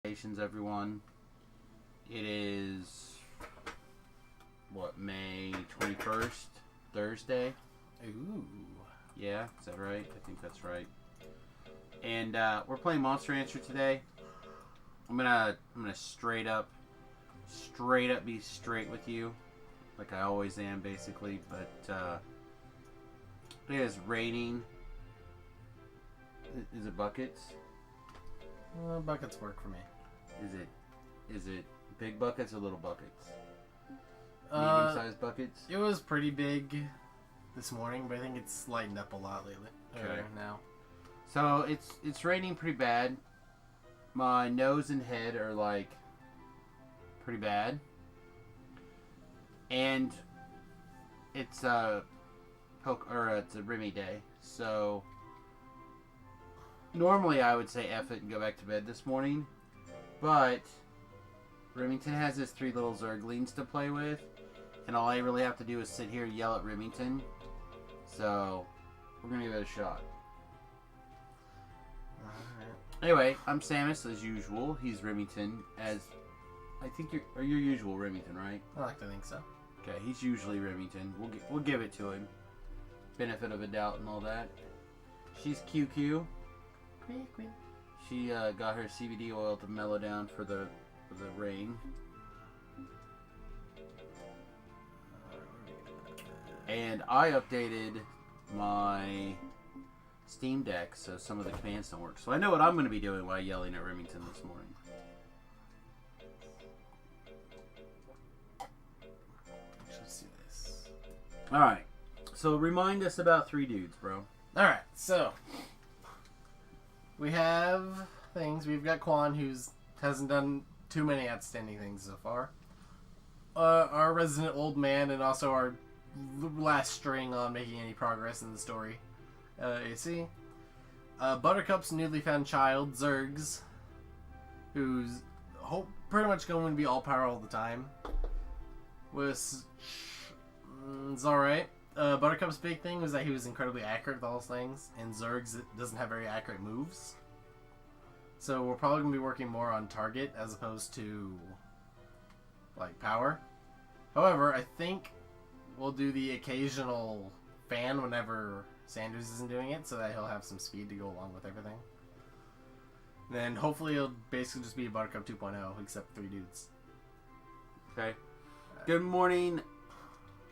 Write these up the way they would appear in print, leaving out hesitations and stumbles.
Congratulations, everyone. It is, May 21st? Thursday? Ooh. Yeah, is that right? I think that's right. And we're playing Monster Rancher today. I'm gonna straight up be straight with you, like I always am, basically. But it is raining. Is it buckets? Buckets work for me. Is it big buckets or little buckets? Medium-sized buckets? It was pretty big this morning, but I think it's lightened up a lot lately. Okay. Now. So it's raining pretty bad. My nose and head are like pretty bad, and it's it's a Remmie day. So normally I would say F it and go back to bed this morning, but Remington has his 3 little Zerglings to play with, and all I really have to do is sit here and yell at Remington. So we're gonna give it a shot. Alright. Anyway, I'm Samus as usual. He's Remington as I think you're your usual Remington, right? I like to think so. Okay, he's usually Remington. We'll give it to him. Benefit of a doubt and all that. She's QQ. Quick. She got her CBD oil to mellow down for the rain. And I updated my Steam Deck so some of the commands don't work. So I know what I'm going to be doing while yelling at Remington this morning. Let's do this. Alright. So remind us about 3 dudes, bro. Alright, so we have things. We've got Quan, who's hasn't done too many outstanding things so far. Our resident old man, and also our last string on making any progress in the story. AC. Buttercup's newly found child, Zergs, who's pretty much going to be all power all the time. It's alright. Buttercup's big thing was that he was incredibly accurate with all those things, and Zergs doesn't have very accurate moves. So we're probably going to be working more on target as opposed to, like, power. However, I think we'll do the occasional fan whenever Sanders isn't doing it, so that he'll have some speed to go along with everything. Then hopefully it'll basically just be a Buttercup 2.0, except 3 dudes. Okay. Good morning,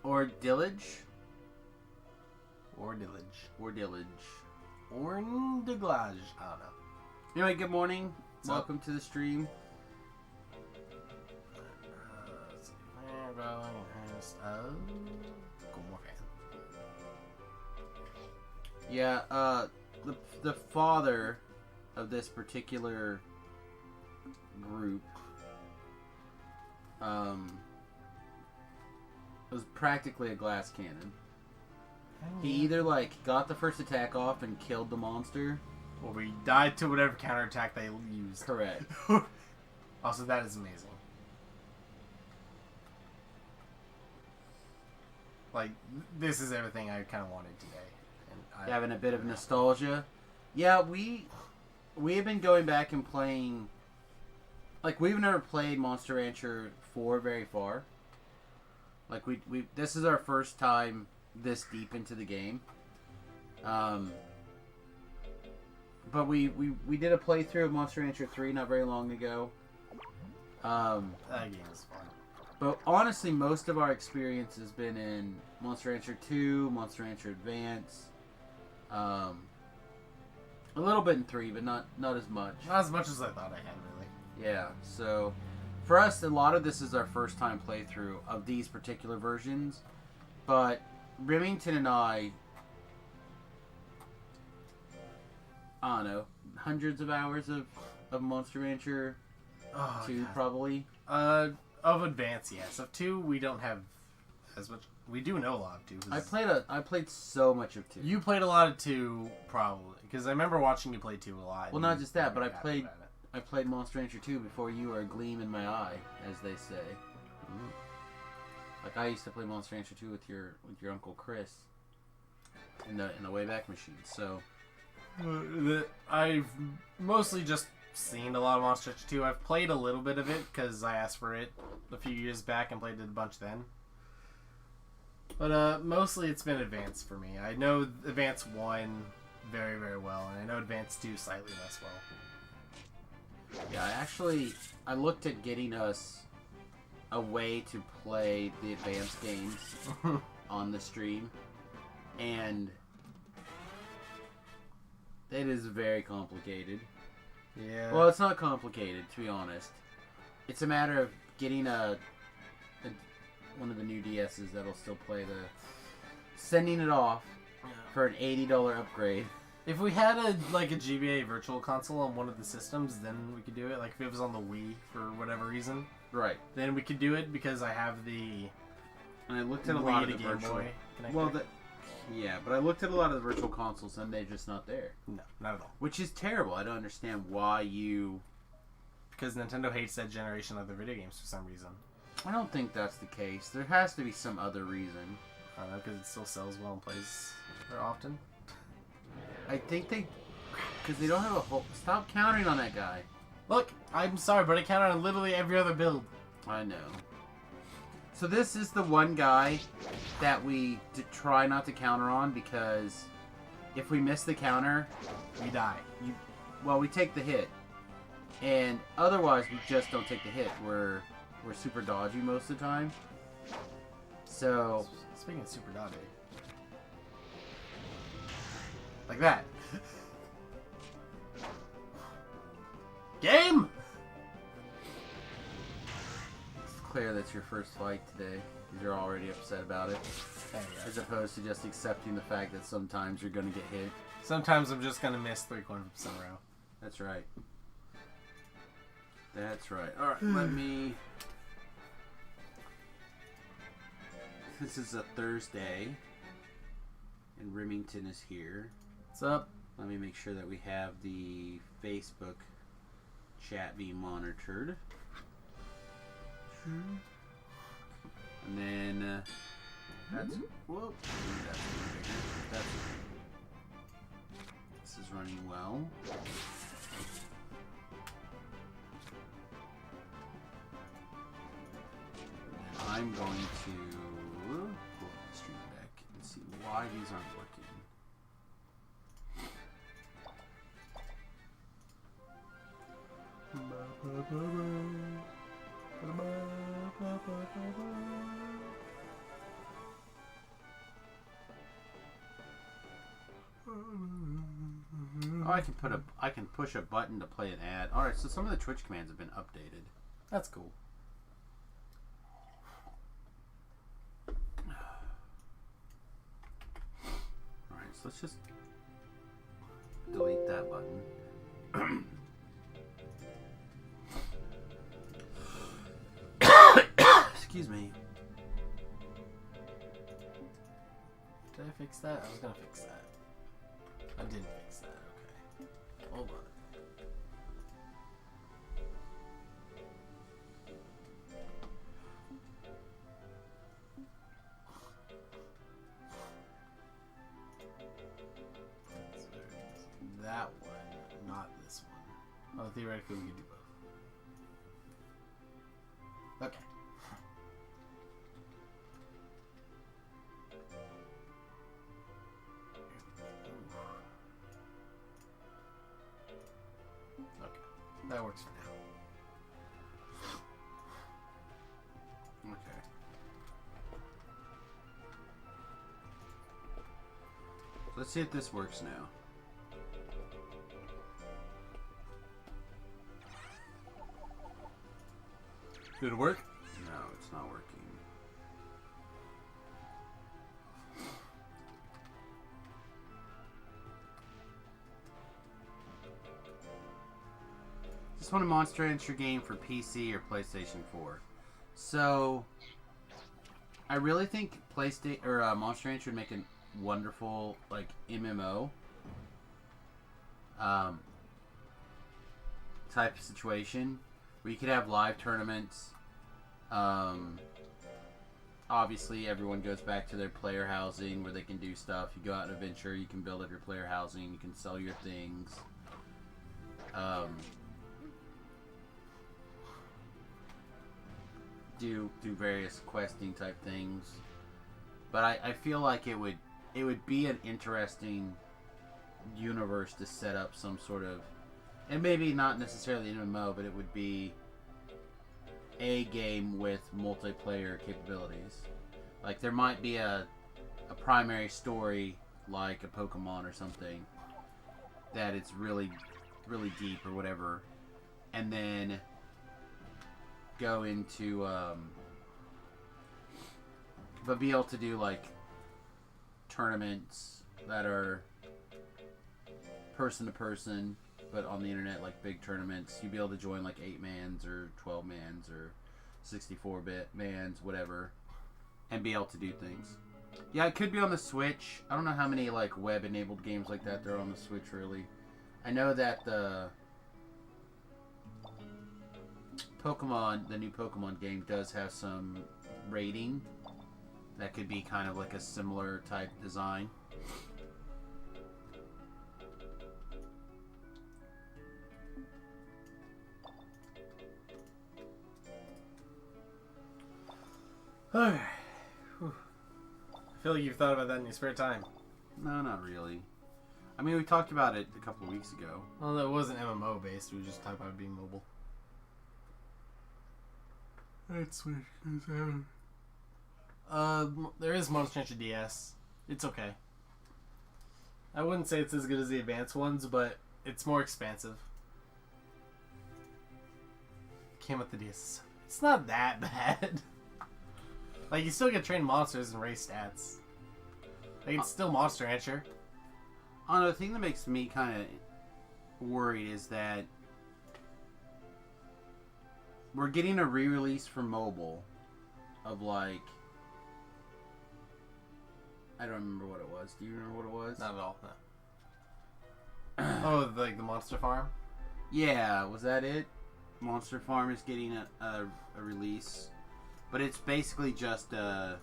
or Dillage? Or Dillage. Or Dillage. Or Deglage. I don't know. Anyway, good morning. What's Welcome to the stream. Cool, more fan. Yeah, the father of this particular group was practically a glass cannon. He either got the first attack off and killed the monster, or we died to whatever counterattack they used. correct. Also, that is amazing. Like, this is everything I kind of wanted today. And Having a bit of nostalgia. Yeah, we have been going back and playing. Like, we've never played Monster Rancher 4 very far. Like, we this is our first time this deep into the game. But we did a playthrough of Monster Rancher 3 not very long ago. that game is fun. But honestly, most of our experience has been in Monster Rancher 2, Monster Rancher Advance, a little bit in 3, but not as much. Not as much as I thought I had, really. Yeah, so for us, a lot of this is our first time playthrough of these particular versions. But Remington and I don't know, hundreds of hours of Monster Rancher 2, God. probably. Of Advance, yes. Of 2, we don't have as much. We do know a lot of 2. I played so much of 2. You played a lot of 2, probably, because I remember watching you play 2 a lot. Well, not just that, but I happy played about it. I played Monster Rancher 2 before you were a gleam in my eye, as they say. Like, I used to play Monster Rancher 2 with your Uncle Chris in the Wayback Machine. So I've mostly just seen a lot of Monster Hunter 2. I've played a little bit of it because I asked for it a few years back and played it a bunch then. But mostly it's been Advance for me. I know Advance 1 very, very well, and I know Advance 2 slightly less well. Yeah, I looked at getting us a way to play the advanced games on the stream, and it is very complicated. Yeah. Well, it's not complicated, to be honest. It's a matter of getting one of the new DSs that'll still play sending it off for an $80 upgrade. If we had a GBA virtual console on one of the systems, then we could do it. Like if it was on the Wii for whatever reason. Right. Then we could do it because I have the And I looked at a Wii lot of to the Game virtual. Boy connector. Well, yeah, but I looked at a lot of the virtual consoles and they're just not there. No, not at all. Which is terrible. I don't understand why you. Because Nintendo hates that generation of their video games for some reason. I don't think that's the case. There has to be some other reason. I don't know, because it still sells well and plays very often. I think because they don't have a whole. Stop counting on that guy. Look, I'm sorry, but I count on literally every other build. I know. So this is the one guy that we try not to counter on because if we miss the counter, We die. we take the hit, and otherwise we just don't take the hit. We're super dodgy most of the time. So Speaking of super dodgy. Like that. Game! it's clear that's your first fight today because you're already upset about it, as opposed to just accepting the fact that sometimes you're going to get hit. Sometimes I'm just gonna miss 3 coins in a row. That's right. That's right. Alright, let me... This is a Thursday, and Remington is here. What's up? Let me make sure that we have the Facebook chat being monitored. And then, that's... Whoa. That's bigger. This is running well. I'm going to pull up the stream deck and see why these aren't working. Oh, I can push a button to play an ad. All right, so some of the Twitch commands have been updated. That's cool. All right, so let's just delete that button. Excuse me. Did I fix that? I was gonna fix that. I didn't fix that. Okay. Hold on. That one, not this one. Oh, theoretically we could do both. Okay. Okay, that works for now. Okay. Let's see if this works now. Did it work? No, it's not working. Just want a Monster Hunter game for PC or PlayStation 4. So, I really think PlayStation or Monster Hunter would make a wonderful MMO type of situation where you could have live tournaments. Obviously, everyone goes back to their player housing where they can do stuff. You go out and adventure, you can build up your player housing, you can sell your things. do various questing type things. But I feel like it would be an interesting universe to set up some sort of, and maybe not necessarily an MMO, but it would be a game with multiplayer capabilities. Like there might be a primary story like a Pokemon or something that it's really deep or whatever, and then go into but be able to do like tournaments that are person to person but on the internet, like big tournaments. You'd be able to join like 8-mans or 12-mans or 64-bit mans, whatever, and be able to do things. Yeah, it could be on the Switch. I don't know how many like web-enabled games like that there are on the Switch, really. I know that the new Pokemon game does have some rating that could be kind of like a similar type design. Okay. I feel like you've thought about that in your spare time. No, not really. I mean, we talked about it a couple of weeks ago. Well, that wasn't MMO based. We were just talking about it being mobile. That's Switch. There is Monster Rancher DS. It's okay. I wouldn't say it's as good as the advanced ones, but it's more expansive. Came with the DS. It's not that bad. Like, you still get trained monsters and race stats. Like, it's still Monster Rancher. I don't know, the thing that makes me kind of worried is that we're getting a re-release for mobile of, like, I don't remember what it was. Do you remember what it was? Not at all, no. Oh, like the Monster Farm? Yeah, was that it? Monster Farm is getting a release. But it's basically just a...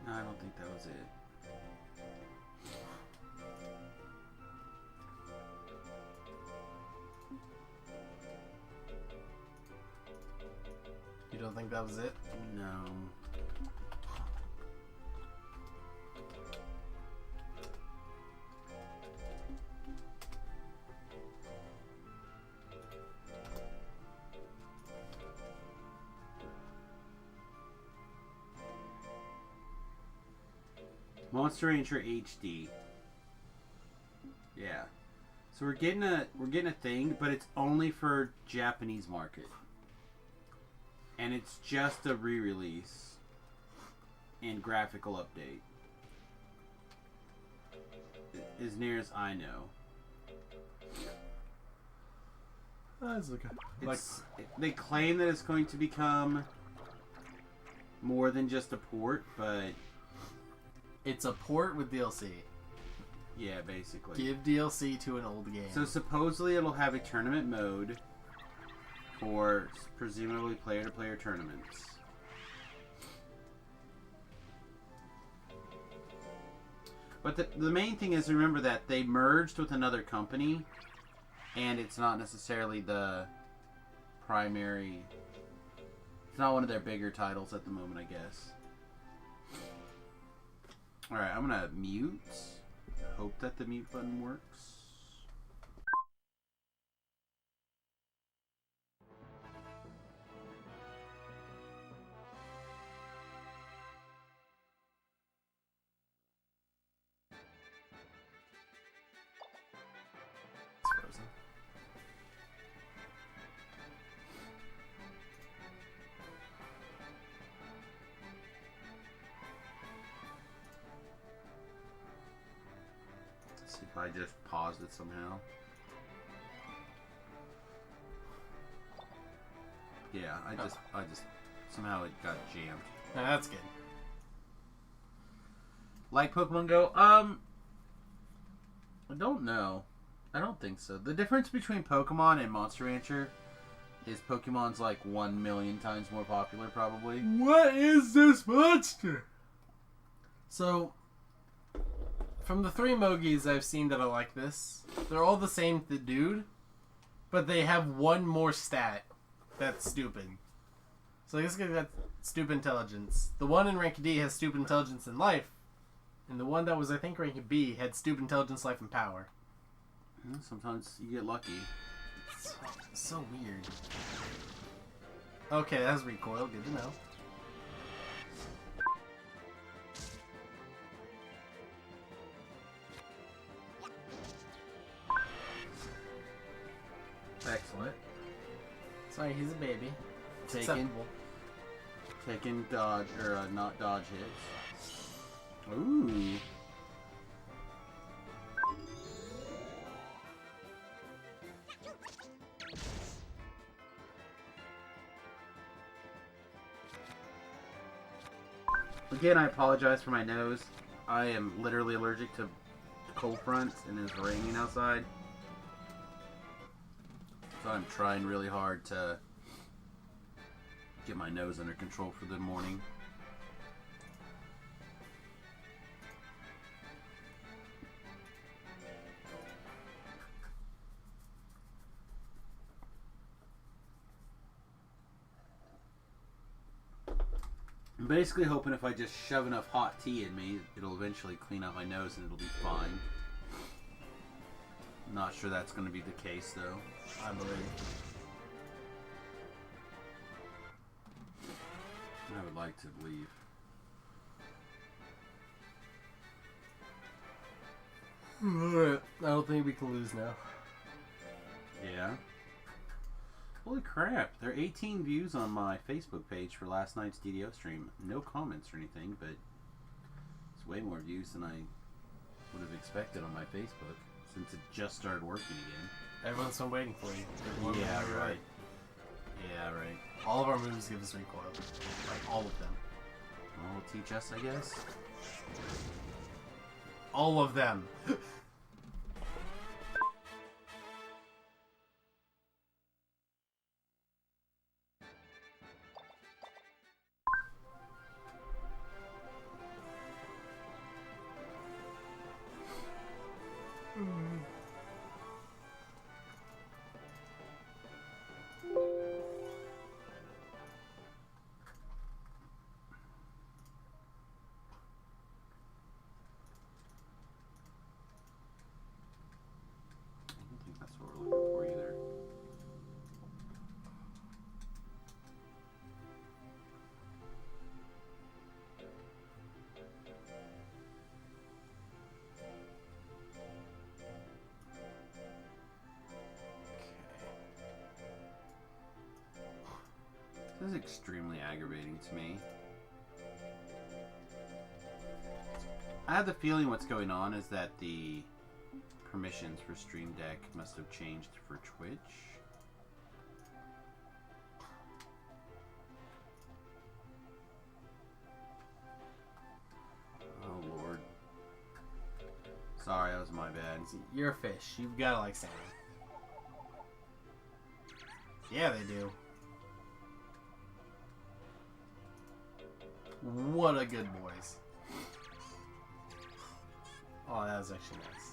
No, I don't think that was it. You don't think that was it? No. Monster Rancher HD. Yeah. So we're getting a thing, but it's only for Japanese market. And it's just a re-release and graphical update. As near as I know. That's okay. They claim that it's going to become more than just a port, but it's a port with DLC. Yeah, basically. Give DLC to an old game. So supposedly it'll have a tournament mode for presumably player-to-player tournaments. But the main thing is, remember that they merged with another company, and it's not necessarily the primary... It's not one of their bigger titles at the moment, I guess. Alright, I'm gonna mute. Hope that the mute button works. Frozen. Let's see if I just paused it somehow. Yeah, I just somehow it got jammed. No, that's good. Like Pokemon Go? I don't know. I don't think so. The difference between Pokemon and Monster Rancher His Pokemon's like 1 million times more popular, probably. What is this monster? So, from the 3 Mogis I've seen that are like this, they're all the same dude, but they have one more stat that's stupid. So I guess I got stupid intelligence. The one in rank D has stupid intelligence and life, and the one that was, I think, rank B had stupid intelligence, life, and power. Sometimes you get lucky. So weird. Okay, that's recoil. Good to know. Excellent. Sorry, he's a baby. It's Taking acceptable. dodge or not dodge hits. Ooh. Again, I apologize for my nose. I am literally allergic to cold fronts, and it's raining outside. So I'm trying really hard to get my nose under control for the morning. I'm basically hoping if I just shove enough hot tea in me, it'll eventually clean out my nose and it'll be fine. Not sure that's going to be the case, though. I believe. I would like to believe. Alright, I don't think we can lose now. Yeah. Holy crap, there are 18 views on my Facebook page for last night's DDO stream. No comments or anything, but it's way more views than I would have expected on my Facebook since it just started working again. Everyone's been waiting for you. Yeah, right. Yeah, right. All of our moves give us recoil. Like, all of them. Well, teach us, I guess. All of them. I don't think that's what we're looking for either. This is extremely aggravating to me. I have the feeling what's going on is that the permissions for Stream Deck must have changed for Twitch. Oh lord. Sorry, that was my bad. You're a fish. You've got to like salmon. Yeah, they do. What a good boys. Oh, that was actually nice.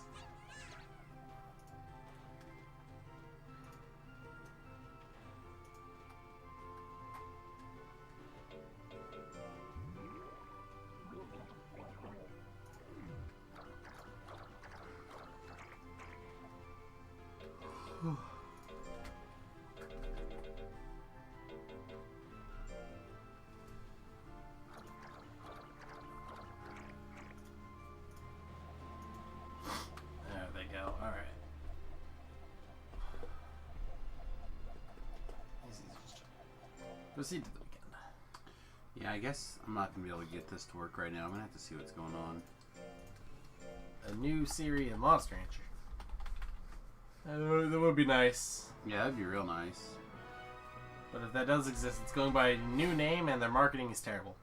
There they go. All right. Proceed to the weekend. Yeah, I guess I'm not going to be able to get this to work right now. I'm going to have to see what's going on. A new series of Monster Rancher. That would be nice. Yeah, that'd be real nice. But if that does exist, it's going by a new name and their marketing is terrible.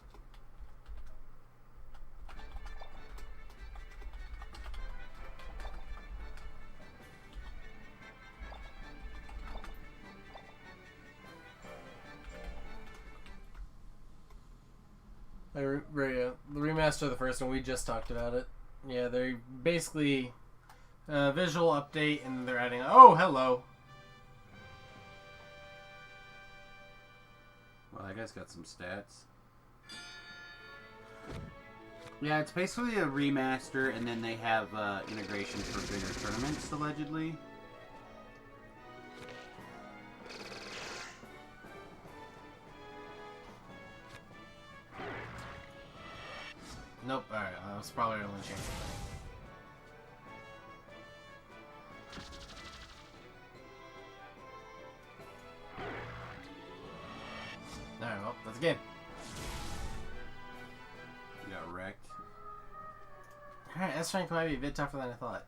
The remaster of the first one, we just talked about it. Yeah, they're basically a visual update, and they're adding. Oh, hello. Well, that guy's got some stats. Yeah, it's basically a remaster, and then they have integration for bigger tournaments, allegedly. Nope. Alright, that was probably our only chance. Alright, well, that's a game. You got wrecked. Alright, that strength might be a bit tougher than I thought.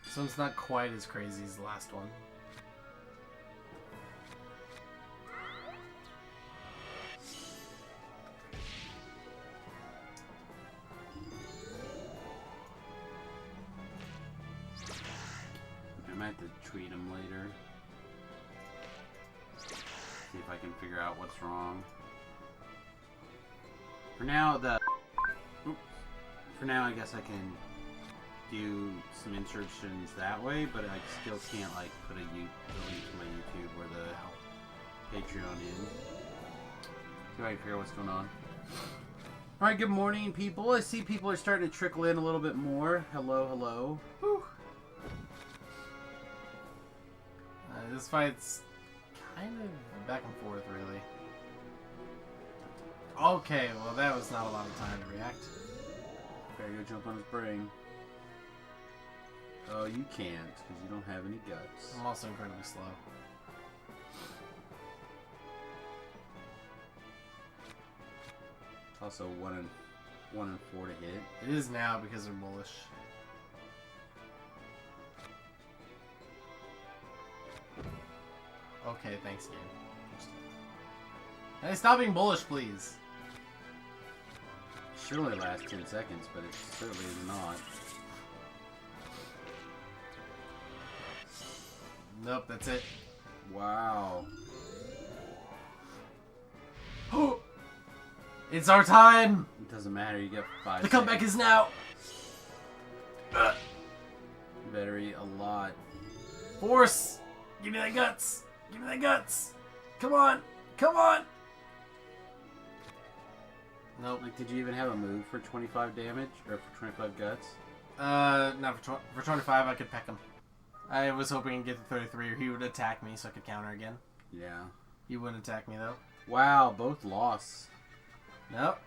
This one's not quite as crazy as the last one. I might have to tweet him later. See if I can figure out what's wrong. For now, I guess I can do some insertions that way, but I still can't like put a link to my YouTube or the Patreon in. See if I can figure out what's going on. Alright, good morning, people. I see people are starting to trickle in a little bit more. Hello, hello. Whew. This fight's kind of back and forth, really. Okay, well that was not a lot of time to react. Better go jump on his brain. Oh, you can't, because you don't have any guts. I'm also incredibly slow. It's also 1 and 4 to hit. It is now because they're bullish. Okay, thanks, game. Hey, stop being bullish, please. It should only last 10 seconds, but it certainly is not. Nope, that's it. Wow. It's our time! It doesn't matter, you get 5 The comeback is now! You better eat a lot. Force! Give me that guts! Give me that guts! Come on! Come on! Nope. Like, did you even have a move for 25 damage? Or for 25 guts? Not for 25, I could peck him. I was hoping to get to 33, or he would attack me so I could counter again. Yeah. He wouldn't attack me, though. Wow, both lost. Nope.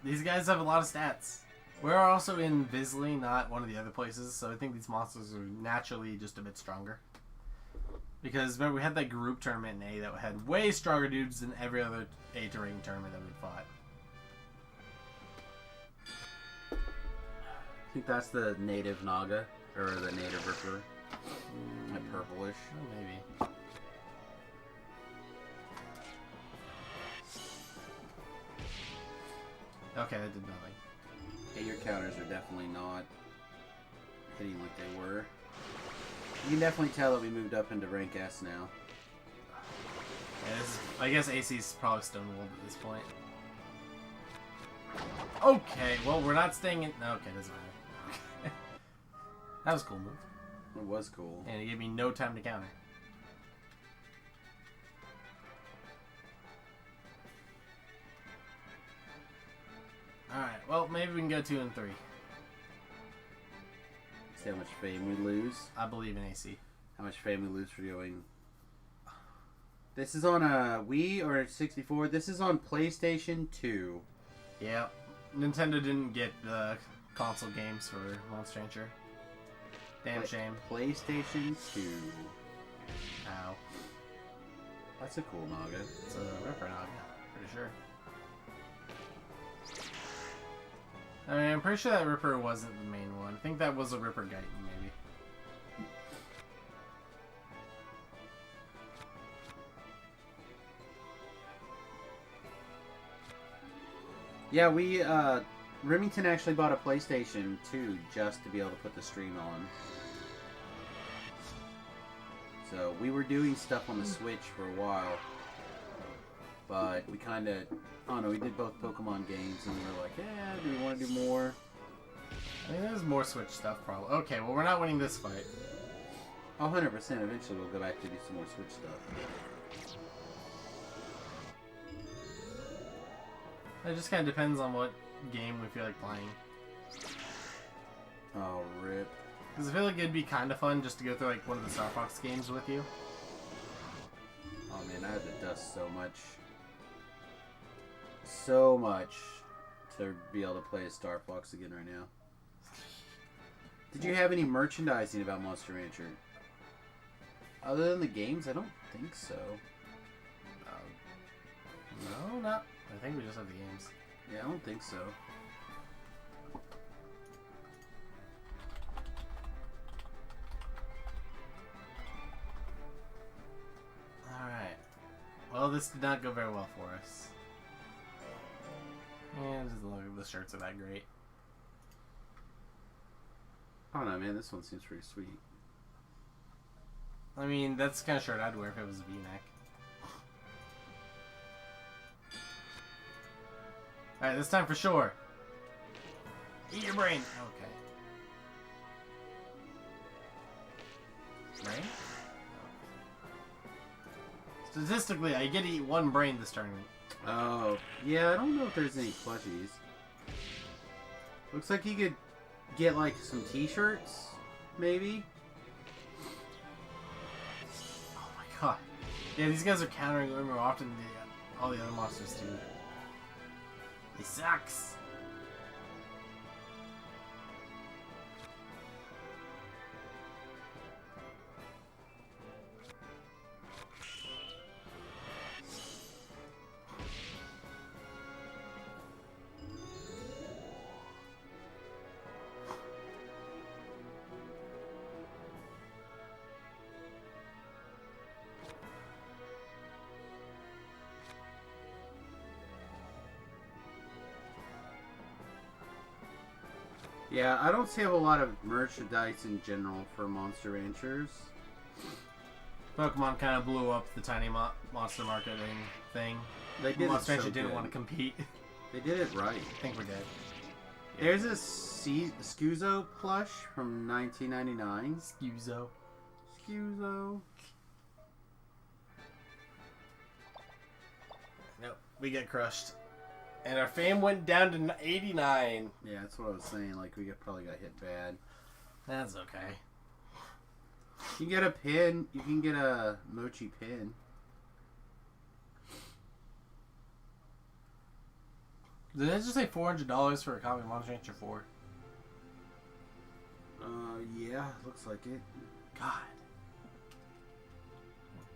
These guys have a lot of stats. We're also in Bisley, not one of the other places, so I think these monsters are naturally just a bit stronger. Because, remember, we had that group tournament in A that had way stronger dudes than every other A-to-ring tournament that we'd fought. I think that's the native Naga, or the native Ripper. Like purplish. Oh, maybe. Okay, that did nothing. Yeah, your counters are definitely not hitting like they were. You can definitely tell that we moved up into rank S now. Yeah, I guess AC's probably stonewalled at this point. Okay, well, we're not staying in... Okay, doesn't matter. That was a cool move. It was cool. And it gave me no time to counter. Alright, well, maybe we can go 2 and 3. See how much fame we lose. I believe in AC. How much fame we lose for going... This is on a Wii or 64. This is on PlayStation 2. Yep. Nintendo didn't get the console games for Monster Rancher. Damn shame. PlayStation 2. Ow. That's a cool Naga. It's a Ripper Naga, pretty sure. I mean, I'm pretty sure that Ripper wasn't the main one. I think that was a Ripper Guyton, maybe. Yeah, Remington actually bought a PlayStation 2 just to be able to put the stream on. So we were doing stuff on the Switch for a while, but we kind of, I don't know, we did both Pokemon games, and we were like, yeah, do we want to do more? I mean, there's more Switch stuff, probably. Okay, well, we're not winning this fight. 100%. Eventually, we'll go back to do some more Switch stuff. It just kind of depends on what game we feel like playing. Oh, rip. Because I feel like it'd be kind of fun just to go through like one of the Star Fox games with you. Oh man, I had to dust so much to be able to play as Star Fox again right now. Did you have any merchandising about Monster Rancher? Other than the games, I don't think so. No, not. I think we just have the games. Yeah, I don't think so. Alright. Well, this did not go very well for us. And just look at the shirts are that great. I don't know, man. This one seems pretty sweet. I mean, that's the kind of shirt I'd wear if it was a V-neck. Alright, this time for sure. Eat your brain. Okay. Brain? Statistically, I get to eat one brain this tournament. Oh, yeah, I don't know if there's any plushies. Looks like you could get, like, some t-shirts, maybe? Oh my god. Yeah, these guys are countering way more often than all the other monsters do. It sucks. Yeah, I don't see a whole lot of merchandise in general for Monster Ranchers. Pokemon kind of blew up the tiny monster marketing thing. They did Monster it Rancher so didn't good. want to compete. They did it right. I think we're dead. There's a Scuzo plush from 1999. Scuzo. Scuzo. Nope, we get crushed. And our fame went down to 89. Yeah, that's what I was saying. Like, we probably got hit bad. That's okay. You can get a pin. You can get a Mochi pin. Did I just say $400 for a copy of Monster Rancher 4? Yeah, looks like it. God.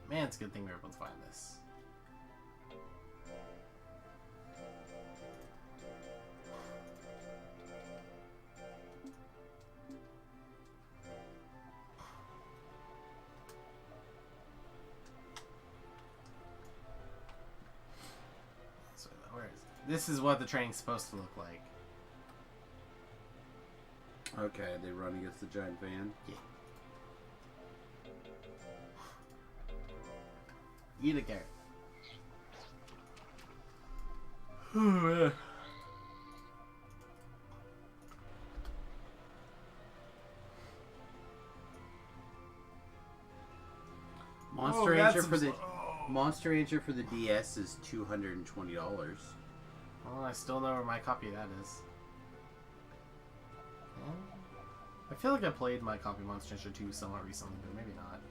Man, it's a good thing we were able to find this. This is what the training's supposed to look like. Okay, they run against the giant van. Yeah. Eat a carrot. Monster Rancher for the DS is $220. Well, I still know where my copy of that is. I feel like I played my copy of Monster Rancher 2 somewhat recently, but maybe not.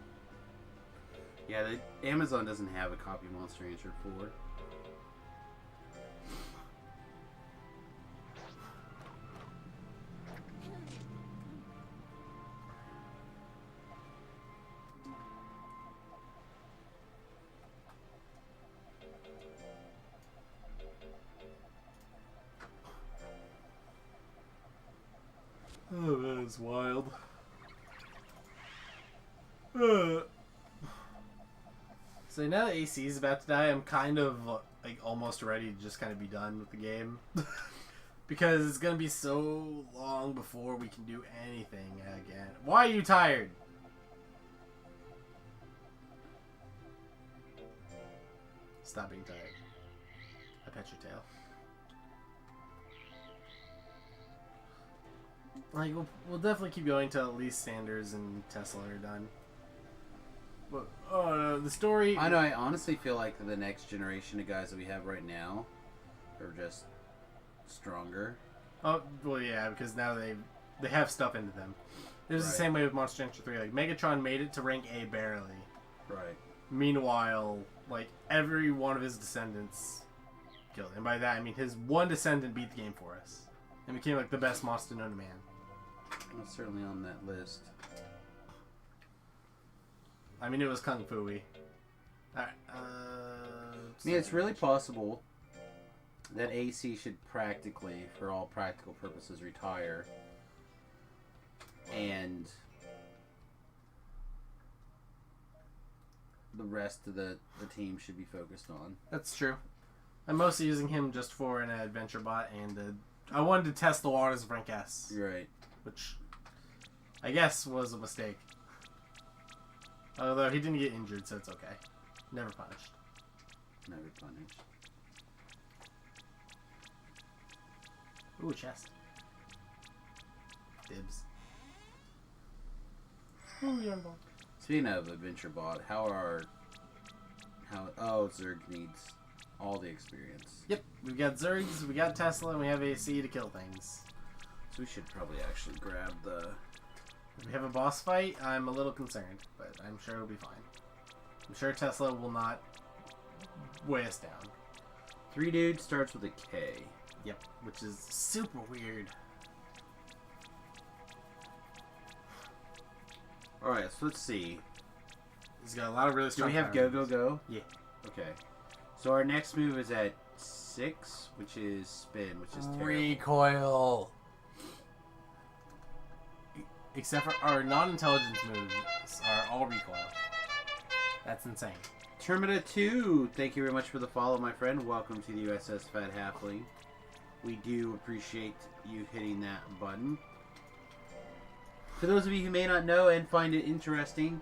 Yeah, Amazon doesn't have a copy of Monster Rancher 4. was wild. So now that AC is about to die, I'm kind of like almost ready to just kind of be done with the game. Because it's gonna be so long before we can do anything again. Why are you tired? Stop being tired. I pet your tail. Like, we'll definitely keep going till at least Sanders and Tesla are done. But, oh no, the story... I know, I honestly feel like the next generation of guys that we have right now are just stronger. Oh, well, yeah, because now they have stuff into them. It was the same way with Monster Hunter 3. Like, Megatron made it to rank A barely. Right. Meanwhile, like, every one of his descendants killed. And by that, I mean his one descendant beat the game for us. And became, like, the best monster known to man. Well, certainly on that list. I mean, it was Kung Fu-y. Alright, I mean, it's really possible that AC should practically, for all practical purposes, retire. And the rest of the team should be focused on. That's true. I'm mostly using him just for an adventure bot, and I wanted to test the waters of rank S. Right. Which I guess was a mistake. Although he didn't get injured, so it's okay. Never punished. Never punished. Ooh, chest. Dibs. Ooh, young ball. Speaking of adventure bot, Zerg needs all the experience. Yep, we've got Zergs, we got Tesla, and we have AC to kill things. So we should probably actually grab the... If we have a boss fight, I'm a little concerned, but I'm sure it'll be fine. I'm sure Tesla will not weigh us down. 3 dude starts with a K. Yep, which is super weird. Alright, so let's see. He's got a lot of really strong Do we have power go, moves. go, go? Yeah. Okay. So our next move is at 6, which is spin, which is terrible. Recoil. Except for our non-intelligence moves are all recoil. That's insane. Termita 2, thank you very much for the follow, my friend. Welcome to the USS Fat Halfling. We do appreciate you hitting that button. For those of you who may not know and find it interesting,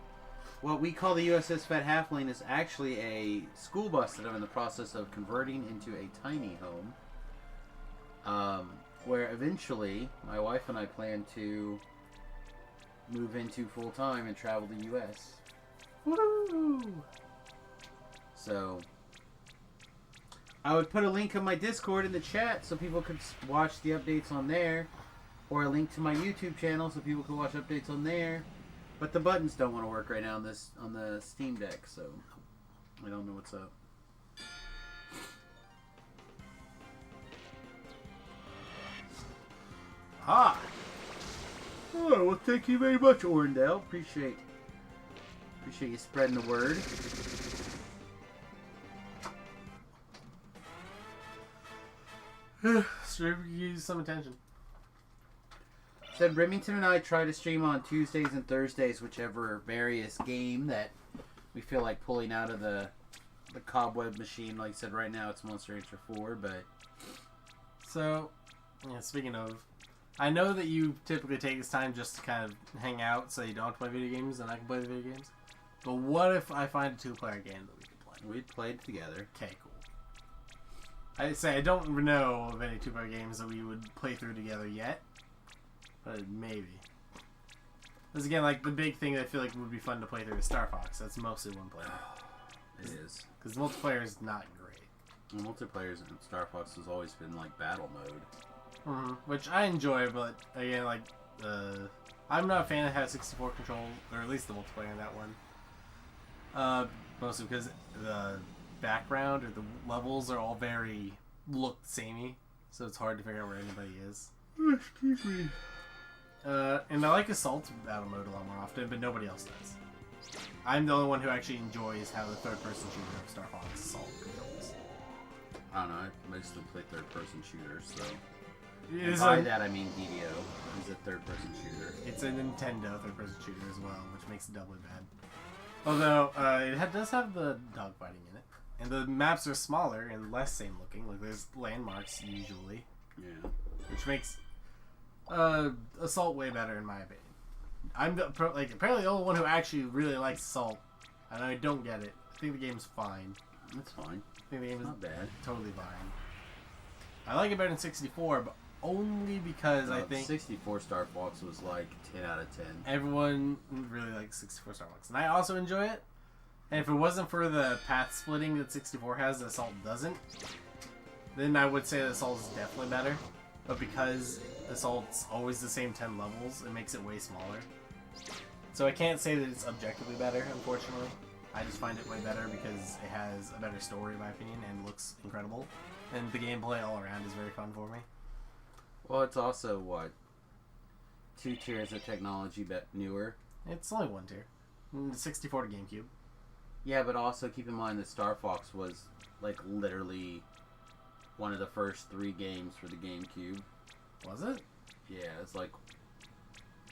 what we call the USS Fat Halfling is actually a school bus that I'm in the process of converting into a tiny home. Where eventually my wife and I plan to move into full-time and travel the U.S. Woo! So I would put a link on my Discord in the chat so people could watch the updates on there, or a link to my YouTube channel so people could watch updates on there. But the buttons don't want to work right now on the Steam Deck, so I don't know what's up. Ah! Oh, well, thank you very much, Orndale. Appreciate you spreading the word. Sure, we could use some attention. Said Remington and I try to stream on Tuesdays and Thursdays, whichever various game that we feel like pulling out of the cobweb machine. Like I said, right now it's Monster Hunter 4, but... So, yeah, speaking of, I know that you typically take this time just to kind of hang out so you don't have to play video games and I can play the video games. But what if I find a 2-player game that we can play? We played together. Okay, cool. I say I don't know of any 2-player games that we would play through together yet. But maybe. Because again, like, the big thing that I feel like would be fun to play through is Star Fox. That's mostly one player. It is. Because multiplayer is not great. The multiplayer in Star Fox has always been like battle mode. Which I enjoy, but again, like, I'm not a fan of how 64 control, or at least the multiplayer in that one. Mostly because the background or the levels are all very samey, so it's hard to figure out where anybody is. Excuse me. And I like Assault battle mode a lot more often, but nobody else does. I'm the only one who actually enjoys how the third-person shooter of Star Fox Assault controls. I don't know, I mostly play third-person shooters, so... And by that I mean DDO. It's a third-person shooter. It's a Nintendo third-person shooter as well, which makes it doubly bad. Although, does have the dogfighting in it. And the maps are smaller and less same-looking. Like, there's landmarks, usually. Yeah. Which makes Assault way better, in my opinion. I'm apparently the only one who actually really likes Assault. And I don't get it. I think the game's fine. That's fine. I think the game is not bad. Totally fine. I like it better than 64, but only because I think 64 Star Fox was like 10 out of 10. Everyone really likes 64 Star Fox, and I also enjoy it. And if it wasn't for the path splitting that 64 has, that Assault doesn't, then I would say that Assault is definitely better. But because Assault's always the same 10 levels, it makes it way smaller. So I can't say that it's objectively better, unfortunately. I just find it way better because it has a better story, in my opinion, and looks incredible. And the gameplay all around is very fun for me. Well, it's also, what, 2 tiers of technology newer? It's only 1 tier. 64 to GameCube. Yeah, but also keep in mind that Star Fox was, like, literally one of the first 3 games for the GameCube. Was it? Yeah, it's like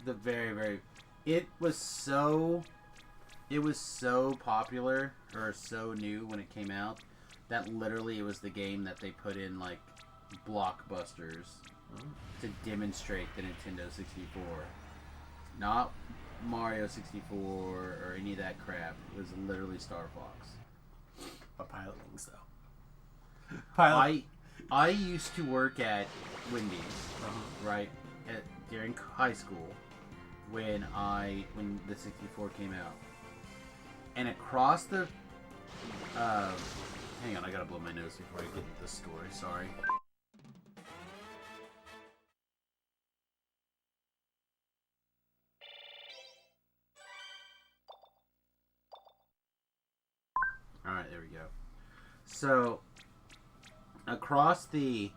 the very... It was so popular, or so new when it came out, that literally it was the game that they put in, like, blockbusters to demonstrate the Nintendo 64. Not Mario 64 or any of that crap. It was literally Star Fox. But Pilot Wings, though. I used to work at Wendy's, right, during high school when the 64 came out. And across the... hang on, I gotta blow my nose before I get into the story, sorry. Alright, there we go. So, across the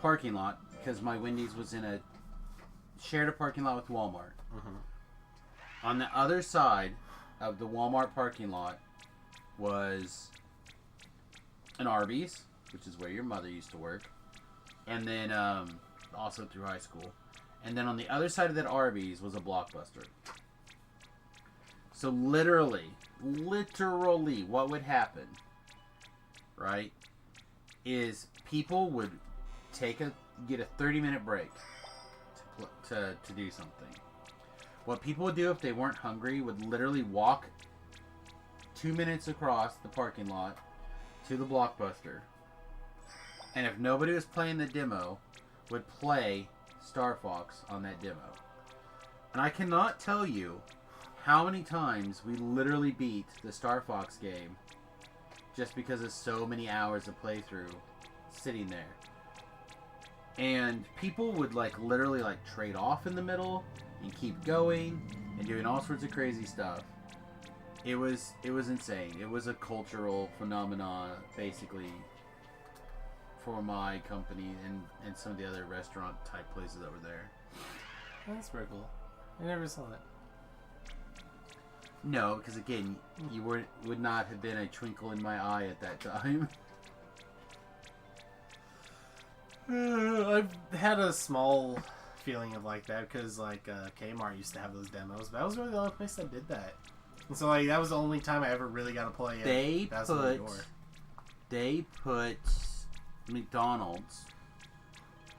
parking lot, because my Wendy's was shared a parking lot with Walmart. On the other side of the Walmart parking lot was an Arby's, which is where your mother used to work, and then also through high school. And then on the other side of that Arby's was a Blockbuster. So literally, what would happen, right, is people would get a 30-minute break to do something. What people would do if they weren't hungry would literally walk 2 minutes across the parking lot to the Blockbuster, and if nobody was playing the demo, would play Star Fox on that demo. And I cannot tell you how many times we literally beat the Star Fox game just because of so many hours of playthrough sitting there. And people would literally trade off in the middle and keep going and doing all sorts of crazy stuff. It was insane. It was a cultural phenomenon, basically, for my company and some of the other restaurant type places that were there. That's pretty cool. I never saw that. No, because again, you would not have been a twinkle in my eye at that time. I've had a small feeling of that because Kmart used to have those demos, but that was really the only place that did that. And so that was the only time I ever really got to play it. They put McDonald's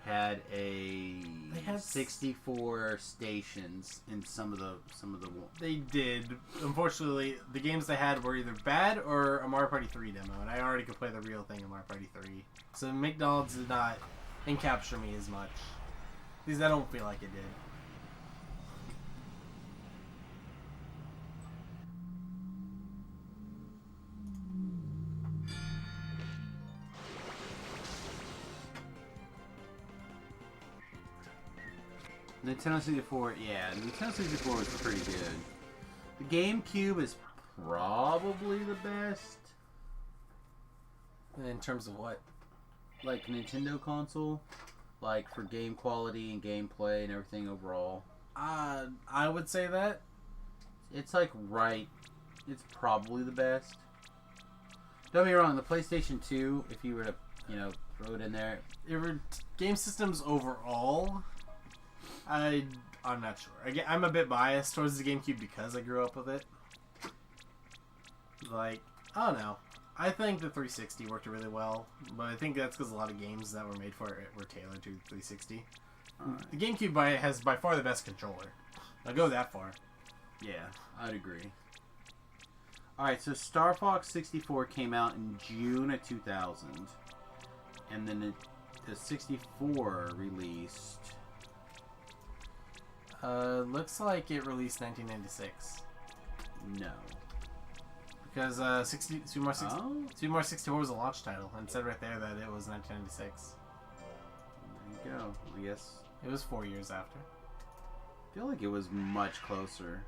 had 64 stations in some of the. They did. Unfortunately, the games they had were either bad or a Mario Party 3 demo, and I already could play the real thing in Mario Party 3. So McDonald's did not encapture me as much. At least I don't feel like it did. Nintendo 64, yeah, Nintendo 64 was pretty good. The GameCube is probably the best. In terms of what? Nintendo console? For game quality and gameplay and everything overall. I would say that. It's it's probably the best. Don't get me wrong, the PlayStation 2, if you were to throw it in there. Game systems overall, I'm not sure. I'm a bit biased towards the GameCube because I grew up with it. Like, I don't know. I think the 360 worked really well, but I think that's because a lot of games that were made for it were tailored to 360. The GameCube has by far the best controller. I'll go that far. Yeah, I'd agree. Alright, so Star Fox 64 came out in June of 2000. And then the 64 released... Looks like it released 1996. No. Because Super Mario 64 was a launch title, and it said right there that it was 1996. There you go. I guess it was 4 years after. I feel like it was much closer.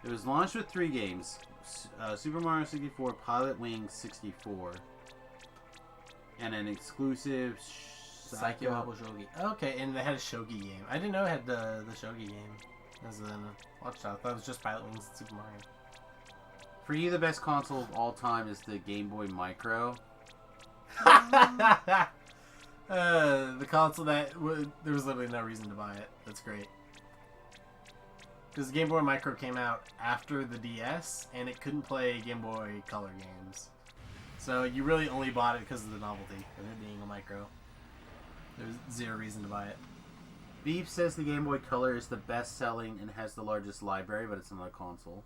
It was launched with 3 games: Super Mario 64, Pilot Wings 64, and an exclusive Psycho Shogi. Okay, and they had a Shogi game. I didn't know it had the Shogi game as a launch title. I thought it was just Pilot Wings and Super Mario. For you, the best console of all time is the Game Boy Micro. The console that there was literally no reason to buy it. That's great. Because the Game Boy Micro came out after the DS, and it couldn't play Game Boy Color games. So you really only bought it because of the novelty of it being a micro. There's zero reason to buy it. Beef says the Game Boy Color is the best-selling and has the largest library, but it's another console.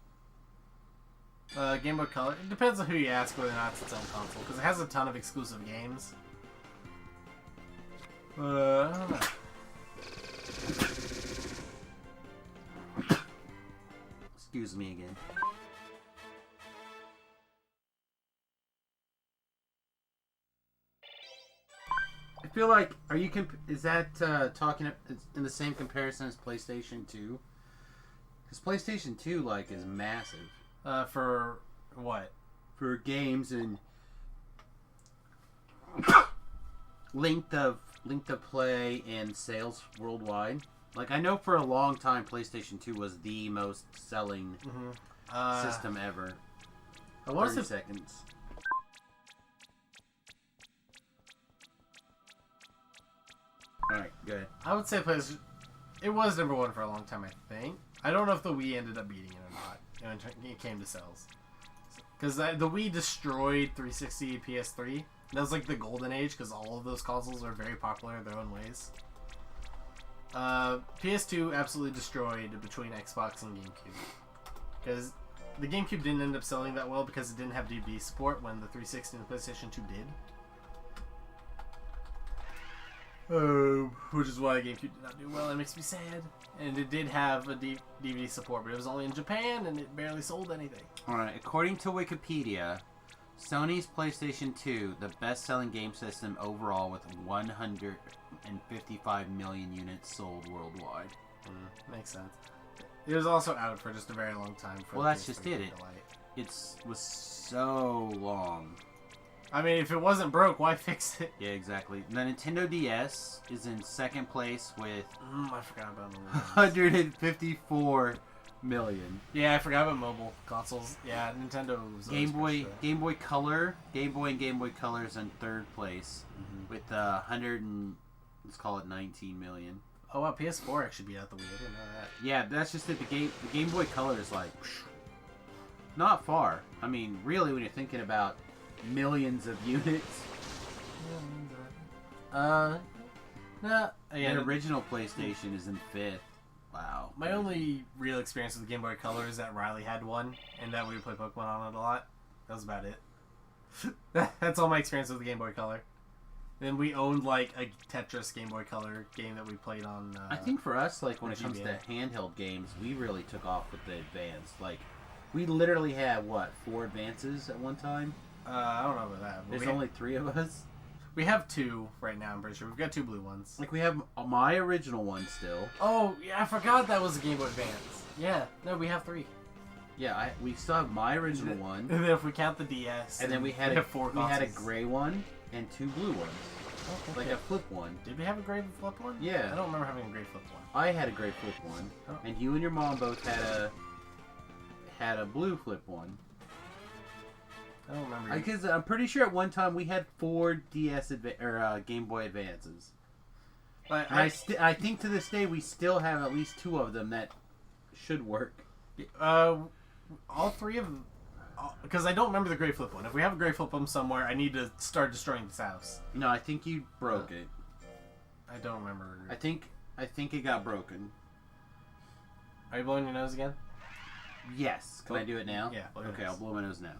Game Boy Color, it depends on who you ask whether or not it's its own console, because it has a ton of exclusive games. I don't know. Excuse me again. I feel like, is that talking in the same comparison as PlayStation 2? Because PlayStation 2, like, is massive. For what? For games and length of play and sales worldwide. Like, I know for a long time PlayStation 2 was the most selling system ever. 30 seconds. Alright, go ahead. I would say PlayStation... It was number one for a long time, I think. I don't know if the Wii ended up beating it or not when it came to sales. Because the Wii destroyed 360 PS3. That was like the golden age because all of those consoles are very popular in their own ways. PS2 absolutely destroyed between Xbox and GameCube. Because the GameCube didn't end up selling that well because it didn't have DVD support when the 360 and the PlayStation 2 did. Which is why GameCube did not do well. It makes me sad. And it did have a DVD support, but it was only in Japan and it barely sold anything. Alright, according to Wikipedia, Sony's PlayStation 2, the best-selling game system overall with 155 million units sold worldwide. Makes sense. It was also out for just a very long time. Well, that's just it. It was so long. I mean, if it wasn't broke, why fix it? Yeah, exactly. The Nintendo DS is in second place with... I forgot about mobile 154 million. Yeah, I forgot about mobile consoles. Yeah, Nintendo was Game Boy Color. Game Boy and Game Boy Color is in third place with 19 million. Oh, wow, PS4 actually beat out the Wii. I didn't know that. Yeah, that's just it. The Game Boy Color is like... not far. I mean, really, when you're thinking about millions of units. No. Yeah, the original PlayStation is in 5th. Wow. My only real experience with the Game Boy Color is that Riley had one, and that we would play Pokemon on it a lot. That was about it. That's all my experience with the Game Boy Color. Then we owned like a Tetris Game Boy Color game that we played on. I think for us, like when it comes to handheld games, we really took off with the Advance. Like, we literally had what, 4 Advances at one time? I don't know about that. There's only 3 of us. We have 2 right now, I'm pretty sure. We've got 2 blue ones. Like, we have my original one still. Oh, yeah, I forgot that was a Game Boy Advance. Yeah, no, we have 3. Yeah, we still have my original one. And then if we count the DS... And then we had a gray one and 2 blue ones. Oh, okay. Like a flip one. Did we have a gray flip one? Yeah. I don't remember having a gray flip one. I had a gray flip one. Oh. And you and your mom both had a blue flip one. don't remember. Because I'm pretty sure at one time we had 4 Game Boy Advances. But I think to this day we still have at least 2 of them that should work. all 3 of them. Because I don't remember the Gray Flip one. If we have a Gray Flip one somewhere, I need to start destroying this house. No, I think you broke it. I don't remember. I think it got broken. Are you blowing your nose again? Yes. Can I do it now? Yeah. Okay, I'll blow my nose now.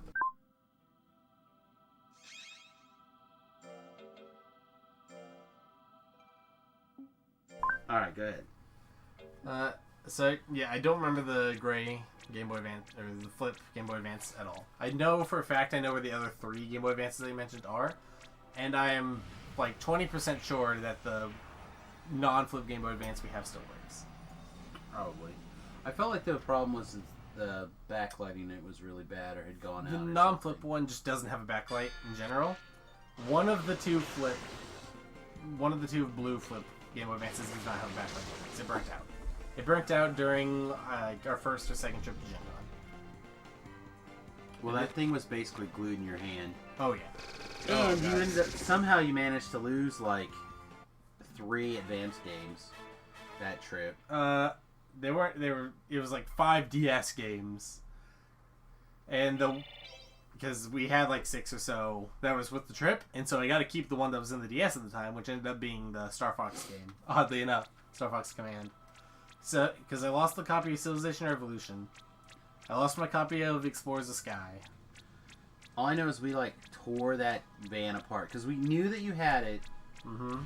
Alright, go ahead. So, yeah, I don't remember the gray Game Boy Advance, or the flip Game Boy Advance at all. I know for a fact I know where the other 3 Game Boy Advances I mentioned are, and I am like 20% sure that the non-flip Game Boy Advance we have still works. Probably. I felt like the problem was the backlighting it was really bad or had gone out. The or non-flip something. one just doesn't have a backlight in general. One of the two blue flip Game Boy Advances does not have a backlight because it burnt out. It burnt out during our first or second trip to Gen Con. Well, that thing was basically glued in your hand. Oh yeah. And you ended up, somehow you managed to lose like 3 advanced games that trip. They were. It was like 5 DS games, and because we had like 6 or so that was with the trip, and so I got to keep the one that was in the DS at the time, which ended up being the Star Fox game. Oddly enough, Star Fox Command. So, because I lost the copy of Civilization Revolution, I lost my copy of Explorers the Sky. All I know is we like tore that van apart because we knew that you had it. Mm-hmm.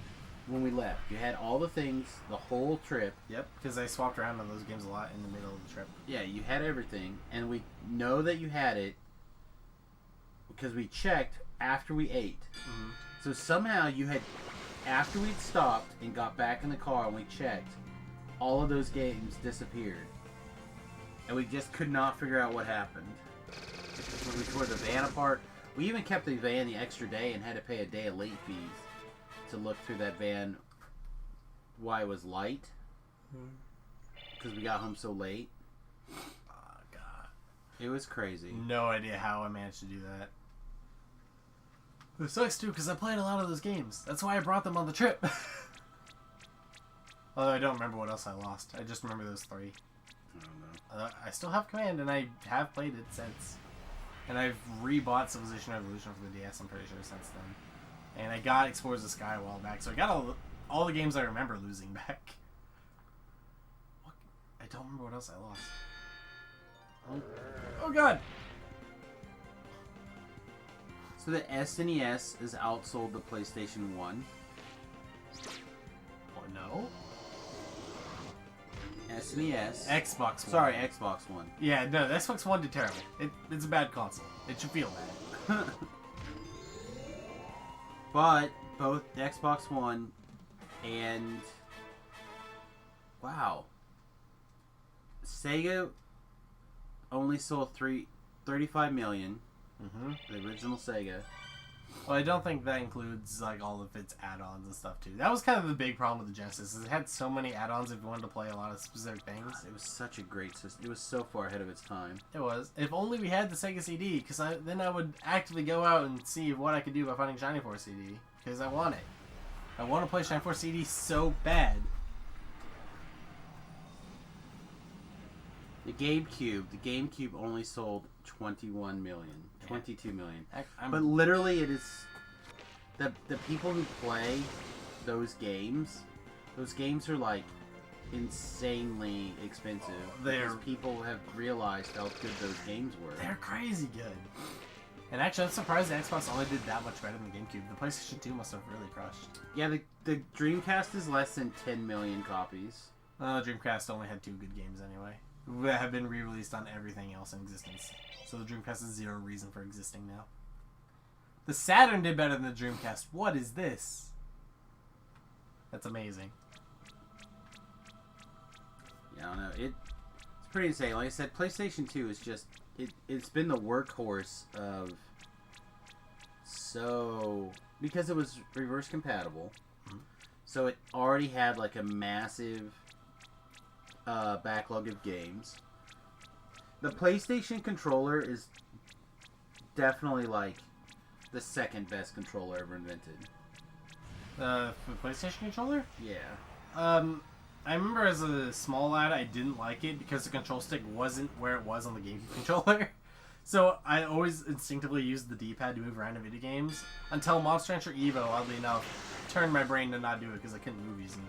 When we left, you had all the things, the whole trip. Yep, because I swapped around on those games a lot in the middle of the trip. Yeah, you had everything, and we know that you had it because we checked after we ate. Mm-hmm. So somehow you had, after we'd stopped and got back in the car and we checked, all of those games disappeared. And we just could not figure out what happened. When we tore the van apart, we even kept the van the extra day and had to pay a day of late fees to look through that van why it was light. Because we got home so late. Oh, God. It was crazy. No idea how I managed to do that. It sucks, too, because I played a lot of those games. That's why I brought them on the trip. Although I don't remember what else I lost. I just remember those 3. I don't know. I still have Command, and I have played it since. And I've rebought Civilization Revolution for the DS, I'm pretty sure, since then. And I got Explorers of the Sky a while back, so I got all the games I remember losing back. What? I don't remember what else I lost. Oh God! So the SNES has outsold the PlayStation 1. Oh, no? SNES. Xbox One. Sorry, Xbox One. Yeah, no, the Xbox One did terrible. It's a bad console. It should feel bad. But both the Xbox One and wow, Sega only sold 35 million. Mm-hmm. The original Sega. Well, I don't think that includes like all of its add-ons and stuff too. That was kind of the big problem with the Genesis. Is it had so many add-ons if you wanted to play a lot of specific things. God, it was such a great system. It was so far ahead of its time. It was. If only we had the Sega CD, because then I would actively go out and see what I could do by finding Shining Force CD. Because I want it. I want to play Shining Force CD so bad. The GameCube only sold 21 million. 22 million. But literally it is the people who play those games are like insanely expensive. Because people have realized how good those games were. They're crazy good. And actually, I'm surprised the Xbox only did that much better than the GameCube. The PlayStation 2 must have really crushed. Yeah, the Dreamcast is less than 10 million copies. Dreamcast only had 2 good games anyway. That have been re-released on everything else in existence. So the Dreamcast is 0 reason for existing now. The Saturn did better than the Dreamcast. What is this? That's amazing. Yeah, I don't know. It's pretty insane. Like I said, PlayStation 2 is just... It's been the workhorse of... Because it was reverse compatible. Mm-hmm. So it already had like a massive backlog of games. The PlayStation controller is definitely like the second best controller ever invented. The PlayStation controller? Yeah. I remember as a small lad, I didn't like it because the control stick wasn't where it was on the GameCube controller. So I always instinctively used the D-pad to move around in video games until Monster Rancher Evo, oddly enough, turned my brain to not do it because I couldn't move using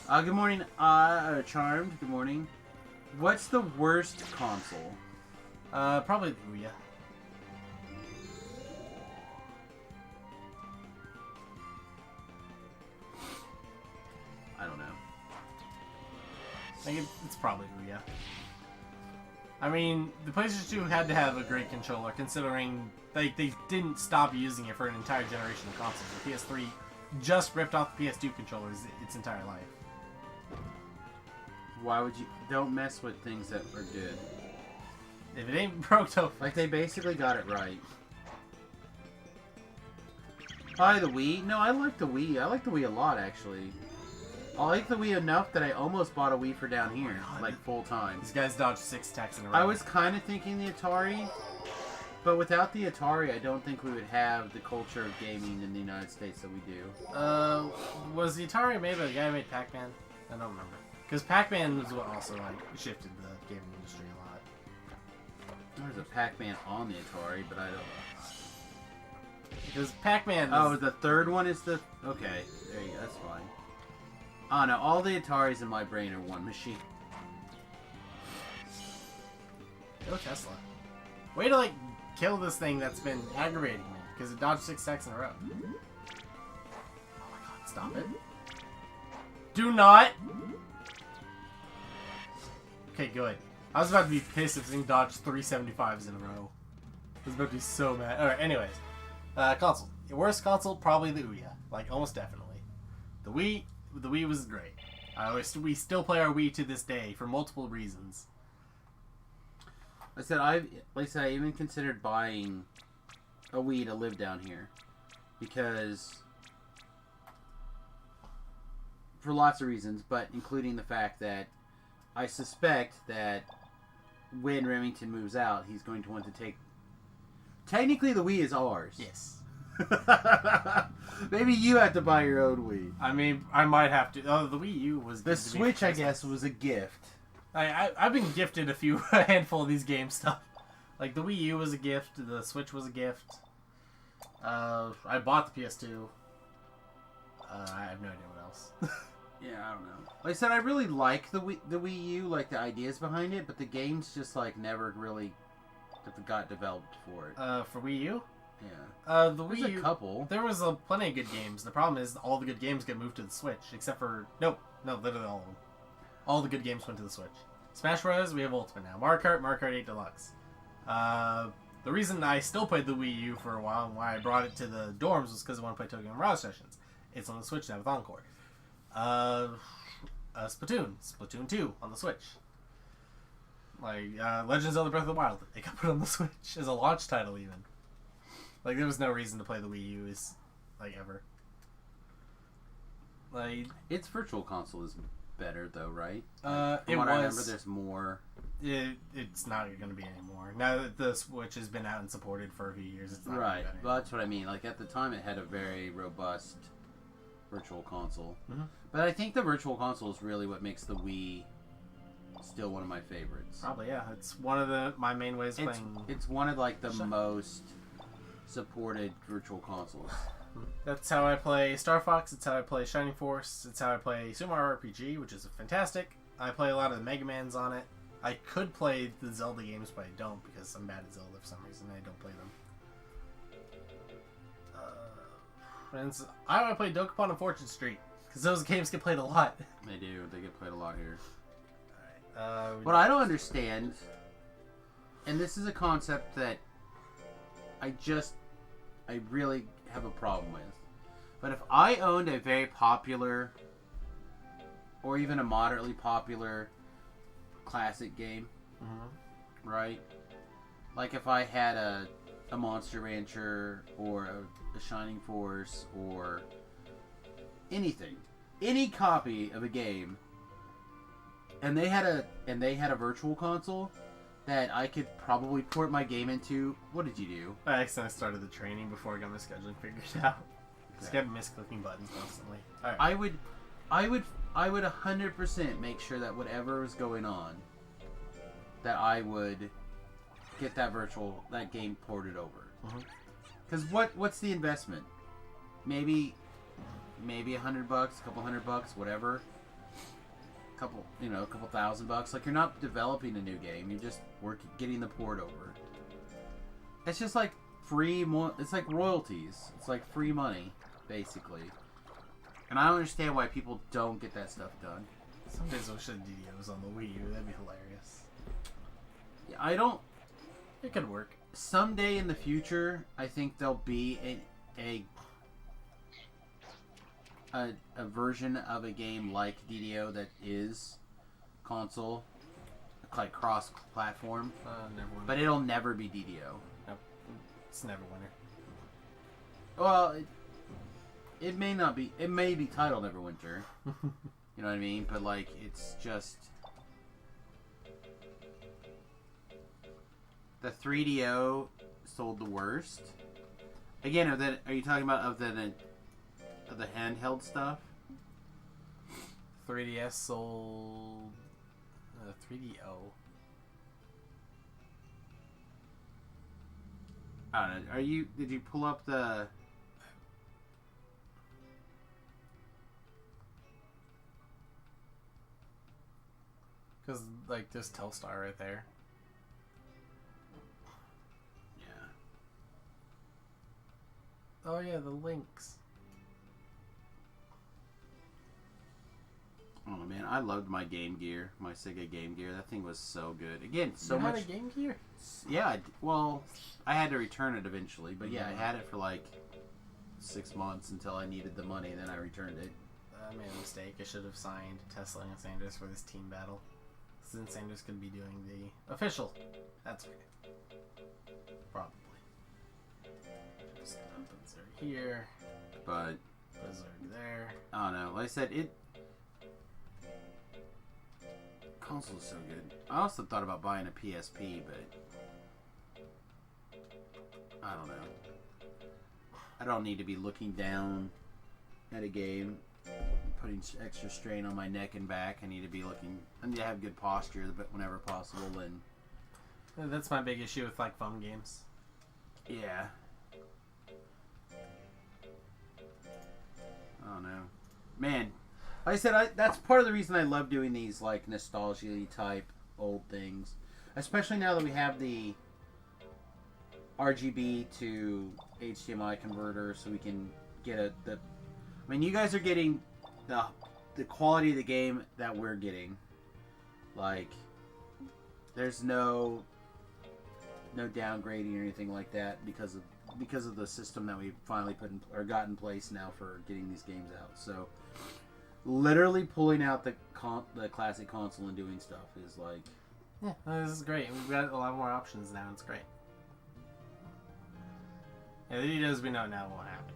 that. Good morning, Charmed. Good morning. What's the worst console? Probably the Ouya. I don't know. I think it's probably Ouya. I mean, the PlayStation 2 had to have a great controller, considering they didn't stop using it for an entire generation of consoles. The PS3 just ripped off the PS2 controllers its entire life. Why would you... Don't mess with things that are good. If it ain't broke, don't fix Like, they basically got it right. Buy the Wii? No, I like the Wii. I like the Wii a lot, actually. I like the Wii enough that I almost bought a Wii for down here, like, full time. These guys dodged 6 attacks in a row. I was kind of thinking the Atari, but without the Atari, I don't think we would have the culture of gaming in the United States that we do. Was the Atari made by the guy who made Pac-Man? I don't remember. Because Pac-Man was what also, like, shifted the gaming industry a lot. There's a Pac-Man on the Atari, but I don't... Because Pac-Man... Oh, the third one is the... Okay, there you go, that's fine. Oh no, all the Ataris in my brain are one machine. Go Tesla. Way to, like, kill this thing that's been aggravating me. Because it dodged 6 attacks in a row. Oh my god, stop it. Do not! Okay, good. I was about to be pissed if this thing dodged 375s in a row. I was about to be so mad. Alright, anyways. Console. Your worst console, probably the Ouya. Like, almost definitely. The Wii was great. We still play our Wii to this day for multiple reasons. I even considered buying a Wii to live down here. Because... For lots of reasons, but including the fact that I suspect that when Remington moves out, he's going to want to take... Technically, the Wii is ours. Yes. Maybe you have to buy your own Wii. I mean, I might have to. Oh, the Wii U was... The Switch, I guess, was a gift. I've been gifted a handful of these game stuff. Like, the Wii U was a gift. The Switch was a gift. I bought the PS2. I have no idea what else. Yeah, I don't know. Like I said, I really like the Wii U, like the ideas behind it, but the games just like never really got developed for it. For Wii U? Yeah. The There's Wii U, a couple. there was plenty of good games. The problem is all the good games get moved to the Switch, except for... No, literally all of them. All the good games went to the Switch. Smash Bros. We have Ultimate now. Mario Kart 8 Deluxe. The reason I still played the Wii U for a while and why I brought it to the dorms was because I want to play Tokyo Mirage Sessions. It's on the Switch now with Encore. Splatoon 2 on the Switch. Like, Legend of Zelda Breath of the Wild. It got put on the Switch as a launch title, even. Like, there was no reason to play the Wii U, ever. Like... Its Virtual Console is better, though, right? From what I remember, there's more... It's not going to be anymore. Now that the Switch has been out and supported for a few years, it's not right. Gonna be Well, that's what I mean. Like, at the time, it had a very robust Virtual Console. Mm-hmm. But I think the Virtual Console is really what makes the Wii still one of my favorites. Probably, yeah. It's one of my main ways of playing... It's one of, like, the most supported Virtual Consoles. That's how I play Star Fox, it's how I play Shining Force, it's how I play Super Mario RPG, which is fantastic. I play a lot of the Mega Mans on it. I could play the Zelda games, but I don't because I'm bad at Zelda for some reason. I don't play them. And I want to play Dokapon and Fortune Street because those games get played a lot. They do. They get played a lot here. Alright. What I don't understand, and this is a concept that I really have a problem with. But if I owned a very popular or even a moderately popular classic game, right? Like if I had a Monster Rancher or a Shining Force or anything, any copy of a game, and they had a virtual console, that I could probably port my game into. What did you do? I accidentally started the training before I got my scheduling figured out. Just kept misclicking buttons constantly. All right. I would 100% make sure that whatever was going on, that I would get that game ported over. Because what's the investment? Maybe $100, a couple $100, whatever. A couple $1,000. Like, you're not developing a new game. You're just getting the port over. It's just like it's like royalties. It's like free money, basically. And I don't understand why people don't get that stuff done. Some days I wish that DDO was on the Wii U. That'd be hilarious. Yeah, I don't. It could work. Someday in the future, I think there'll be a version of a game like DDO that is console, like cross-platform. Neverwinter. But it'll never be DDO. Nope. It's Neverwinter. Well, it may not be. It may be titled Neverwinter. You know what I mean? But like, it's just the 3DO sold the worst. Again, are you talking about of the handheld stuff? 3DS sold 3DO. I don't know. Did you pull up the? Because like there's Telstar right there. Yeah. Oh yeah, the links. Oh man, I loved my Game Gear, my Sega Game Gear. That thing was so good. Again, so you much. had a Game Gear? Yeah. Well, I had to return it eventually, but yeah, I had it for like 6 months until I needed the money, and then I returned it. I made a mistake. I should have signed Tesla and Sanders for this team battle. Since Sanders could be doing the official. That's okay. Probably. Just put Zerg here. But put Zerg there. I don't know. Like I said, console is so good. I also thought about buying a PSP, but I don't know. I don't need to be looking down at a game, putting extra strain on my neck and back. I need to have good posture, but whenever possible. And that's my big issue with like phone games. Yeah. I don't know, man. Like I said, that's part of the reason I love doing these like nostalgia type old things, especially now that we have the RGB to HDMI converter, so we can get I mean, you guys are getting the quality of the game that we're getting. Like, there's no downgrading or anything like that because of the system that we finally got in place now for getting these games out. So, literally pulling out the classic console and doing stuff is like, yeah, this is great. We've got a lot more options now. It's great. Yeah, the DDOs we know now won't happen.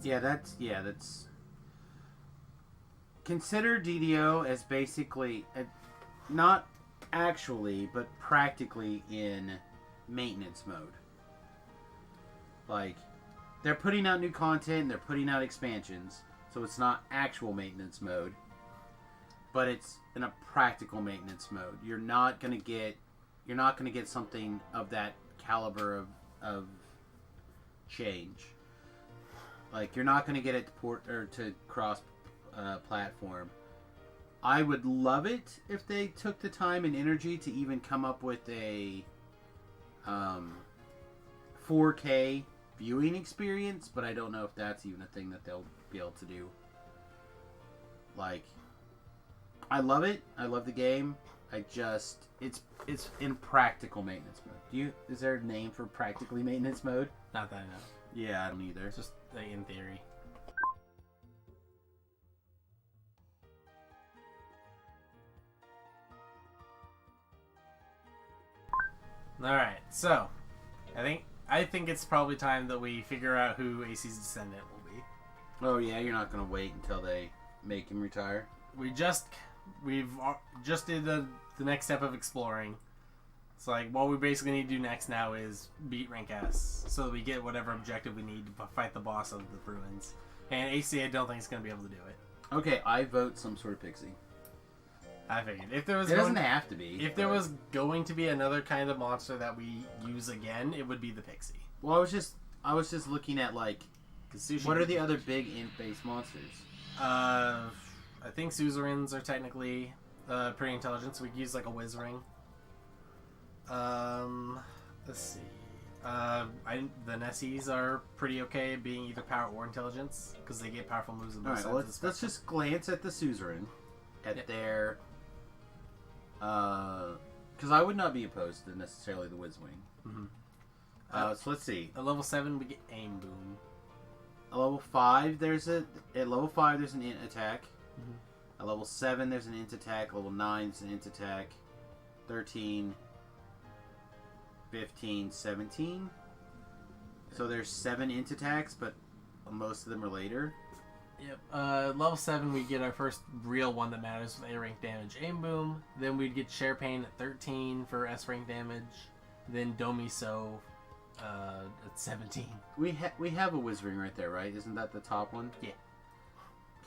That's consider DDO as basically not actually, but practically in maintenance mode. Like, they're putting out new content, and they're putting out expansions, so it's not actual maintenance mode, but it's in a practical maintenance mode. You're not gonna get something of that caliber of change. Like, you're not gonna get it to port or to cross platform. I would love it if they took the time and energy to even come up with a 4K viewing experience, but I don't know if that's even a thing that they'll be able to do. Like, I love it. I love the game. It's in practical maintenance mode. Is there a name for practically maintenance mode? Not that I know. Yeah, I don't either. It's just in theory. Alright, so I think it's probably time that we figure out who AC's descendant will be. Oh yeah, you're not gonna wait until they make him retire? We've just did the next step of exploring. So like, what we basically need to do next now is beat rank S, so that we get whatever objective we need to fight the boss of the ruins. And AC, I don't think it's gonna be able to do it. Okay, I vote some sort of pixie. I figured if there was It doesn't have to be. if there was going to be another kind of monster that we use again, it would be the pixie. Well, I was just looking at like, what are the other big int-based monsters? I think suzerains are technically pretty intelligent, so we could use like a whiz ring. Let's see. The Nessies are pretty okay at being either power or intelligence because they get powerful moves. All right, let's just glance at the suzerain, at their. Because I would not be opposed to necessarily the whiz wing. Mm-hmm. So let's see. At level 7, we get aim boom. At level 5, there's an int attack. Mm-hmm. At level 7, there's an int attack. Level 9 is an int attack. 13. 15, 17. So there's 7 int attacks, but most of them are later. Yep. Level 7, we get our first real one that matters with A rank damage, Aim Boom. Then we'd get Share Pain at 13 for S rank damage. Then Domiso at 17. We have a Whizzring right there, right? Isn't that the top one? Yeah.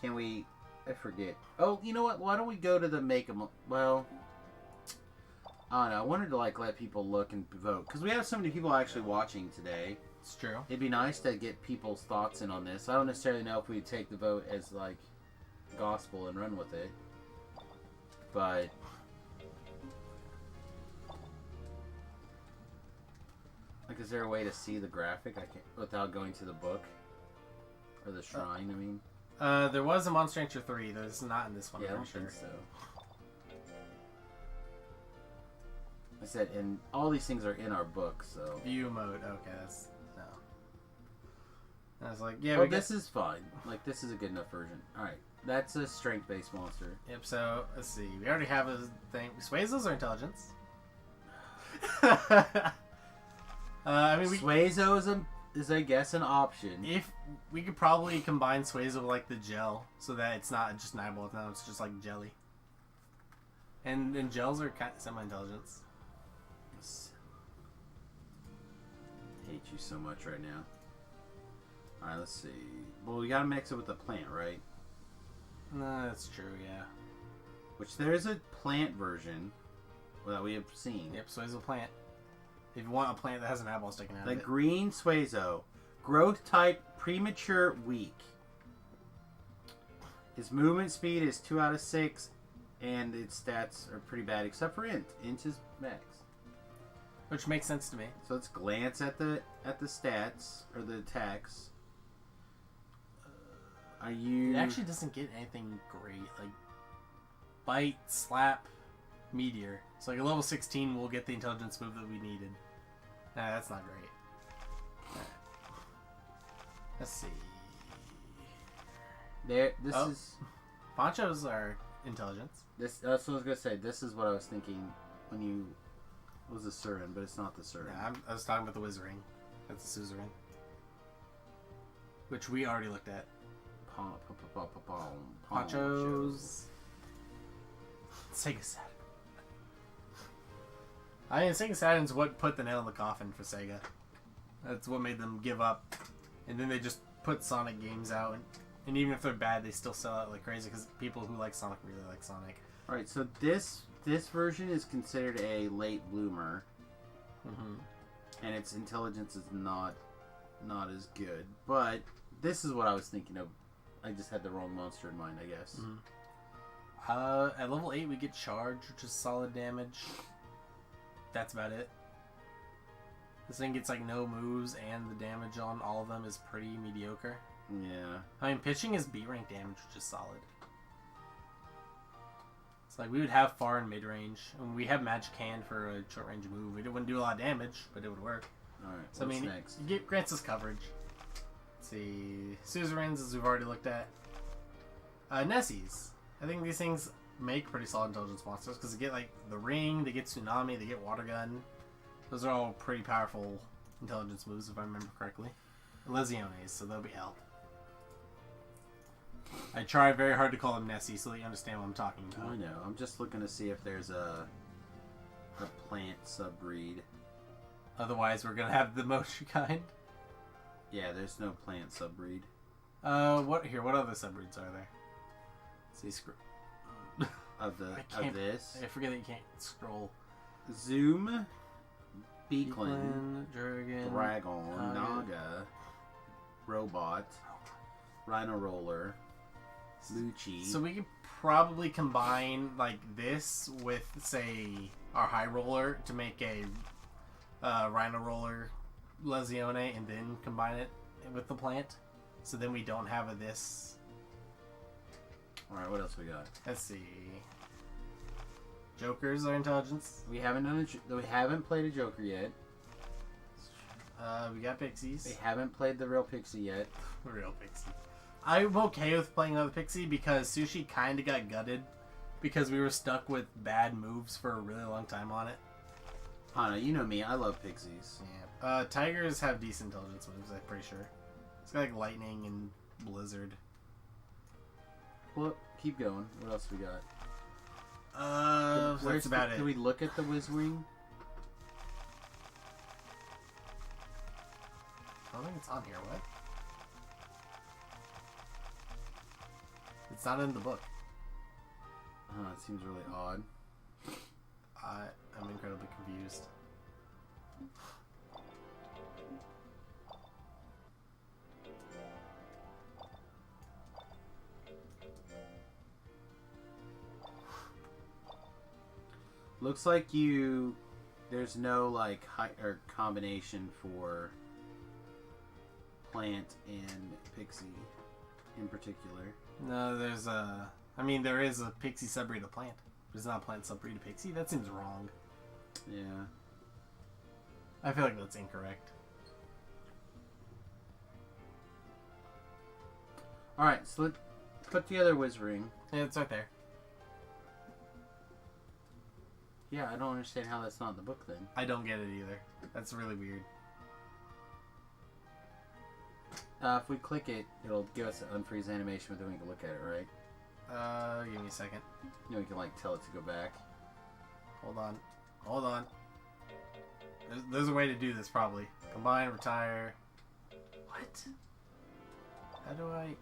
Can we... I forget. Oh, you know what? Why don't we go to the make 'em... Well... I don't know. I wanted to let people look and vote. Because we have so many people actually watching today. It's true. It'd be nice to get people's thoughts in on this. I don't necessarily know if we'd take the vote as, gospel and run with it. But... is there a way to see the graphic without going to the book? Or the shrine, I mean? There was a Monster Rancher 3. That's not in this one, Yeah, I I'm don't sure. think so. I said, and all these things are in our book, so... View mode. Okay, that's... No. I was like, yeah, Oh, this is fine. This is a good enough version. Alright, that's a strength-based monster. Yep, so, let's see. We already have a thing. Suezos are intelligence. I mean, Suezo is, I guess, an option. if we could probably combine Suezo with, the gel, so that it's not just an eyeball, now it's just, jelly. And gels are kind of semi-intelligence. I hate you so much right now. Alright, let's see. Well, we gotta mix it with the plant, right? No, that's true, yeah. Which there is a plant version that we have seen. Yep, Suezo plant. If you want a plant that has an eyeball sticking out The of it. green Suezo. Growth type, premature, weak. His movement speed is 2 out of 6, and its stats are pretty bad, except for int. Int is max. Which makes sense to me. So let's glance at the stats or the attacks. Are you? It actually doesn't get anything great. Bite, slap, meteor. So a level 16 we'll get the intelligence move that we needed. Nah, that's not great. Right. Let's see. This is. Ponchos are intelligence. That's what I was gonna say. This is what I was thinking when you was the Surin, but it's not the Surin. Yeah, I was talking about the Whiz Ring. That's the suzerain. Which we already looked at. Ponchos. Sega Saturn. I mean, Sega Saturn's what put the nail in the coffin for Sega. That's what made them give up. And then they just put Sonic games out. And even if they're bad, they still sell out like crazy because people who like Sonic really like Sonic. Alright, so this version is considered a late bloomer. Mm-hmm. And its intelligence is not as good. But this is what I was thinking of. I just had the wrong monster in mind, I guess. Mm-hmm. At level 8, we get Charge, which is solid damage. That's about it. This thing gets no moves, and the damage on all of them is pretty mediocre. Yeah. I mean, pitching is B rank damage, which is solid. It's we would have far and mid range, and we have Magic Hand for a short range move. It wouldn't do a lot of damage, but it would work. Alright, So what's I mean, next? it grants us coverage. Let's see, suzerains, as we've already looked at. Nessies. I think these things make pretty solid intelligence monsters because they get the ring, they get tsunami, they get water gun. Those are all pretty powerful intelligence moves if I remember correctly. Lesiones, so they'll be help. I try very hard to call them Nessie so that you understand what I'm talking about. I know. I'm just looking to see if there's a a plant subbreed. Otherwise, we're gonna have the moshi kind. Yeah, there's no plant subbreed. What other subbreeds are there? See, Of this. I forget that you can't scroll. Zoom, Beaklin, Dragon, Naga, Robot, Rhino Roller, Lucci. So we could probably combine like this with, say, our High Roller to make a Rhino Roller Lezione, and then combine it with the plant. So then we don't have this. All right, what else we got? Let's see. Jokers are intelligence. We haven't played a Joker yet. We got Pixies. We haven't played the real Pixie yet. Real Pixie. I'm okay with playing another Pixie because Sushi kind of got gutted because we were stuck with bad moves for a really long time on it. Hana, you know me. I love Pixies. Yeah. Tigers have decent intelligence moves, I'm pretty sure. It's got like Lightning and Blizzard. Well, keep going. What else we got? That's about it. Can we look at the Whizwing? I don't think it's on here. What? It's not in the book. It seems really odd. I'm incredibly confused. Looks like there's no like or combination for plant and Pixie in particular. No, there is a Pixie subbreed of plant. There's not a plant subbreed of Pixie. That seems wrong. Yeah. I feel like that's incorrect. Alright, so let's put together Whizring. Yeah, it's right there. Yeah, I don't understand how that's not in the book then. I don't get it either. That's really weird. If we click it, it'll give us an unfreeze animation, but then we can look at it, right? Give me a second. You know, we can like tell it to go back. Hold on. There's a way to do this probably. Combine, retire. What? How do I?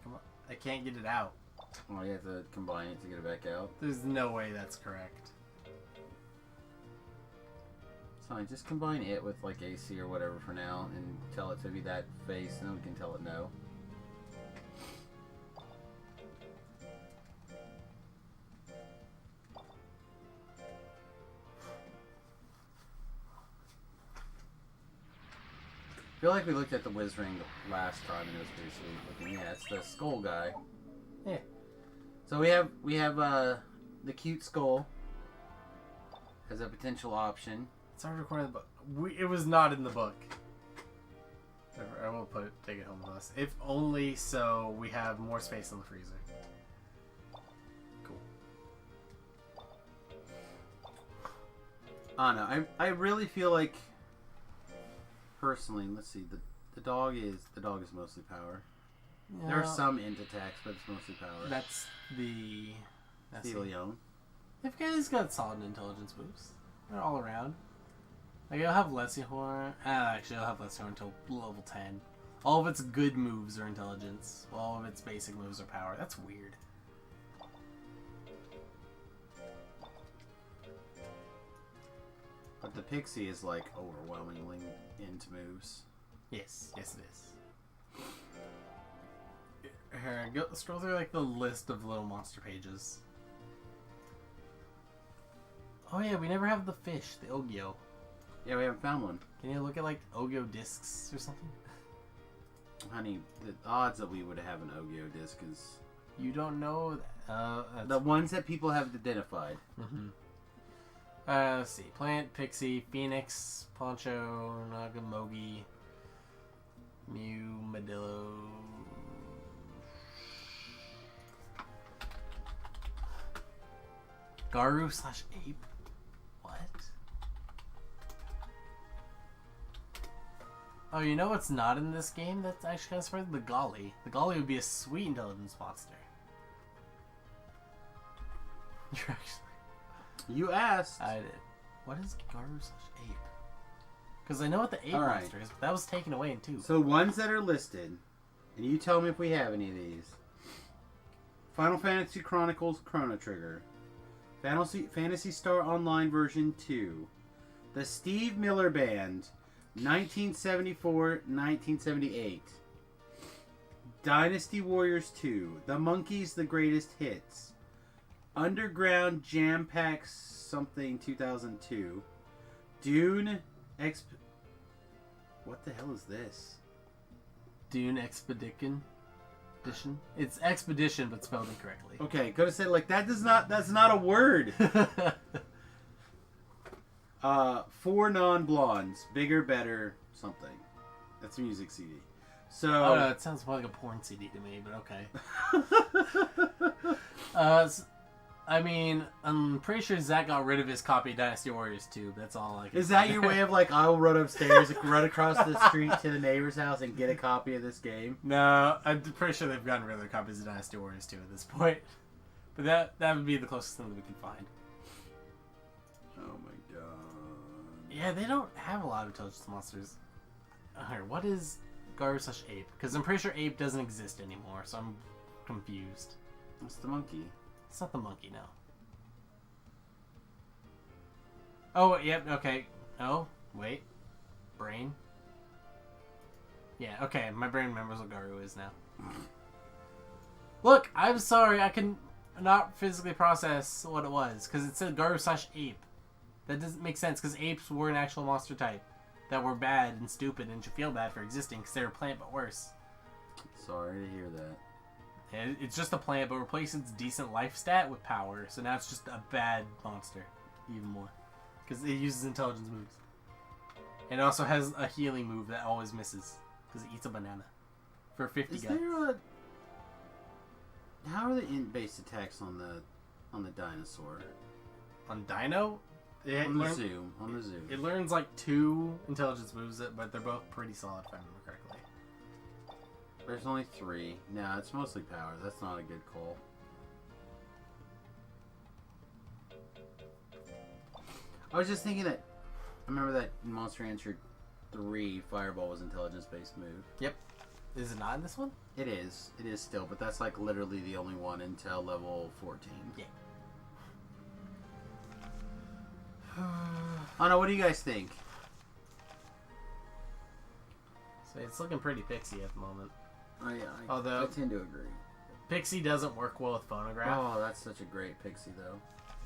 Come on. I can't get it out. Oh, you have to combine it to get it back out. There's no way that's correct. It's fine. Just combine it with like AC or whatever for now, and tell it to be that face, and then we can tell it no. I feel like we looked at the Whizring last time and it was pretty sweet looking. Yeah, it's the skull guy. Yeah. So we have the cute skull as a potential option. It's already recorded in the book. It was not in the book. I will take it home with us. If only so we have more space in the freezer. Cool. I don't know. I really feel like personally, let's see, the dog is mostly power. Yeah, There are some int attacks, but it's mostly power. That's the Leon. If guys got solid intelligence moves, they're all around. Like I'll have Lessihorn. Actually, I'll have Lessihorn until level 10. All of its good moves are intelligence. All of its basic moves are power. That's weird. But the Pixie is like overwhelmingly into moves. Yes, it is. Here, scroll through like the list of little monster pages. Oh yeah, we never have the fish, the Ogyo. Yeah, we haven't found one. Can you look at like Ogyo discs or something? Honey, the odds that we would have an Ogyo disc is... You don't know the ones that people have identified. Mm-hmm. Let's see. Plant, Pixie, Phoenix, Poncho, Nagamogi, Mew, Medillo. Garu/Ape? What? Oh, you know what's not in this game that's actually kind of surprising? The Golly. The Golly would be a sweet intelligence monster. You're actually... You asked. I did. What is Garu/Ape? Because I know what the ape All right. monster is, but that was taken away in 2. So ones that are listed, and you tell me if we have any of these. Final Fantasy Chronicles Chrono Trigger. Phantasy Star Online version 2. The Steve Miller Band, 1974-1978. Dynasty Warriors 2. The Monkeys, The Greatest Hits. Underground Jam Pack something 2002. Dune What the hell is this? Dune Expedition. It's Expedition, but spelled incorrectly. Okay, could have said like that's not a word. 4 Non-Blondes, Bigger, Better, something. That's a music CD. So Oh no, it sounds more like a porn CD to me, but okay. I mean, I'm pretty sure Zach got rid of his copy of Dynasty Warriors 2. That's all I can Is that your way of like, I will run upstairs, run across the street to the neighbor's house and get a copy of this game? No, I'm pretty sure they've gotten rid of their copies of Dynasty Warriors 2 at this point. But that would be the closest thing that we can find. Oh my god. Yeah, they don't have a lot of intelligence monsters. Alright, what is Garu/Ape? Because I'm pretty sure Ape doesn't exist anymore, so I'm confused. What's the monkey? It's not the monkey, no. Oh, yep, okay. Oh, wait. Brain? Yeah, okay, my brain remembers what Garu is now. Look, I'm sorry, I can not physically process what it was, because it said Garu/Ape. That doesn't make sense, because apes were an actual monster type that were bad and stupid and should feel bad for existing, because they were a plant but worse. Sorry to hear that. And it's just a plant, but replaces its decent life stat with power, so now it's just a bad monster, even more. Because it uses intelligence moves. And it also has a healing move that always misses, because it eats a banana. For 50 Is guts. there a... How are the int-based attacks on the dinosaur? On Dino? On the zoo. It learns like 2 intelligence moves, but they're both pretty solid, if I remember correctly. There's only 3. No, it's mostly power. That's not a good call. I was just thinking that... I remember that in Monster Rancher 3, Fireball was intelligence-based move. Yep. Is it not in this one? It is. It is still, but that's like literally the only one until level 14. Yeah. Oh no, what do you guys think? So it's looking pretty pixie at the moment. I Although- tend to agree. Pixie doesn't work well with phonograph. Oh, that's such a great pixie, though.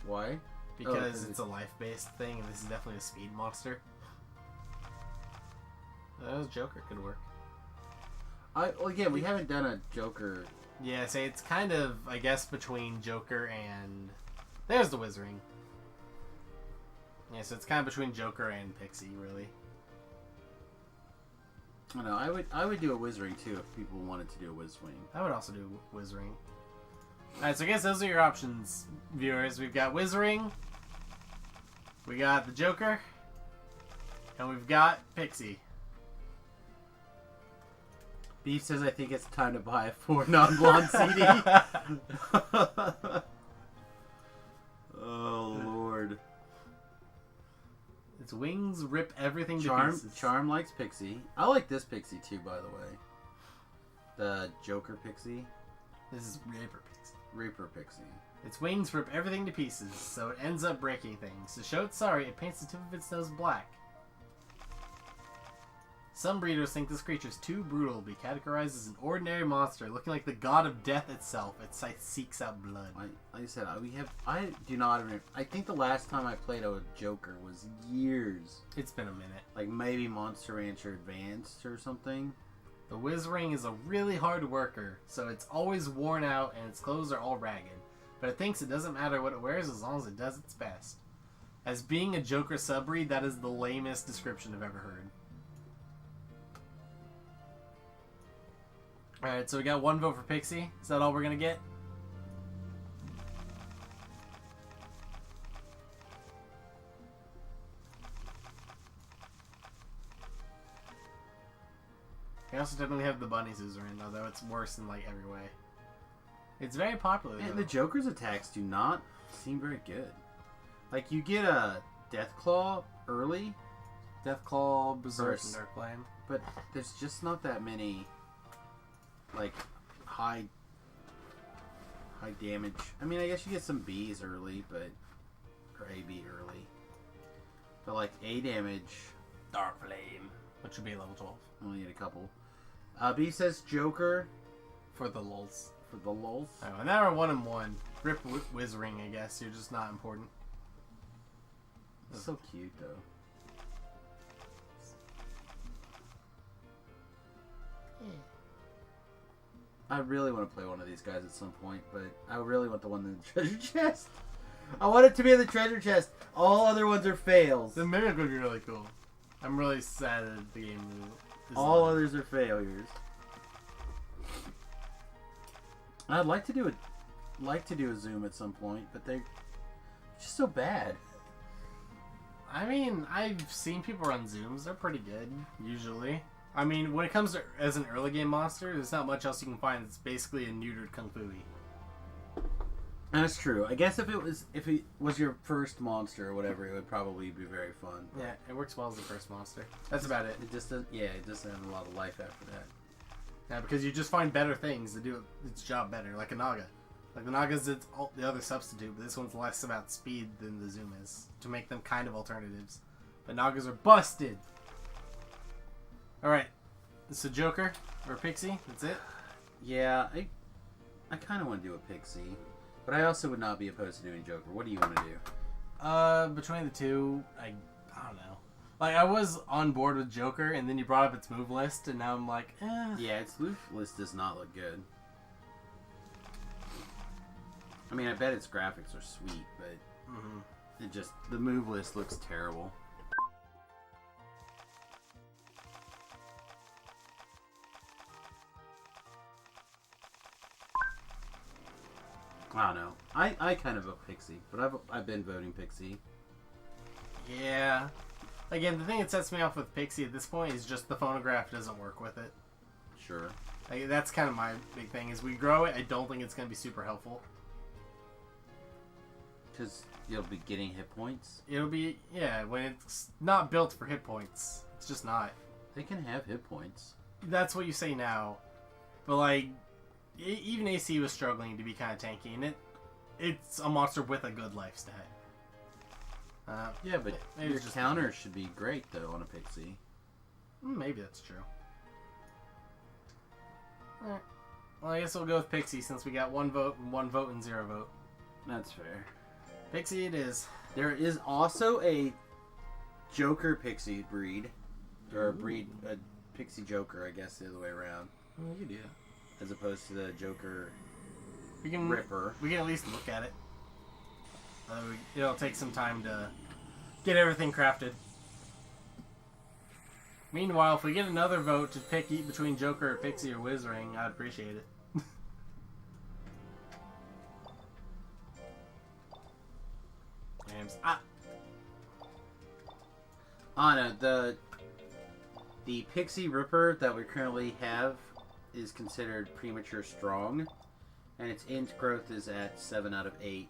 Why? Because Oh, it's a life-based thing, and this is definitely a speed monster. Joker could work. Well, again, we haven't done a Joker. Yeah, so it's kind of, I guess, between Joker and... There's the Wizring. Yeah, so it's kind of between Joker and Pixie, really. I don't know. I would do a Wizring too if people wanted to do a Wizwing. I would also do Wizring. Alright, so I guess those are your options, viewers. We've got Wizring, we got the Joker, and we've got Pixie. Beef says I think it's time to buy a 4 Non-Blonde CD. Oh Lord. Its wings rip everything to pieces. Charm likes Pixie. I like this Pixie too, by the way. The Joker Pixie. This is Reaper Pixie. Reaper Pixie. Its wings rip everything to pieces, so it ends up breaking things. To show it's sorry, it paints the tip of its nose black. Some breeders think this creature is too brutal to be categorized as an ordinary monster, looking like the god of death itself. It seeks out blood. Like I said, I do not remember. I think the last time I played a Joker was years. It's been a minute. Like maybe Monster Rancher Advanced or something. The Wizring is a really hard worker, so it's always worn out and its clothes are all ragged. But it thinks it doesn't matter what it wears as long as it does its best. As being a Joker subbreed, that is the lamest description I've ever heard. Alright, so we got 1 vote for Pixie. Is that all we're gonna get? We also definitely have the Bunny Suzerain, although it's worse in like every way. It's very popular, though. And the Joker's attacks do not seem very good. Like, you get a Deathclaw early, Deathclaw, Berserk, Burst. and Dark Flame. but there's just not that many, like, high damage. I mean, I guess you get some Bs early, but... Or AB early. But, like, A damage... Dark Flame, which would be level 12. Only need a couple. B says Joker For the lulz. for the lulz. Oh, and now we're 1 and 1. Rip Wizring, I guess. You're just not important. It's so cute, though. I really want to play one of these guys at some point, but I really want the one in the treasure chest. I want it to be in the treasure chest. All other ones are fails. The mimic would be really cool. I'm really sad that the game is All others are failures. I'd like to do a zoom at some point, but they're just so bad. I mean, I've seen people run zooms. They're pretty good, usually. I mean, when it comes to as an early game monster, there's not much else you can find. It's basically a neutered Kung Fu-y. That's true. I guess if it was your first monster or whatever, it would probably be very fun. Yeah, it works well as the first monster. That's about it. It just doesn't. Yeah, it doesn't have a lot of life after that. Yeah, because you just find better things to do its job better, like a Naga. Like the Naga's the other substitute, but this one's less about speed than the Zoom is, to make them kind of alternatives. But Nagas are busted! Alright, so Joker, or Pixie, that's it? Yeah, I kind of want to do a Pixie, but I also would not be opposed to doing Joker. What do you want to do? Between the two, I don't know. Like, I was on board with Joker, and then you brought up its move list, and now I'm like, eh. Yeah, its move list does not look good. I mean, I bet its graphics are sweet, but the move list looks terrible. I don't know. I kind of vote Pixie, but I've been voting Pixie. Yeah. Again, the thing that sets me off with Pixie at this point is just the phonograph doesn't work with it. Sure. Like, that's kind of my big thing. As we grow it, I don't think it's going to be super helpful. Because you'll be getting hit points. It'll be, yeah, when it's not built for hit points. It's just not. They can have hit points. That's what you say now. But, like, even AC was struggling to be kind of tanky, and it's a monster with a good life stat. Yeah, but maybe your it's just counter should be great, though, on a Pixie. Maybe that's true. Alright. Well, I guess we'll go with Pixie since we got 1 vote and 0 vote. That's fair. Pixie it is. There is also a Joker Pixie breed. Or a Pixie Joker, I guess, the other way around. We can do that. As opposed to the Joker We can Ripper. We can at least look at it. It'll take some time to get everything crafted. Meanwhile, if we get another vote to pick between Joker or Pixie or Wizring, I'd appreciate it. No, the Pixie Ripper that we currently have is considered premature strong, and its int growth is at 7 out of 8,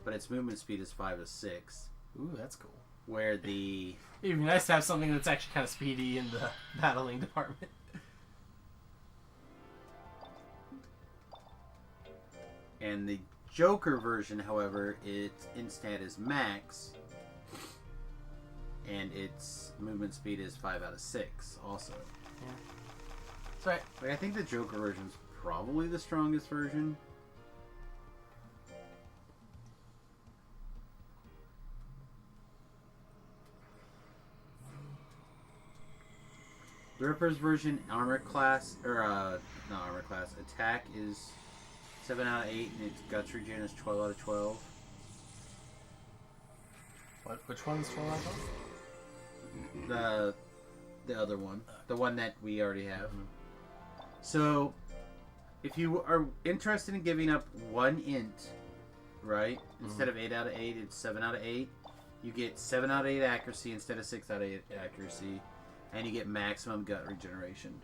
but its movement speed is 5 to 6. Ooh, that's cool. Where the... It'd be nice to have something that's actually kind of speedy in the battling department. And the Joker version, however, its instat is max, and its movement speed is 5 out of 6 also. Yeah. That's right. Like, I think the Joker version is probably the strongest version. The Ripper's version armor class, or not armor class, attack is 7 out of 8, and its guts regen is 12 out of 12. Which one's 12 out of 12? The other one. The one that we already have. So, if you are interested in giving up 1 int, right? Instead of 8 out of 8, it's 7 out of 8. You get 7 out of 8 accuracy instead of 6 out of 8 accuracy. And you get maximum gut regeneration.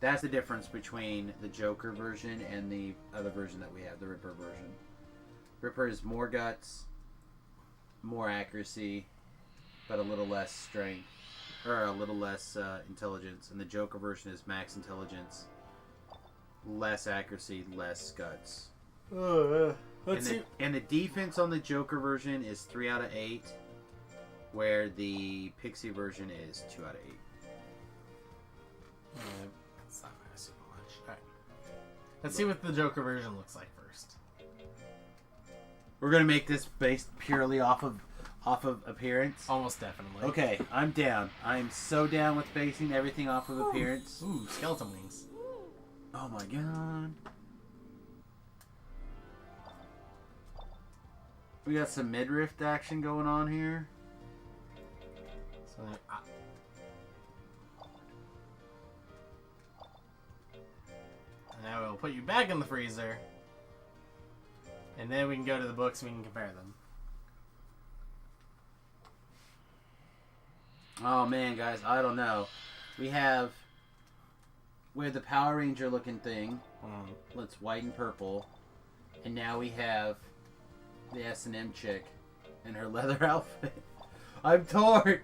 That's the difference between the Joker version and the other version that we have, the Ripper version. Ripper is more guts, more accuracy, but a little less strength, or a little less intelligence. And the Joker version is max intelligence, less accuracy, less guts. Let's see. And the defense on the Joker version is 3 out of 8, where the Pixie version is 2 out of 8. It's not gonna super much. Alright. Let's see what the Joker version looks like first. We're gonna make this based purely off of appearance. Almost definitely. Okay, I'm down. I'm so down with basing everything off of appearance. Ooh, skeleton wings. Oh my god. We got some midriff action going on here. So, and now we'll put you back in the freezer. And then we can go to the books and we can compare them. Oh man, guys, I don't know. We have the Power Ranger looking thing. It's white and purple. And now we have the S&M chick in her leather outfit. I'm torn.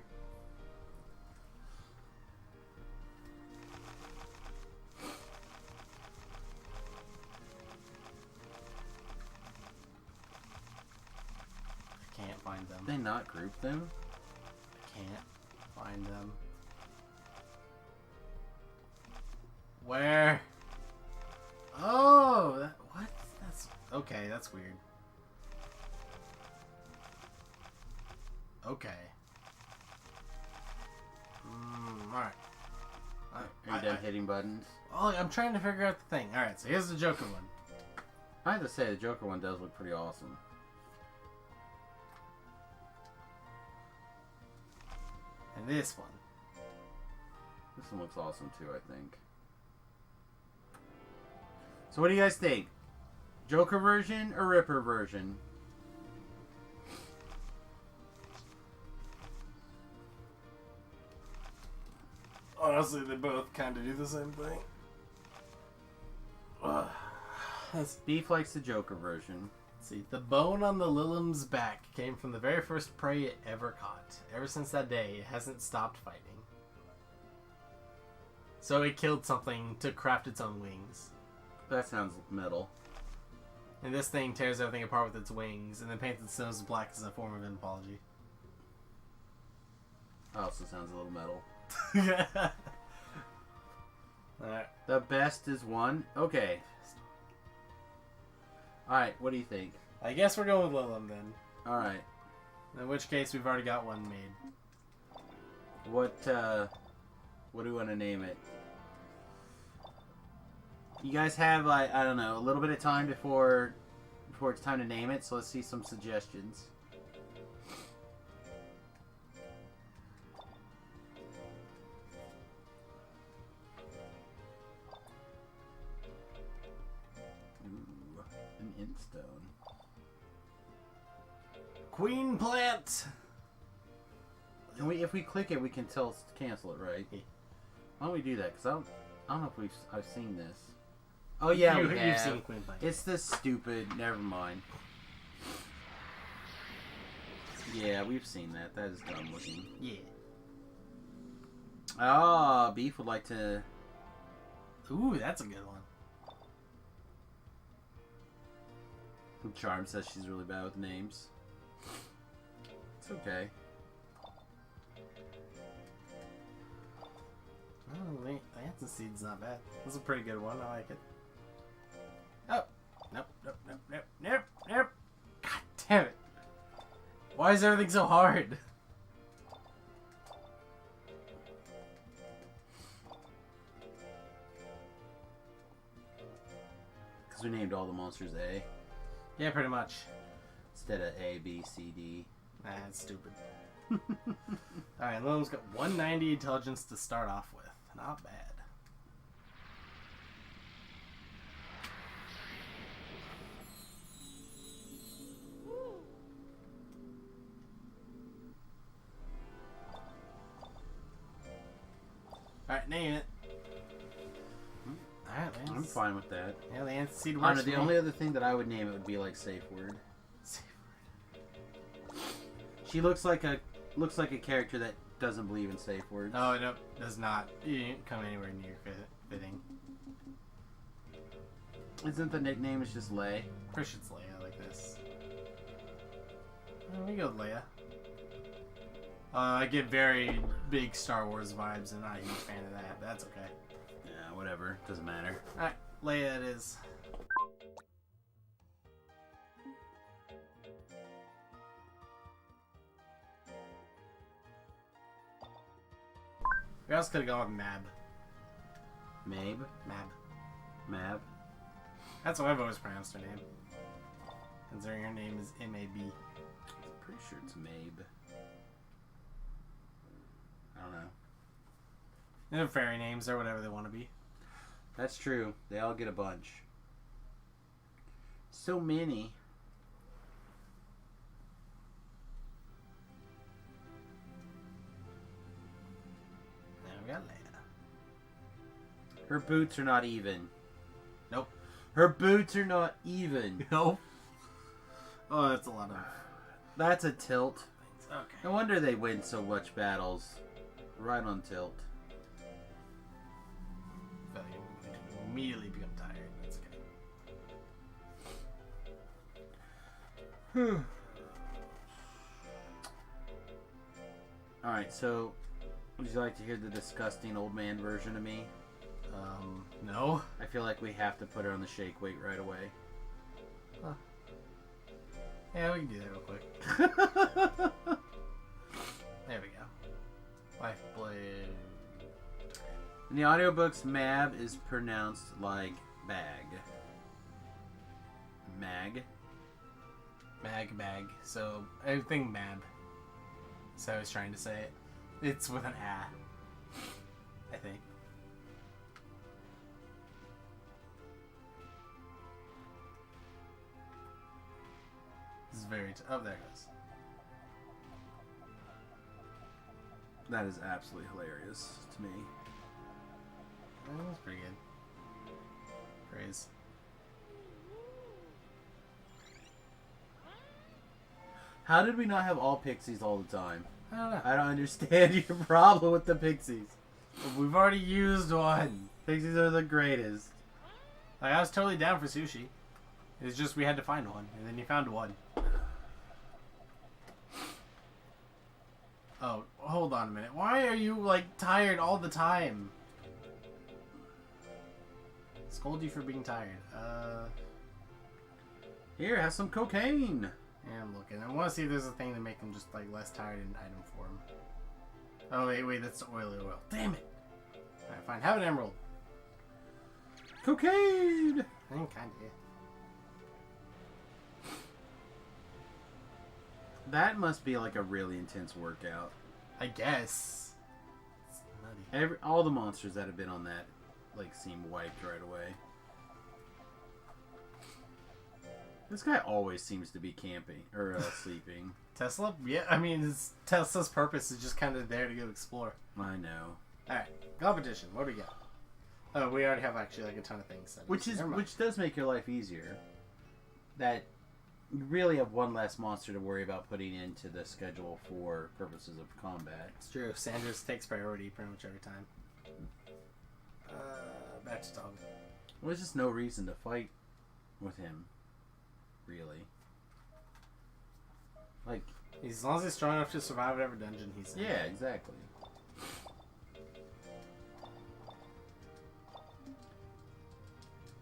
I can't find them. Did they not group them? I can't find them. Where? Oh, what? That's okay. That's weird. Okay. Alright. Are you done hitting buttons? Oh, I'm trying to figure out the thing. Alright, so here's the Joker one. I have to say, the Joker one does look pretty awesome. And this one. This one looks awesome too, I think. So what do you guys think? Joker version or Ripper version? Honestly, they both kind of do the same thing. Beef likes the Joker version. Let's see, the bone on the Lilim's back came from the very first prey it ever caught. Ever since that day, it hasn't stopped fighting. So it killed something to craft its own wings. That sounds metal. And this thing tears everything apart with its wings, and then paints its nose black as a form of an apology. Also sounds a little metal. Alright. The best is one. Okay. Alright, what do you think? I guess we're going with Lilim then. Alright. In which case, we've already got one made. What do we want to name it? You guys have, like, I don't know, a little bit of time before it's time to name it, so let's see some suggestions. Ooh, an Intstone. Queen Plant! And if we click it, we can cancel it, right? Yeah. Why don't we do that? Because I don't know if I've seen this. Oh yeah, we have. You've seen Queen Plant. It's this stupid. Never mind. Yeah, we've seen that. That is dumb looking. Yeah. Ah, Beef would like to. Ooh, that's a good one. Charm says she's really bad with names. It's okay. Oh, Lantern Seed's not bad. This is a pretty good one. I like it. Oh. Nope. God damn it. Why is everything so hard? Because we named all the monsters A. Yeah, pretty much. Instead of A, B, C, D. Nah, that's stupid. Alright, Lilim's got 190 intelligence to start off with. Not bad. Alright, name it. Alright, Lance. I'm fine with that. Yeah, the Antseed I works. don't know, the only other thing that I would name it would be like safe word. Safe She looks like a character that doesn't believe in safe words. Oh, nope, does not. You didn't come anywhere near fitting. Isn't the nickname is just Lay? Christian's Leia like this. We go with Leia. I get very big Star Wars vibes, and I'm not a huge fan of that, but that's okay. Yeah, whatever. Doesn't matter. Alright, Leia it is. We also could have gone with Mab. Mabe? Mab? That's what I've always pronounced her name. Considering her name is M-A-B. I'm pretty sure it's Mabe. I don't know. They're fairy names or whatever they want to be. That's true. They all get a bunch. So many. Now we got Leia. Her boots are not even. Nope. Her boots are not even. Nope. Oh, that's a lot of... That's a tilt. Okay. No wonder they win so much battles. Right on tilt. I feel like you immediately become tired. That's okay. Alright, so would you like to hear the disgusting old man version of me? No. I feel like we have to put her on the shake weight right away. Huh. Yeah, we can do that real quick. There we go. Lifeblade. In the audiobooks, Mab is pronounced like bag. Mag. Mag. So, I think Mab. So I was trying to say it. It's with an A. I think. This is very... oh, there it goes. That is absolutely hilarious to me. Oh, that's pretty good. Praise. How did we not have all pixies all the time? I don't know. I don't understand your problem with the pixies. We've already used one. Pixies are the greatest. Like, I was totally down for sushi. It's just we had to find one, and then you found one. Oh, hold on a minute. Why are you, like, tired all the time? Scold you for being tired. Here, have some cocaine. Yeah, I'm looking. I want to see if there's a thing to make him just, like, less tired in item form. Oh, wait, that's oily oil. Damn it! Alright, fine. Have an emerald. Cocaine! I think kinda, yeah. That must be like a really intense workout. I guess. It's nutty. All the monsters that have been on that, like, seem wiped right away. This guy always seems to be camping or sleeping. Tesla? Yeah, I mean, Tesla's purpose is just kind of there to go explore. I know. Alright, competition. What do we got? Oh, we already have actually like a ton of things set. Which does make your life easier. That you really have one less monster to worry about putting into the schedule for purposes of combat. It's true. Sanders takes priority pretty much every time. Back to dog. Well, there's just no reason to fight with him. Really. Like, as long as he's strong enough to survive whatever dungeon he's in. Yeah, exactly.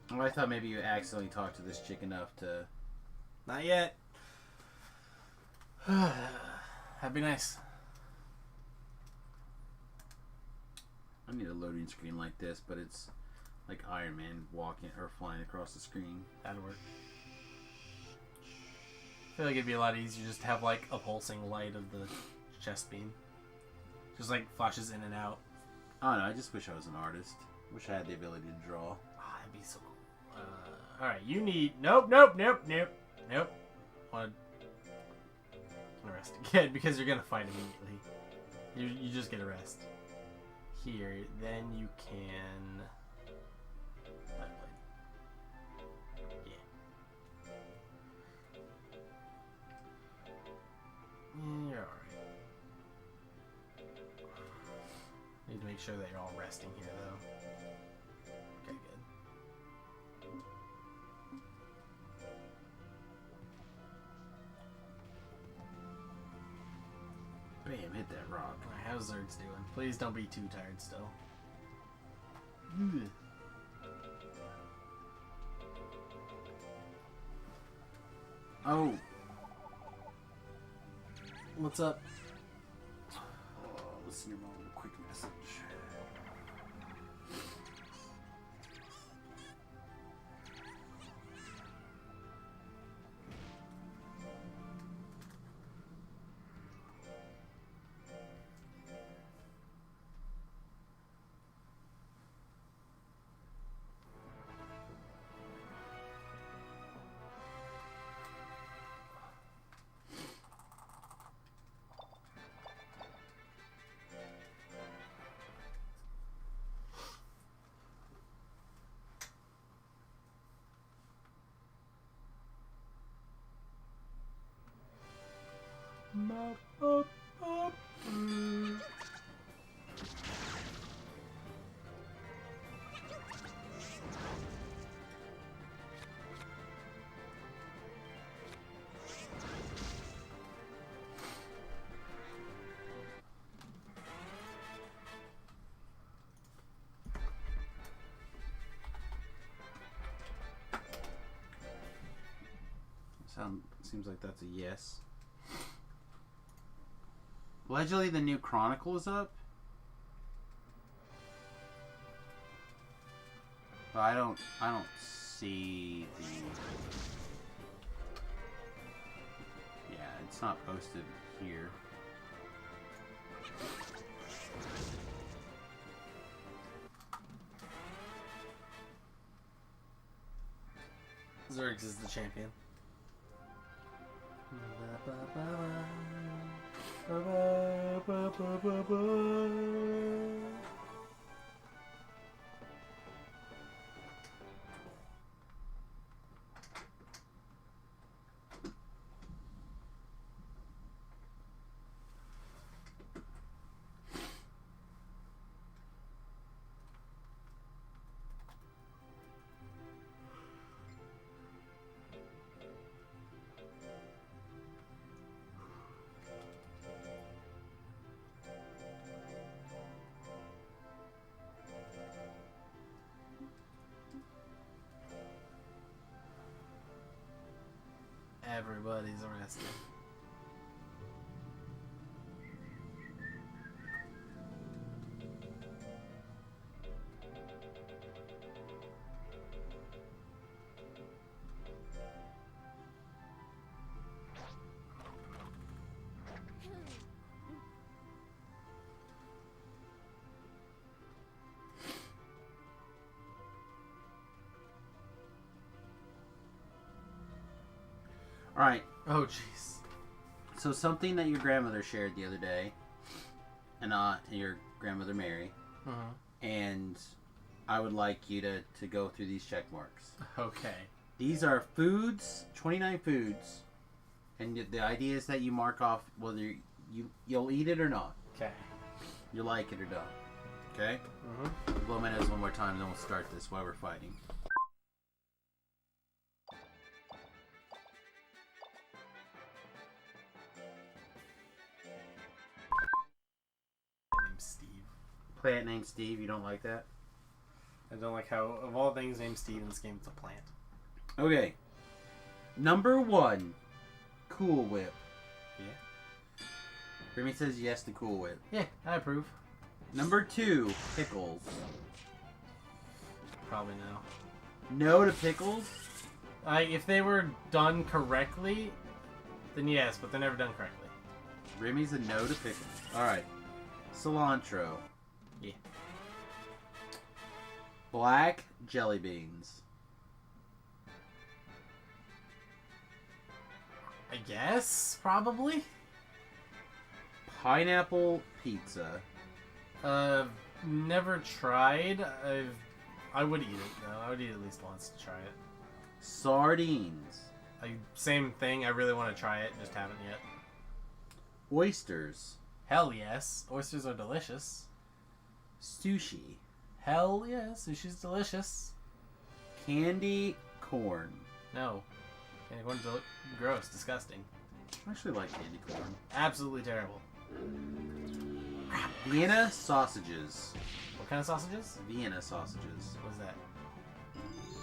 Well, I thought maybe you accidentally talked to this chick enough to... Not yet. That'd be nice. I need a loading screen like this, but it's like Iron Man walking or flying across the screen. That'd work. I feel like it'd be a lot easier just to have like a pulsing light of the chest beam. Just like flashes in and out. I don't know, I just wish I was an artist. Wish I had the ability to draw. Ah, that'd be so cool. Alright, you need... Nope. Want to rest again because you're going to fight immediately. You just get a rest. Here, then you can... Yeah. You're make sure that you're all resting here, though. Okay, good. Bam, hit that rock. Alright, how's Zerg's doing? Please don't be too tired still. Oh. What's up? Listen to your mom, quick message. Seems like that's a yes. Allegedly, the new Chronicle is up. But I don't see the. Yeah, it's not posted here. Zergs is the champion. Everybody's arrested. All right. Oh, jeez. So something that your grandmother shared the other day, and your grandmother Mary, and I would like you to go through these check marks. Okay. These are foods, 29 foods, and the idea is that you mark off whether you'll eat it or not. Okay. You like it or don't. Okay? Blow my nose one more time, then we'll start this while we're fighting. Steve. Plant named Steve, you don't like that? I don't like how, of all things named Steve in this game, it's a plant. Okay. Number 1, Cool Whip. Yeah. Remmie says yes to Cool Whip. Yeah, I approve. Number 2, Pickles. Probably no. No to Pickles? If they were done correctly, then yes, but they're never done correctly. Remmie's a no to Pickles. Alright. Cilantro. Yeah. Black jelly beans. I guess, probably. Pineapple pizza. Never tried. I would eat it, though. I would eat it at least once to try it. Sardines. Same thing. I really want to try it, just haven't yet. Oysters. Hell yes. Oysters are delicious. Sushi. Hell yeah, sushi's delicious. Candy corn. No. Candy corn's gross, disgusting. I actually like candy corn. Absolutely terrible. Vienna sausages. What kind of sausages? Vienna sausages. What is that?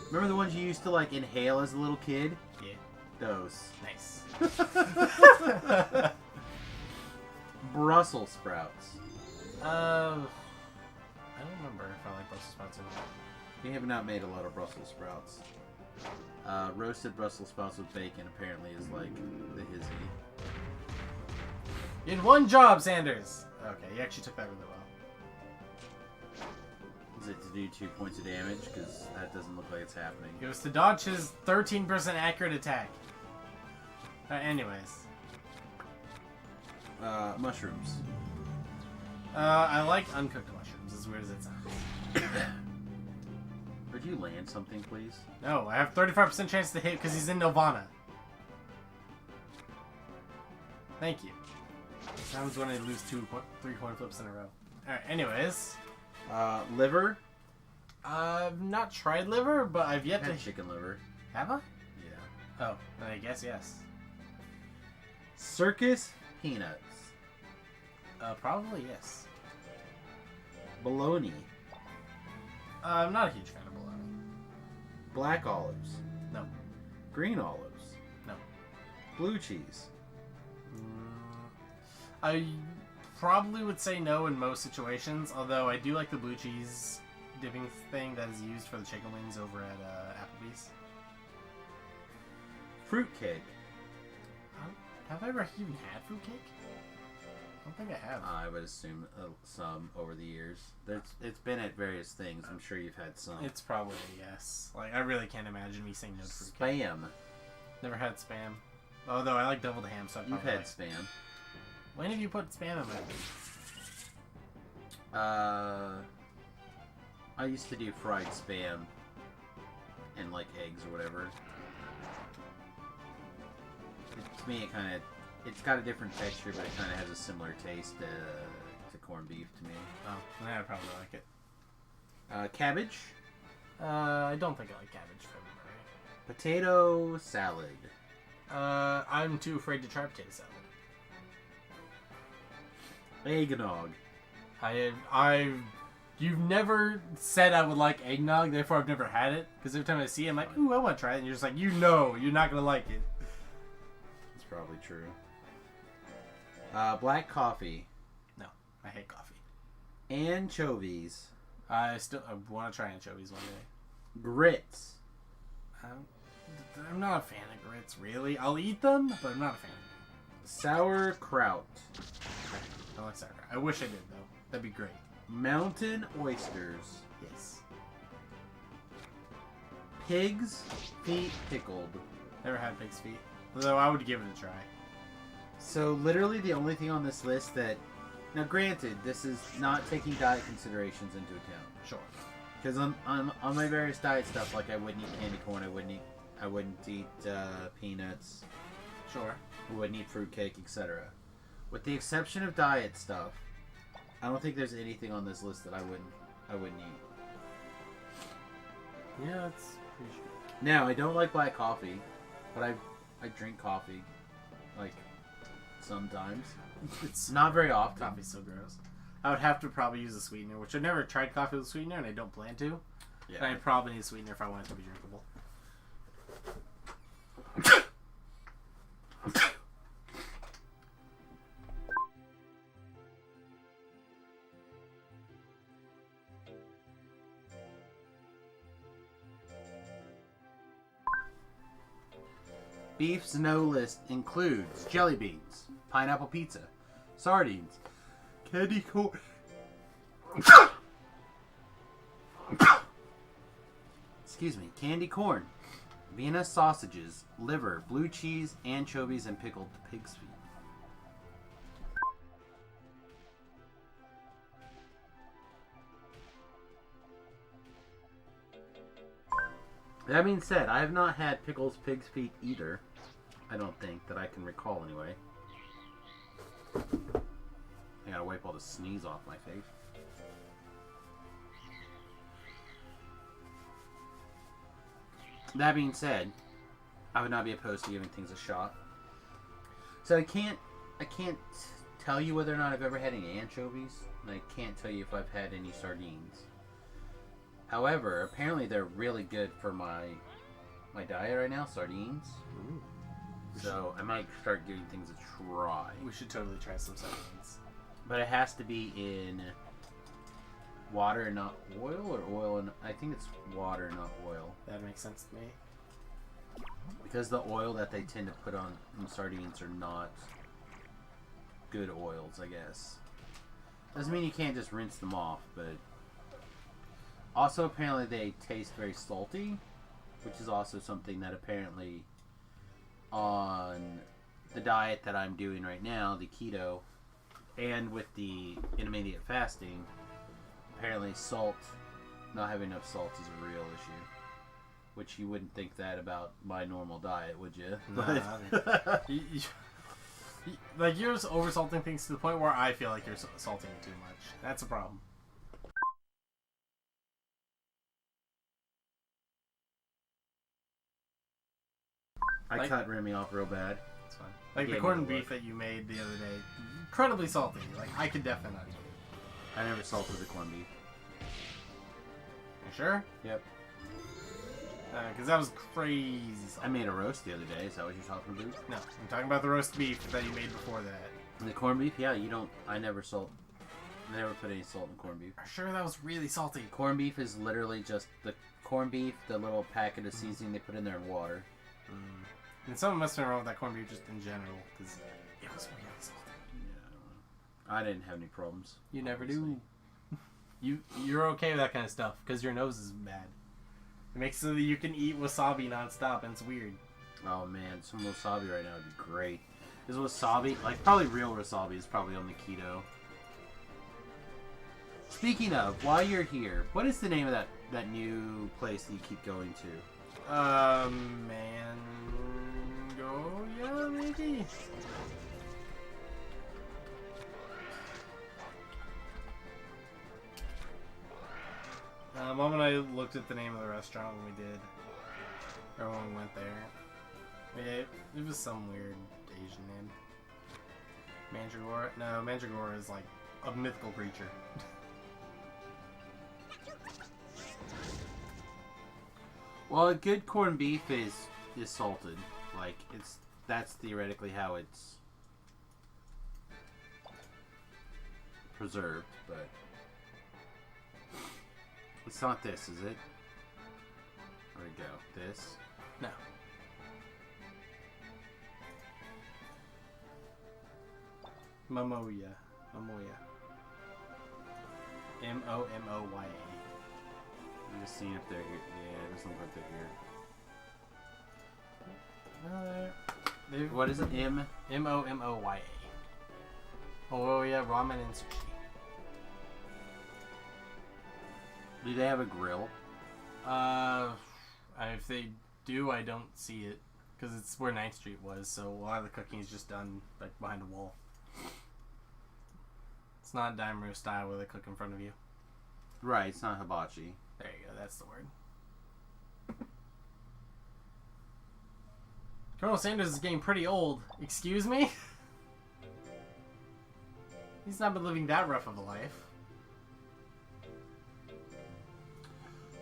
Remember the ones you used to like inhale as a little kid? Yeah. Those. Nice. Brussels sprouts. I don't remember if I like Brussels sprouts or not. We have not made a lot of Brussels sprouts. Roasted Brussels sprouts with bacon apparently is like the hizzy. You did one job, Sanders! Okay, you actually took that really well. Is it to do 2 points of damage? Because that doesn't look like it's happening. It was to dodge his 13% accurate attack. Anyways. Mushrooms. I like uncooked mushrooms, as weird as it sounds. Would you land something, please? No, I have 35% chance to hit because he's in Nirvana. Thank you. Sounds when I lose 3 coin flips in a row. Alright, anyways. Liver. I've not tried liver, but I've yet to... Chicken liver. Have I? Yeah. Oh, then I guess yes. Circus peanuts. Probably yes. Bologna. I'm not a huge fan of bologna. Black olives. No. Green olives. No. Blue cheese. I probably would say no in most situations, although I do like the blue cheese dipping thing that is used for the chicken wings over at Applebee's. Fruitcake. Have I ever even had fruitcake? I don't think I have. I would assume some over the years. It's been at various things. I'm sure you've had some. It's probably a yes. Like, I really can't imagine me saying no to fruitcake. Spam. Never had spam. Although I like deviled ham, so You've had spam. When have you put spam in my I used to do fried spam and like eggs or whatever. To me, it's got a different texture, but it kind of has a similar taste to corned beef to me. Oh, then I'd probably like it. Cabbage. I don't think I like cabbage February. Potato salad. I'm too afraid to try potato salad. Eggnog. You've never said I would like eggnog, therefore I've never had it. Because every time I see it, I'm like, ooh, I want to try it. And you're just like, you're not going to like it. That's probably true. Black coffee. No, I hate coffee. Anchovies. I want to try anchovies one day. Grits. I'm not a fan of grits, really. I'll eat them, but I'm not a fan of them. Sauerkraut. I like sauerkraut. I wish I did, though. That'd be great. Mountain oysters. Yes. Pig's feet pickled. Never had pig's feet. Although I would give it a try. So literally the only thing on this list that... Now granted, this is not taking diet considerations into account. Sure. Because on my various diet stuff, like I wouldn't eat candy corn, I wouldn't eat peanuts. Sure. I wouldn't eat fruitcake, etc. With the exception of diet stuff, I don't think there's anything on this list that I wouldn't eat. Yeah, that's pretty sure. Now, I don't like black coffee, but I drink coffee, like, sometimes. It's not very often. Coffee's so gross. I would have to probably use a sweetener, which I've never tried coffee with a sweetener, and I don't plan to. Yeah. And I probably need a sweetener if I want it to be drinkable. Beef's no list includes jelly beans, pineapple pizza, sardines, candy corn. Excuse me, candy corn, Vienna sausages, liver, blue cheese, anchovies, and pickled pig's feet. That being said, I have not had pickles pig's feet either. I don't think, that I can recall anyway. I gotta wipe all the sneeze off my face. That being said, I would not be opposed to giving things a shot. So I can't tell you whether or not I've ever had any anchovies, and I can't tell you if I've had any sardines. However, apparently they're really good for my diet right now, sardines. Ooh. So I might start giving things a try. We should totally try some sardines. But it has to be in water and not oil, or oil and... I think it's water, not oil. That makes sense to me. Because the oil that they tend to put on sardines are not good oils, I guess. Doesn't mean you can't just rinse them off, but... Also, apparently they taste very salty, which is also something that apparently on the diet that I'm doing right now, the keto, and with the intermediate fasting, apparently salt, not having enough salt is a real issue. Which you wouldn't think that about my normal diet, would you? Nah, like, you're just oversalting things to the point where I feel like you're salting it too much. That's a problem. I cut Remmie off real bad. It's fine. Like the corned beef that you made the other day, incredibly salty. Like, I could definitely not do it. I never salted the corned beef. You sure? Yep. Because that was crazy salty. I made a roast the other day. Is that what you're talking about? No, I'm talking about the roast beef that you made before that. The corned beef? Yeah, you don't... I never salt... I never put any salt in corned beef. I'm sure that was really salty. Corned beef is literally just the corned beef, the little packet of seasoning they put in there, and water. And something must have been wrong with that corned beef just in general, because it was really salty. Yeah, I didn't have any problems. You never do. You're okay with that kind of stuff, because your nose is bad. It makes it so that you can eat wasabi nonstop, and it's weird. Oh man, some wasabi right now would be great. Is wasabi, like probably real wasabi, is probably on the keto. Speaking of, while you're here, what is the name of that new place that you keep going to? Mango, yeah, maybe? Mom and I looked at the name of the restaurant when we did, or when we went there. It was some weird Asian name. Mandragora? No, Mandragora is like a mythical creature. Well, a good corned beef is salted. Like, that's theoretically how it's preserved, but it's not this, is it? There we go. This? No. Momoya. M-O-M-O-Y-A. I'm just seeing if they're here. Yeah, it doesn't look like they're here. What is it? M-O-M-O-Y-A. Oh yeah, ramen and sushi. Do they have a grill? If they do, I don't see it, because it's where 9th Street was, so a lot of the cooking is just done like behind a wall. It's not Daimyo style where they cook in front of you. Right, it's not hibachi. There you go, that's the word. Colonel Sanders is getting pretty old. Excuse me? He's not been living that rough of a life.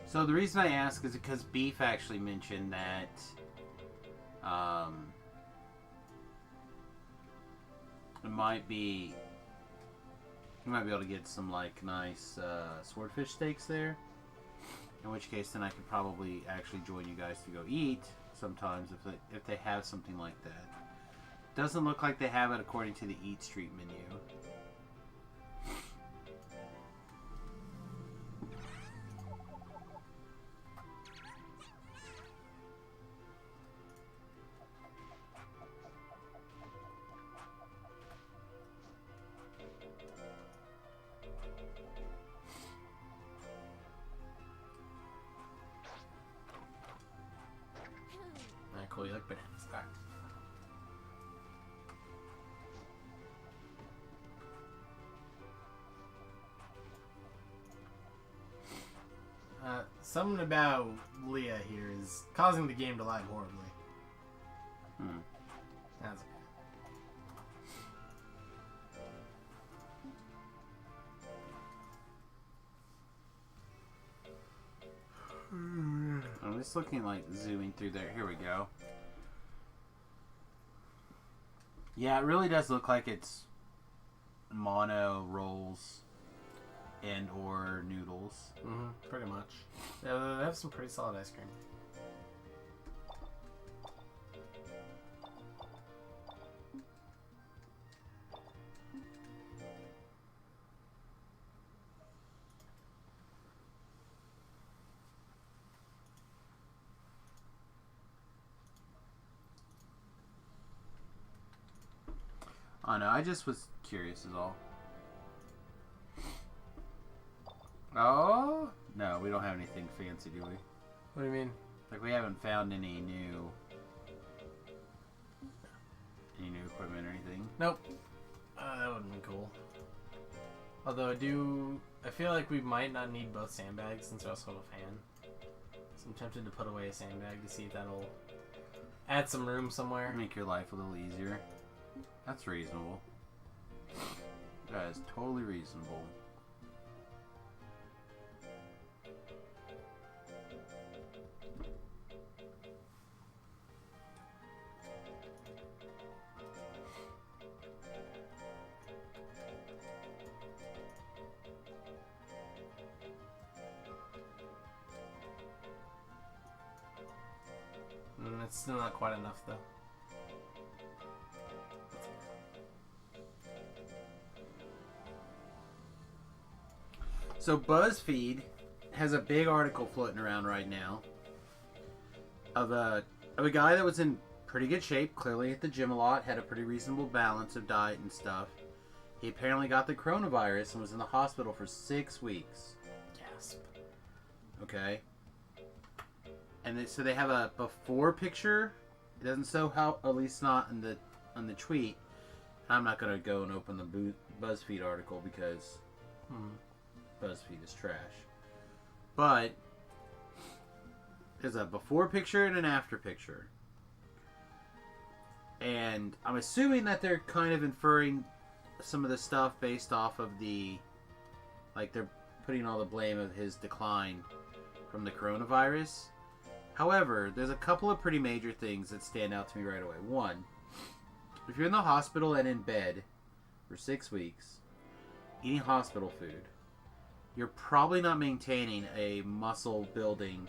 So the reason I ask is because Beef actually mentioned that it might be... You might be able to get some like nice swordfish steaks there. In which case, then I could probably actually join you guys to go eat sometimes if they have something like that. Doesn't look like they have it according to the Eat Street menu. Cool, you like bananas. Alright. Something about Leah here is causing the game to lag horribly. That's okay. I'm just looking, like, zooming through there. Here we go. Yeah, it really does look like it's mono rolls and or noodles. Pretty much. Yeah, they have some pretty solid ice cream. Oh no, I just was curious is all. Oh? No, we don't have anything fancy, do we? What do you mean? Like, we haven't found any new equipment or anything. Nope. That would have been cool. Although I feel like we might not need both sandbags since we also have a fan. So I'm tempted to put away a sandbag to see if that'll add some room somewhere. Make your life a little easier. That's reasonable. That is totally reasonable. It's still not quite enough though. So BuzzFeed has a big article floating around right now of a guy that was in pretty good shape, clearly hit the gym a lot, had a pretty reasonable balance of diet and stuff. He apparently got the coronavirus and was in the hospital for 6 weeks. Gasp. Okay. And so they have a before picture. It doesn't show how, at least not on the tweet. I'm not gonna go and open the BuzzFeed article because BuzzFeed is trash. But there's a before picture and an after picture. And I'm assuming that they're kind of inferring some of the stuff based off of they're putting all the blame of his decline from the coronavirus. However, there's a couple of pretty major things that stand out to me right away. One, if you're in the hospital and in bed for 6 weeks, eating hospital food, you're probably not maintaining a muscle building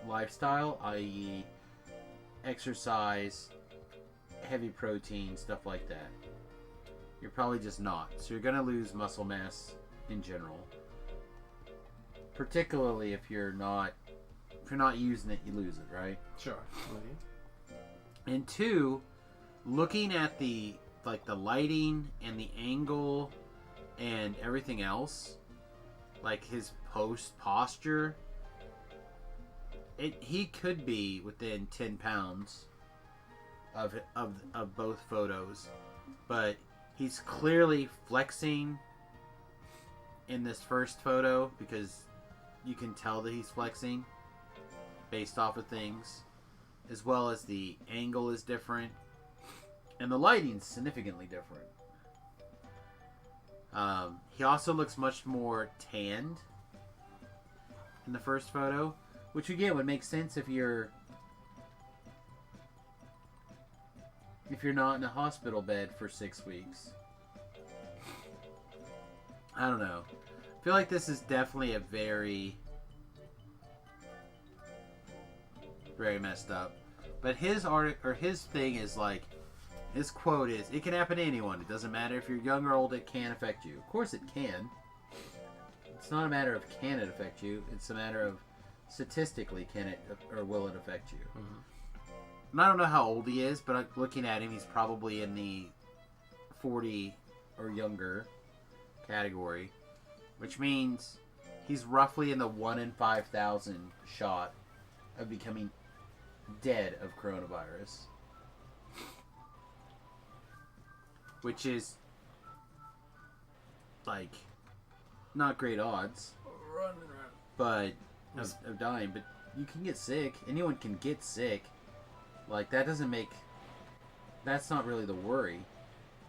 lifestyle, i.e. exercise, heavy protein, stuff like that. You're probably just not. So you're going to lose muscle mass in general. Particularly if you're not using it, you lose it, right? Sure. And two, looking at the lighting and the angle and everything else, like his posture, he could be within 10 pounds of both photos, but he's clearly flexing in this first photo because you can tell that he's flexing based off of things, as well as the angle is different and the lighting's significantly different. He also looks much more tanned in the first photo, which again would make sense if you're not in a hospital bed for 6 weeks. I don't know. I feel like this is definitely a very messed up. But his thing is like, his quote is, "It can happen to anyone. It doesn't matter if you're young or old, it can affect you." Of course it can. It's not a matter of can it affect you, it's a matter of statistically can it or will it affect you. And I don't know how old he is, but looking at him, he's probably in the 40 or younger category, which means he's roughly in the 1 in 5,000 shot of becoming dead of coronavirus, which is like not great odds, but of dying, but you can get sick. Anyone can get sick. Like, that doesn't make... That's not really the worry.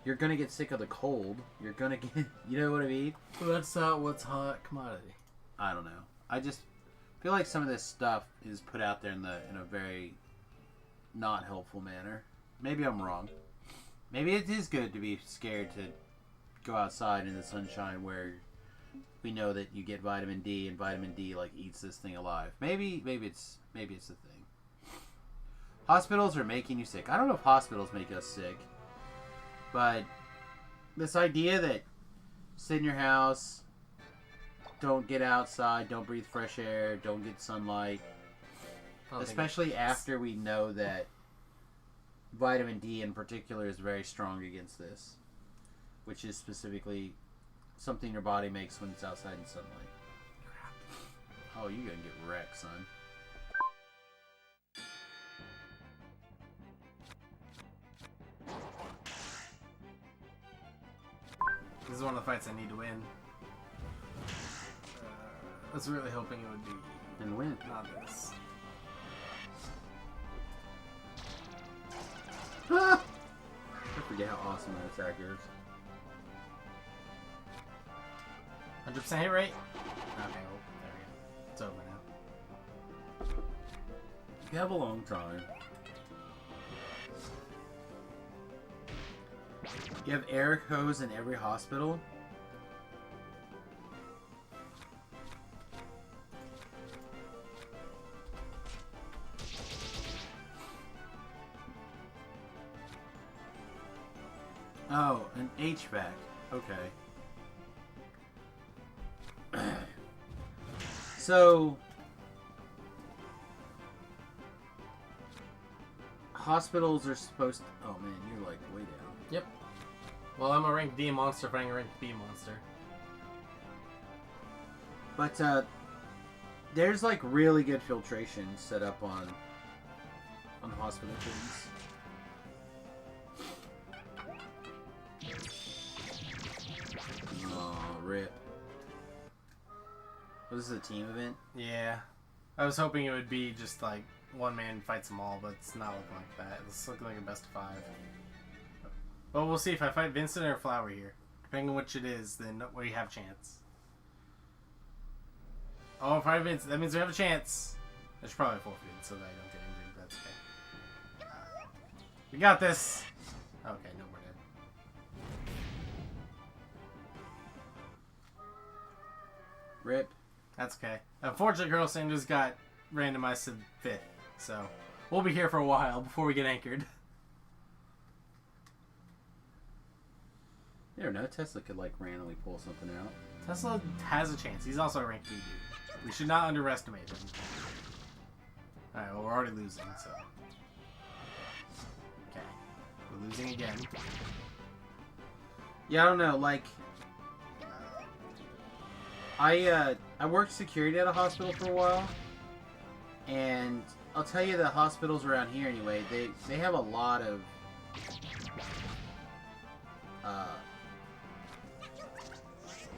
You're gonna get sick of the cold. You're gonna get... You know what I mean? Well, that's not what's hot commodity. I don't know. I just feel like some of this stuff is put out there in a very not helpful manner. Maybe I'm wrong. Maybe it is good to be scared to go outside in the sunshine where we know that you get vitamin D, and vitamin D like eats this thing alive. Maybe it's the thing. Hospitals are making you sick. I don't know if hospitals make us sick, but this idea that sit in your house, don't get outside, don't breathe fresh air, don't get sunlight, especially after we know that vitamin D in particular is very strong against this, which is specifically something your body makes when it's outside in sunlight. Oh, you're gonna get wrecked, son. This is one of the fights I need to win. I was really hoping it would be... And win. Not this. I forget how awesome that attack is. 100% hit rate? Okay, well, there we go. It's over now. You have a long time. You have air hose in every hospital? Oh, an HVAC. Okay. So, hospitals are supposed to... Oh man, you're like way down. Yep. Well, I'm a rank D monster fighting a rank B monster. But there's like really good filtration set up on hospital things. Oh, rip. Was this a team event? Yeah. I was hoping it would be just like one man fights them all, but it's not looking like that. It's looking like a best of 5. Well, we'll see if I fight Vincent or Flower here. Depending on which it is, then we have a chance. Oh, if I fight Vincent, that means we have a chance. I should probably forfeit so that I don't get injured, but that's okay. We got this! Okay, no, we're dead. Rip. That's okay. Unfortunately, Girl Sanders got randomized to 5th, so we'll be here for a while before we get anchored. You never know, Tesla could like randomly pull something out. Tesla has a chance. He's also a rank B dude. We should not underestimate him. Alright, well, we're already losing, so. Okay. We're losing again. Yeah, I don't know, like... I worked security at a hospital for a while, and I'll tell you the hospitals around here anyway, they have a lot of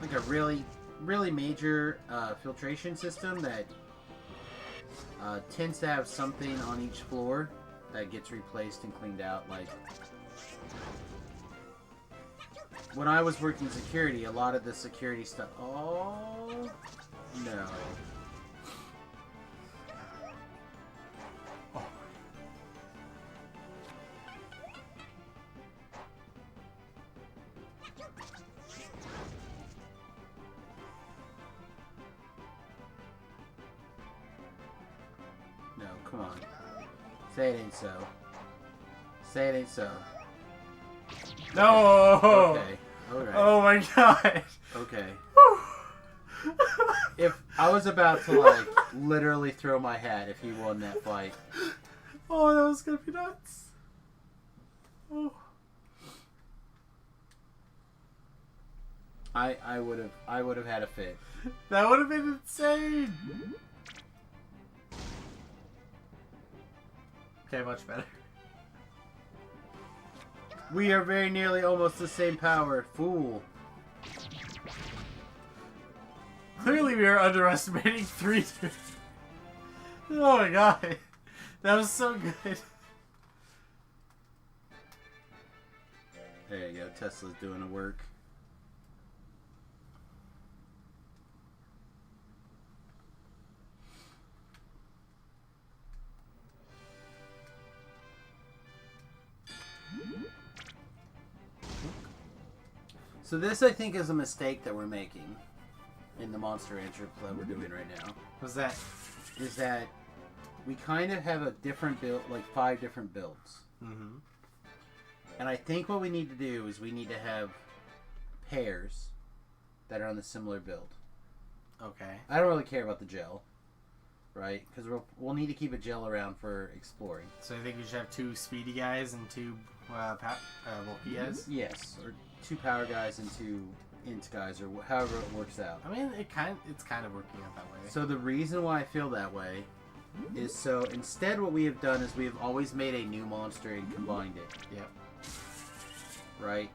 like a really major filtration system that tends to have something on each floor that gets replaced and cleaned out. Like when I was working security, a lot of the security stuff... Oh, no. Oh. No, come on. Say it ain't so. Say it ain't so. No! Okay. Alright. Oh my god! Okay. If I was about to like literally throw my hat if he won that fight. Oh, that was gonna be nuts. Oh. I would have had a fit. That would have been insane. Okay, much better. We are very nearly almost the same power. Fool. Clearly, we are underestimating 3. Oh my god. That was so good. There you go. Tesla's doing the work. So this, I think, is a mistake that we're making in the Monster Rancher that we're doing right now. What's that? Is that we kind of have a different build, like 5 different builds. Mm-hmm. And I think what we need to do is we need to have pairs that are on the similar build. Okay. I don't really care about the gel, right? Because we'll need to keep a gel around for exploring. So I think we should have 2 speedy guys and 2 bulky guys? Yes, or 2 power guys and 2 int guys, or however it works out. I mean, it's kind of working out that way. So the reason why I feel that way is so instead what we have done is we have always made a new monster and combined it. Yep. Right?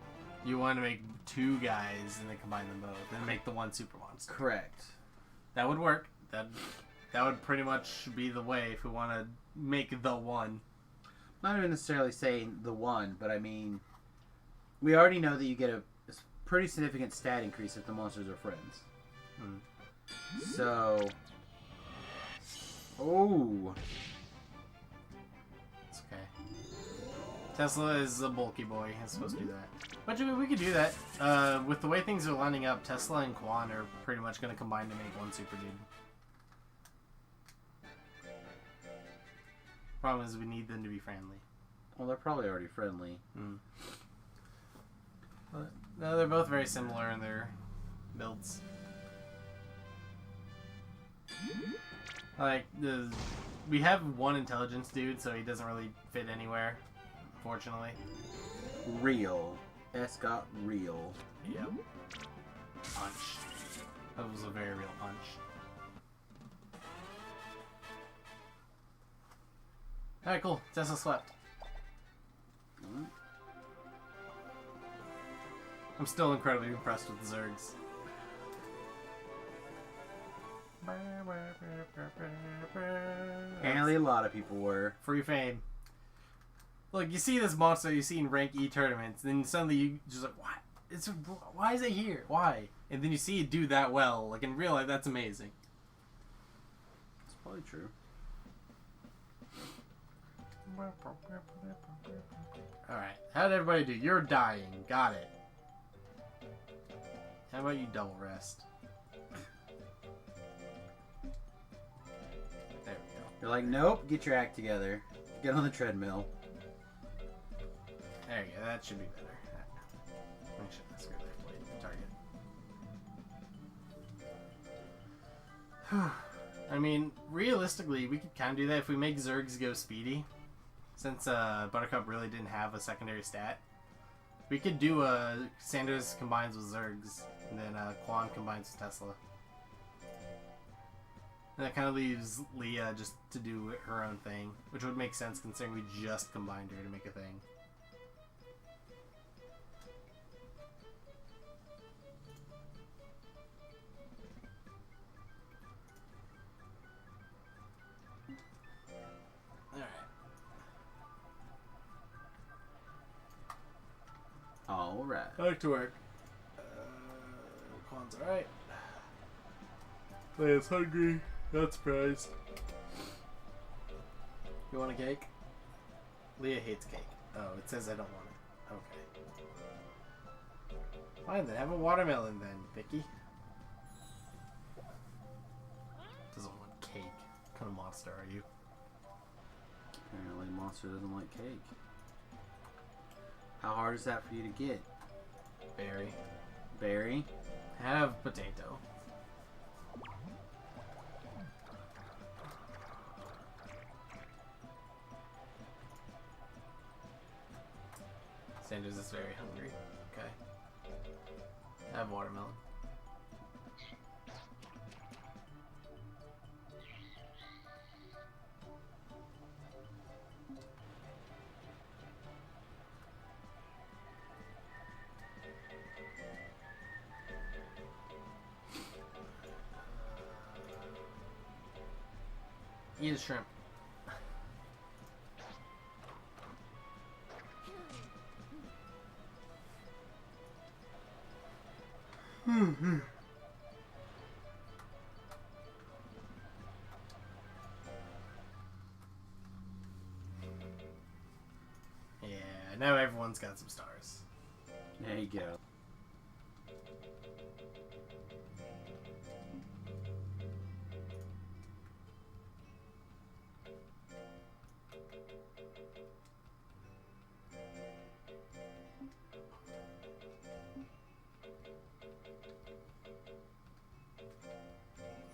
You want to make 2 guys and then combine them both and make the one super monster. Correct. That would work. That would pretty much be the way if we want to make the one. Not even necessarily saying the one, but I mean, we already know that you get a pretty significant stat increase if the monsters are friends. So, oh, it's okay. Tesla is a bulky boy. He's supposed to do that. But we could do that. With the way things are lining up, Tesla and Quan are pretty much going to combine to make one super dude. Problem is we need them to be friendly. well, they're probably already friendly. But, no, they're both very similar in their builds. Like, we have one intelligence dude, so he doesn't really fit anywhere, unfortunately. Real. S got real. Yep. Punch. That was a very real punch. Alright, cool. Tesla slept. I'm still incredibly impressed with the Zergs. Apparently a lot of people were. Free fame. Look, you see this monster you see in rank E tournaments, then suddenly you just like, what? Why is it here? Why? And then you see it do that well. Like in real life, that's amazing. It's probably true. Alright, how did everybody do? You're dying. Got it. How about you double rest? There we go. You're like, nope, get your act together. Get on the treadmill. There you go. That should be better. Make sure that's good there. Wait, target. I mean, realistically, we could kind of do that if we make Zergs go speedy. Since Buttercup really didn't have a secondary stat. We could do Sanders combines with Zergs, and then Quan combines with Tesla. And that kind of leaves Leah just to do her own thing, which would make sense considering we just combined her to make a thing. Alright. Back to work. Quan's alright. Leia's hungry. Not surprised. You want a cake? Leah hates cake. Oh, it says I don't want it. Okay. Fine then, have a watermelon then, Vicky. Doesn't want cake. What kind of monster are you? Apparently Monster doesn't like cake. How hard is that for you to get? Berry. Berry? Have potato. Sanders is very hungry. Okay. Have watermelon. Eat a shrimp. Yeah, now everyone's got some stars. There you go.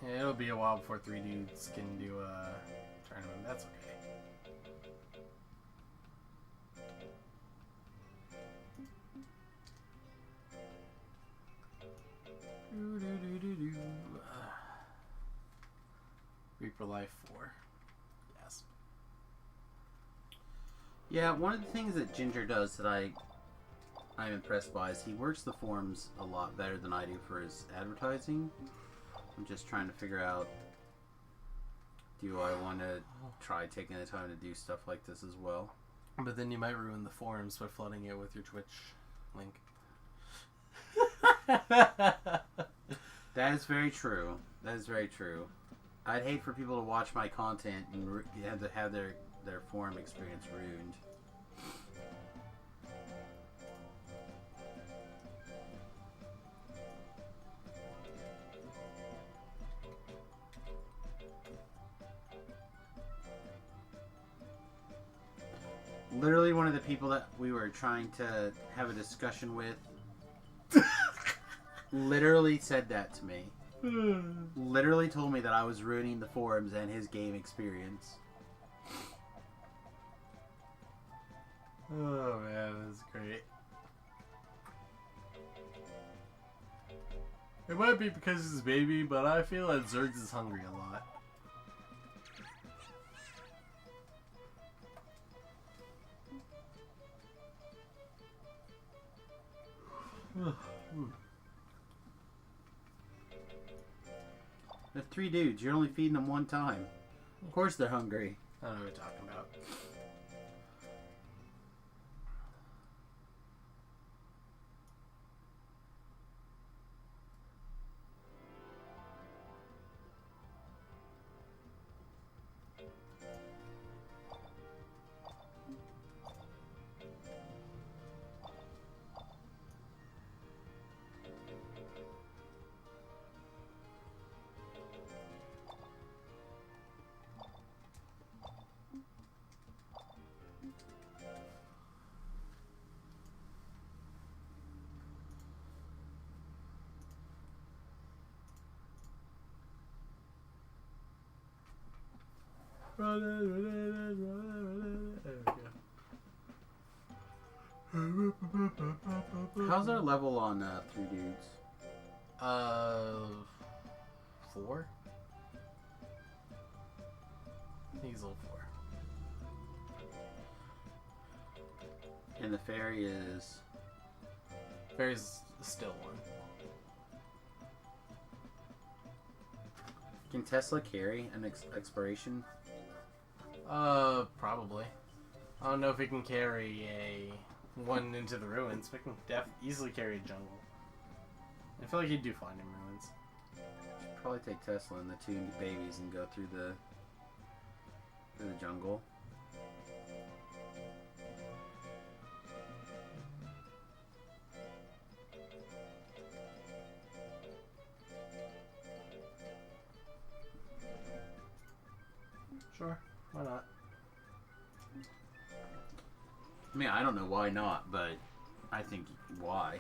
Yeah, it'll be a while before 3 dudes can do a tournament. That's okay. Reaper Life 4. Yes. Yeah, one of the things that Ginger does that I'm impressed by is he works the forums a lot better than I do for his advertising. I'm just trying to figure out, do I want to try taking the time to do stuff like this as well? But then you might ruin the forums by flooding it with your Twitch link. That is very true. That is very true. I'd hate for people to watch my content and have their forum experience ruined. Literally one of the people that we were trying to have a discussion with literally said that to me. Literally told me that I was ruining the forums and his game experience. Oh man, that's great. It might be because he's a baby, but I feel that Zergs is hungry a lot. The 3 dudes, you're only feeding them one time. Of course they're hungry. I don't know what you're talking about. How's our level on 3 dudes? 4? He's level 4. And the fairy is... Fairy's still 1. Can Tesla carry an expiration? Probably. I don't know if he can carry a one into the ruins, but he can easily carry a jungle. I feel like he'd do fine in ruins. Probably take Tesla and the 2 babies and go through the jungle. Sure, why not? I mean, I don't know why not, but I think why.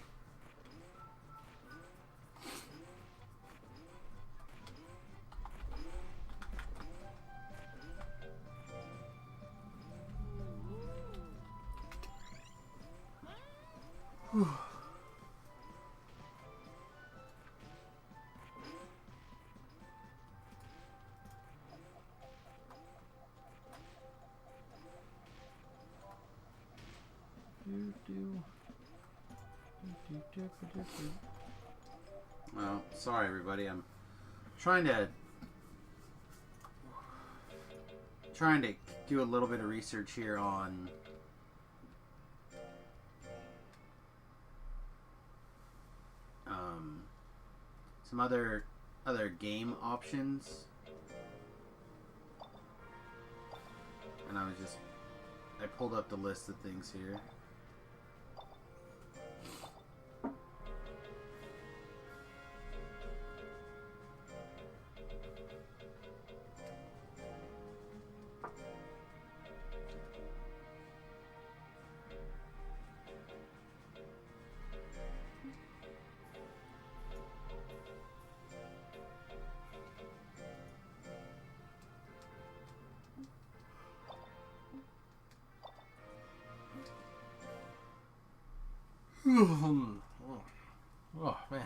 Well, sorry everybody, I'm trying to trying to do a little bit of research here on some other game options, and I pulled up the list of things here. Oh man.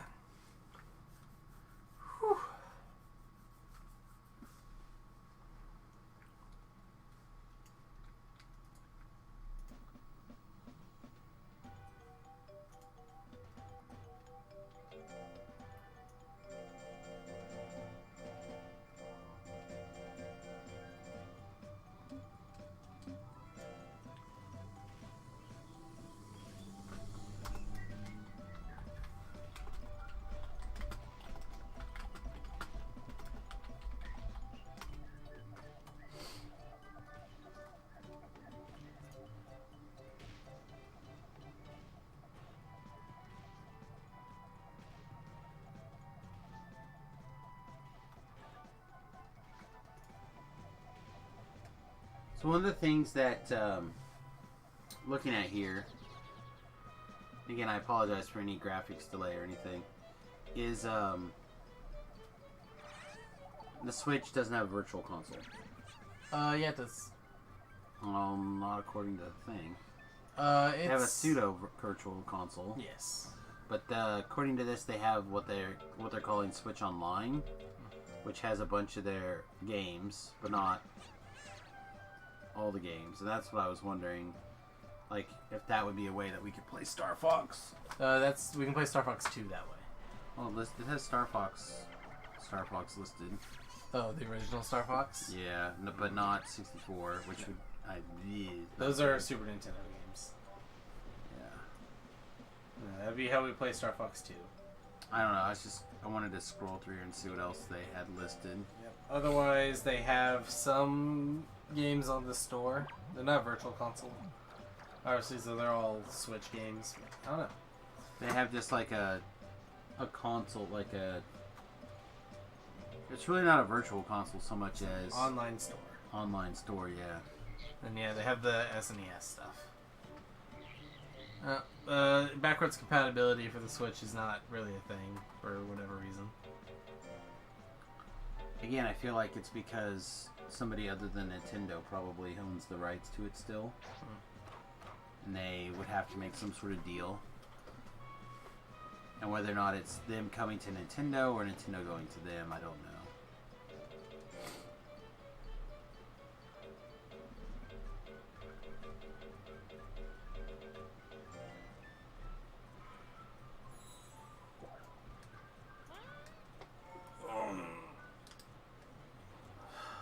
So one of the things that, looking at here, again, I apologize for any graphics delay or anything, is the Switch doesn't have a virtual console. Yeah, it does. Not according to the thing. They have a pseudo virtual console. Yes. But according to this, they have what they're calling Switch Online, which has a bunch of their games, but not all the games. And that's what I was wondering, like, if that would be a way that we could play Star Fox. We can play Star Fox 2 that way. Well, it has Star Fox listed. Oh, the original Star Fox? Yeah, but not 64, which would those are Super Nintendo games. Yeah. That'd be how we play Star Fox 2. I don't know. I wanted to scroll through here and see what else they had listed. Yep. Otherwise, they have some games on the store. They're not virtual console. Obviously, so they're all Switch games. I don't know. They have just like a console, like a. It's really not a virtual console so much as Online store. Online store, yeah. And yeah, they have the SNES stuff. Backwards compatibility for the Switch is not really a thing for whatever reason. Again, I feel like it's because somebody other than Nintendo probably owns the rights to it still. And they would have to make some sort of deal. And whether or not it's them coming to Nintendo or Nintendo going to them, I don't know.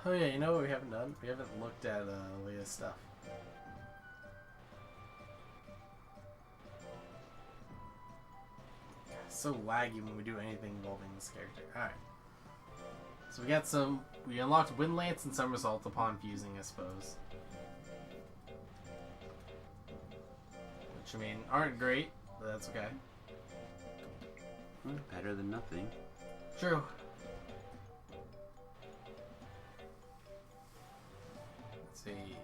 Oh yeah, you know what we haven't done? We haven't looked at Leah's stuff. It's so laggy when we do anything involving this character. Alright. So we unlocked Wind Lance and Somersault upon fusing, I suppose. Which, I mean, aren't great, but that's okay. Better than nothing. True. Let's see.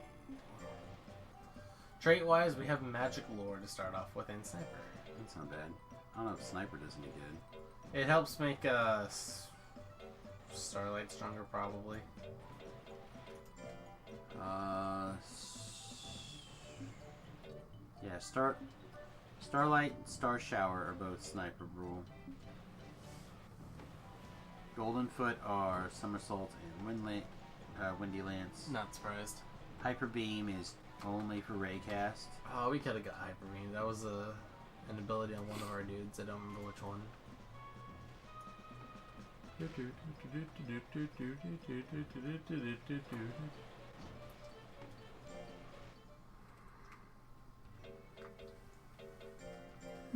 Trait-wise, we have Magic Lore to start off with and Sniper. That's not bad. I don't know if Sniper does any good. It helps make Starlight stronger, probably. Yeah, Starlight and Star Shower are both Sniper rule. Golden Foot are Somersault and Windy Lance. Not surprised. Hyper Beam is only for Raycast. Oh, we could have got Hyper Beam. That was an ability on one of our dudes. I don't remember which one.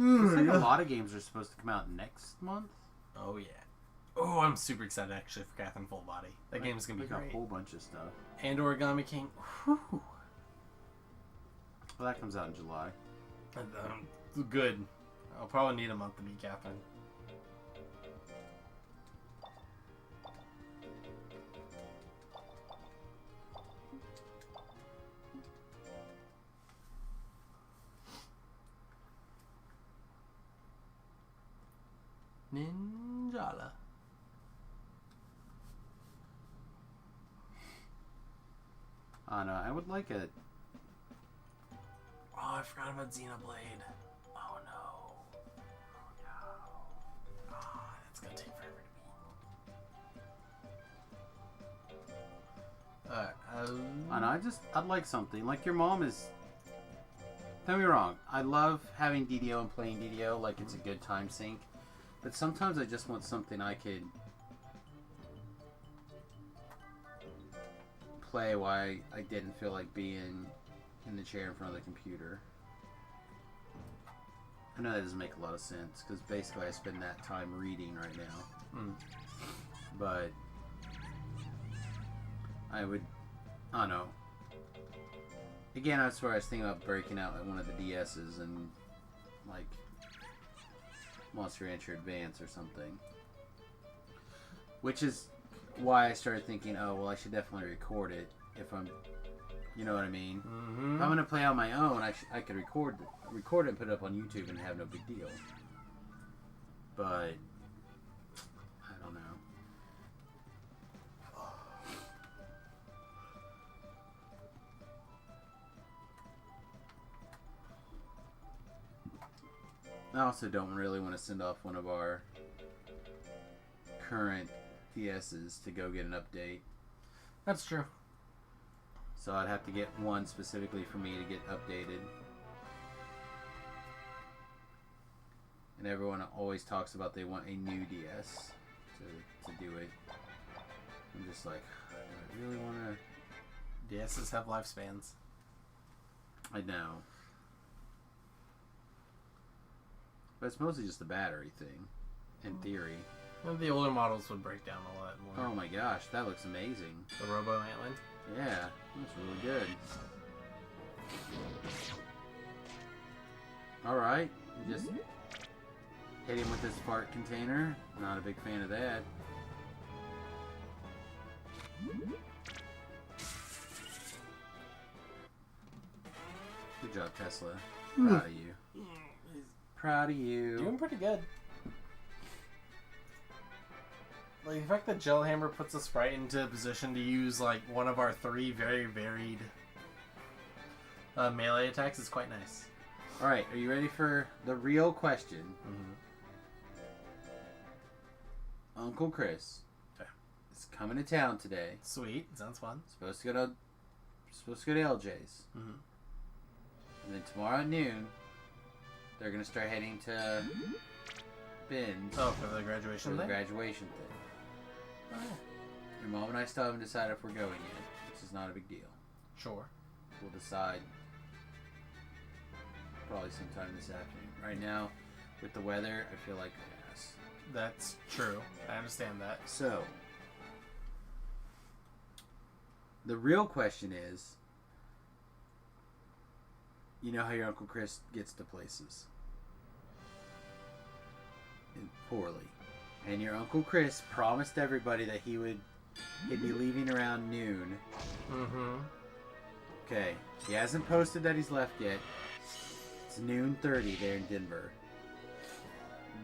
Looks like a lot of games are supposed to come out next month. Oh yeah. Oh, I'm super excited actually for Catherine Full Body. That game is gonna be like great. A whole bunch of stuff. And Origami King. Whew. Well, that comes out in July. Good. I'll probably need a month to beat Catherine. Ninjala. Oh no, I would like a. Oh, I forgot about Xenoblade. Oh no. Oh no. Oh, that's gonna take forever to beat. I know. I'd like something like your mom is. Don't get me wrong. I love having DDO and playing DDO. Like it's a good time sink. But sometimes I just want something I could play while I didn't feel like being in the chair in front of the computer. I know that doesn't make a lot of sense because basically I spend that time reading right now. But I don't know. Again, that's where I was thinking about breaking out like one of the DS's and like Monster Rancher Advance or something. Which is why I started thinking, oh, well, I should definitely record it if I'm, you know what I mean? Mm-hmm. If I'm going to play on my own, I could record it and put it up on YouTube and have no big deal. But, I don't know. I also don't really want to send off one of our current DS's to go get an update. That's true. So I'd have to get one specifically for me to get updated. And everyone always talks about they want a new DS to do it. I'm just like, do I really want to? DS's have lifespans. I know. But it's mostly just a battery thing, in theory. Well, the older models would break down a lot more. Oh my gosh, that looks amazing. The Robo Antling? Yeah, that's really good. Alright, just hit him with this fart container. Not a big fan of that. Good job, Tesla. Proud of you. Proud of you. Doing pretty good. Like, the fact that Gellhammer puts a sprite into a position to use, like, one of our 3 very varied melee attacks is quite nice. Alright, are you ready for the real question? Uncle Chris is coming to town today. Sweet. Sounds fun. Supposed to go to LJ's. And then tomorrow at noon, they're going to start heading to Ben's. Oh, for the graduation for the thing? graduation thing. Oh, yeah. Your mom and I still haven't decided if we're going yet, which is not a big deal. Sure. We'll decide probably sometime this afternoon. Right now, with the weather, I feel like yes. That's true. I understand that. So, the real question is, you know how your Uncle Chris gets to places? Poorly. And your Uncle Chris promised everybody that he'd be leaving around noon. Okay. He hasn't posted that he's left yet. It's noon 30 there in Denver.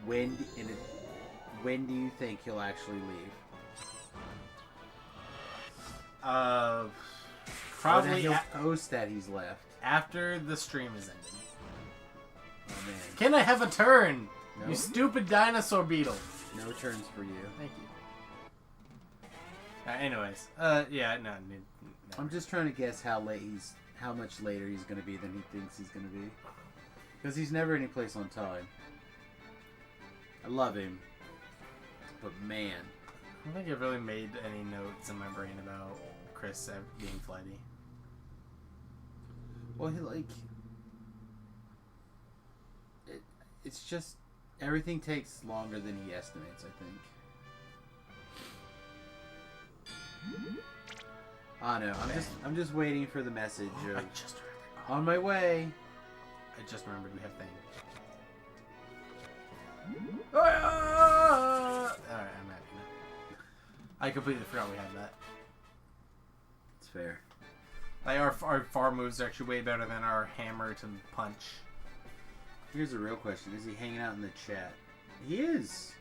When do you think he'll actually leave? Probably he'll post that he's left. after the stream is ended. Oh man. Can I have a turn? No. You stupid dinosaur beetle. No turns for you. Thank you. Anyways, yeah, no. I'm just trying to guess how much later he's going to be than he thinks he's going to be. Because he's never any place on time. I love him. But man. I don't think I've really made any notes in my brain about Chris being flighty. Well, It's just everything takes longer than he estimates, I think. I know. I'm just waiting for the message. I just remembered. On my way. I just remembered we have thing. Alright, I'm happy now. I completely forgot we had that. It's fair. Like our far moves are actually way better than our hammer to punch. Here's a real question: is he hanging out in the chat? He is.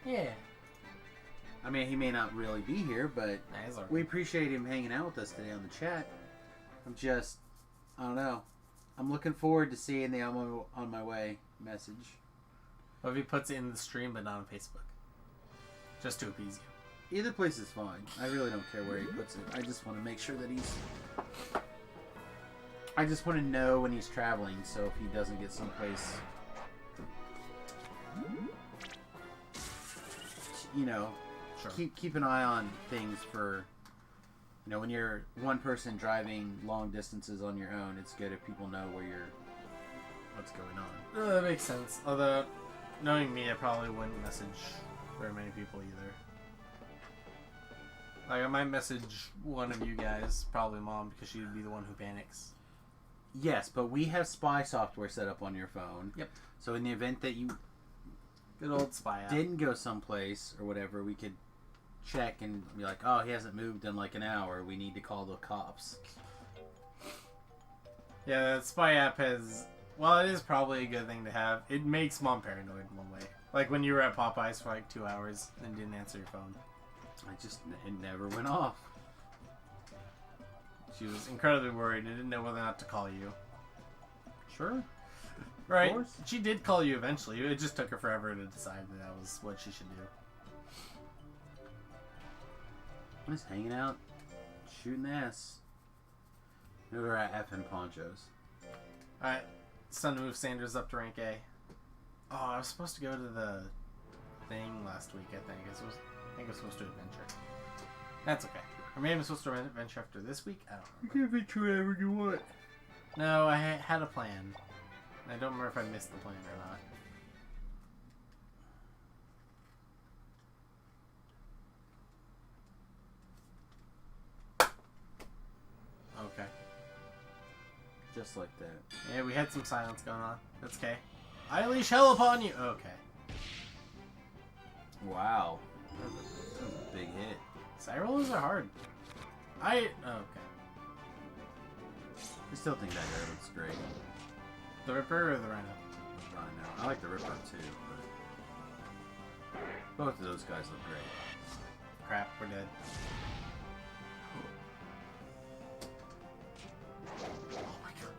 Yeah. I mean, he may not really be here, but we appreciate him hanging out with us today on the chat. I don't know. I'm looking forward to seeing the on my way message. What if he puts it in the stream but not on Facebook? Just to appease you. Either place is fine. I really don't care where he puts it. I just want to make sure that I just want to know when he's traveling, so if he doesn't get someplace... You know, sure. keep an eye on things for... You know, when you're one person driving long distances on your own, it's good if people know what's going on. That makes sense. Although, knowing me, I probably wouldn't message very many people either. Like, I might message one of you guys, probably Mom, because she'd be the one who panics. Yes, but we have spy software set up on your phone. Yep. So in the event that you good old spy app. Didn't go someplace or whatever, we could check and be like, oh, he hasn't moved in like an hour. We need to call the cops. Yeah, the spy app has... Well, it is probably a good thing to have. It makes Mom paranoid in one way. Like when you were at Popeyes for like 2 hours and didn't answer your phone. It never went off. She was incredibly worried and didn't know whether or not to call you. Sure. Right. She did call you eventually. It just took her forever to decide that was what she should do. I'm just hanging out, shooting ass. We were at FM Ponchos. Alright. It's time to move Sanders up to rank A. Oh, I was supposed to go to the thing last week, I think. I think I was supposed to adventure. That's okay. Or maybe I'm supposed to adventure after this week? I don't know. You can adventure whatever you want. No, I had a plan. I don't remember if I missed the plan or not. Okay. Just like that. Yeah, we had some silence going on. That's okay. I unleash hell upon you! Okay. Wow. That was a big hit. Side rollers are hard. Okay. I still think that guy looks great. The Ripper or the Rhino? Rhino. I like the Ripper too, but both of those guys look great. Crap, we're dead. Oh my god.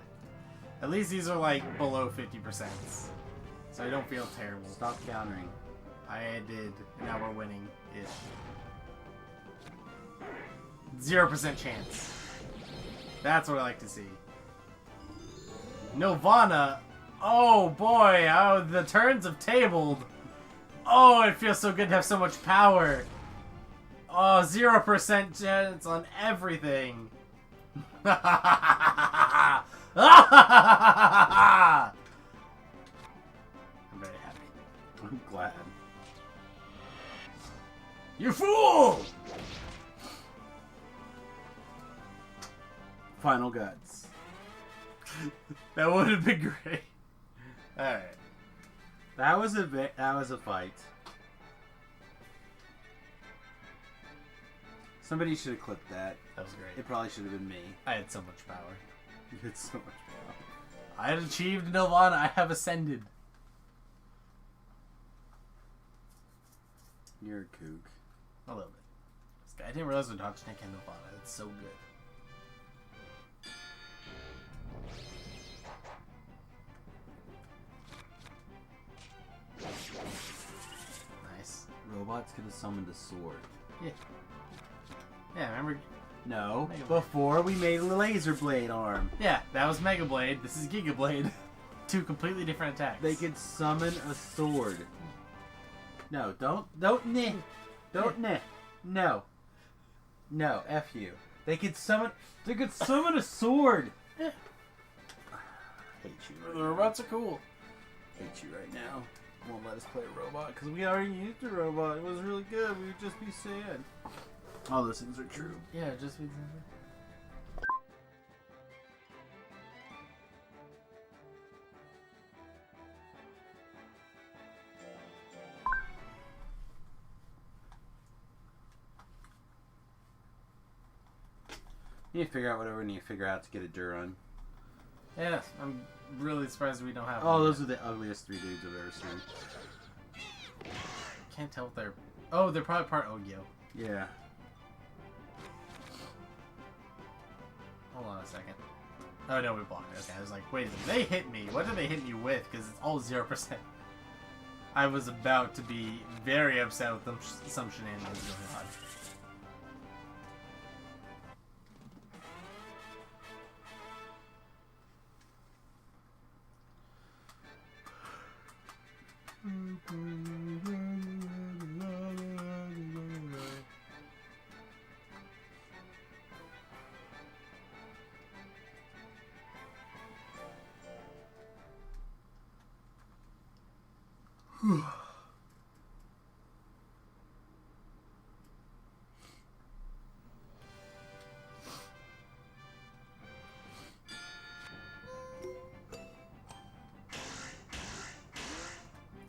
At least these are like below 50%. So I don't feel terrible. Stop countering. I did. And now we're winning-ish. 0% chance. That's what I like to see. Nirvana. Oh boy, oh, the turns have tabled. Oh, it feels so good to have so much power. Oh, 0% chance on everything. I'm very happy. I'm glad. You fool! Final guts. That would have been great. Alright. That was a fight. Somebody should have clipped that. That was great. It probably should have been me. I had so much power. You had so much power. I had achieved Nirvana. I have ascended. You're a kook. A little bit. I didn't realize the Dodge Tank had Nirvana. It's so good. Nice. Robots could have summoned a sword. Yeah. Yeah, remember? No, Mega before we made a laser blade arm. Yeah, that was Mega Blade. This is Giga Blade. Two completely different attacks. They could summon a sword. No, don't nah. Don't nah. No. No, F you. They could summon a sword. Yeah. I hate you. The robots are cool. hate you right now. Won't let us play a robot because we already used a robot. It was really good. We would just be sad. All those things are true. Yeah, just be. You need to figure out whatever we need to figure out to get a Duron. Yeah, I'm really surprised we don't have. Oh, one those yet. are the ugliest 3 dudes I've ever seen. Can't tell if they're. Oh, they're probably part Ogyo. Yeah. Hold on a second. Oh no, we blocked it. Okay, I was like, wait a minute, they hit me. What did they hit me with? Because it's all 0%. I was about to be very upset with them, some shenanigans going on.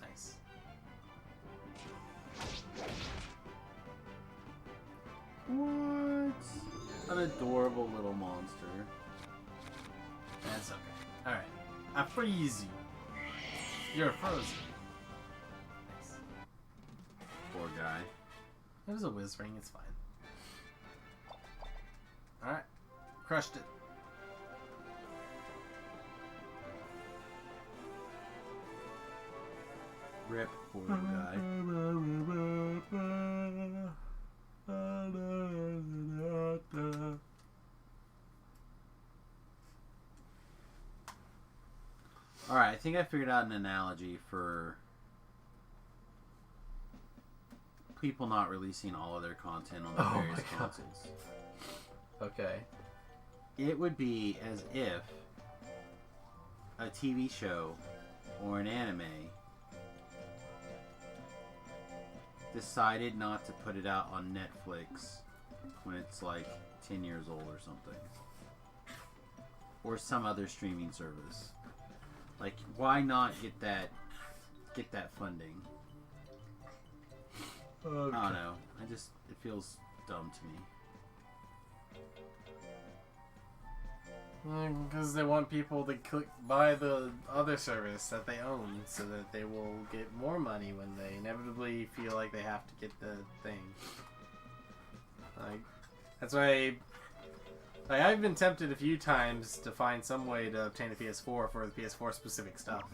Nice. What? An adorable little monster. That's okay. Alright. I freeze you. You're frozen. Nice. Poor guy. It was a whiz ring, it's fine. Alright. Crushed it. Rip, poor little guy. Alright, I think I figured out an analogy for people not releasing all of their content on the Oh various my God. consoles. Okay. It would be as if a TV show or an anime decided not to put it out on Netflix when it's like 10 years old or something. Or some other streaming service. Like, why not get that funding? Okay. I don't know. It feels dumb to me. Because they want people to buy the other service that they own so that they will get more money when they inevitably feel like they have to get the thing. Like, that's why I've been tempted a few times to find some way to obtain a PS4 for the PS4 specific stuff.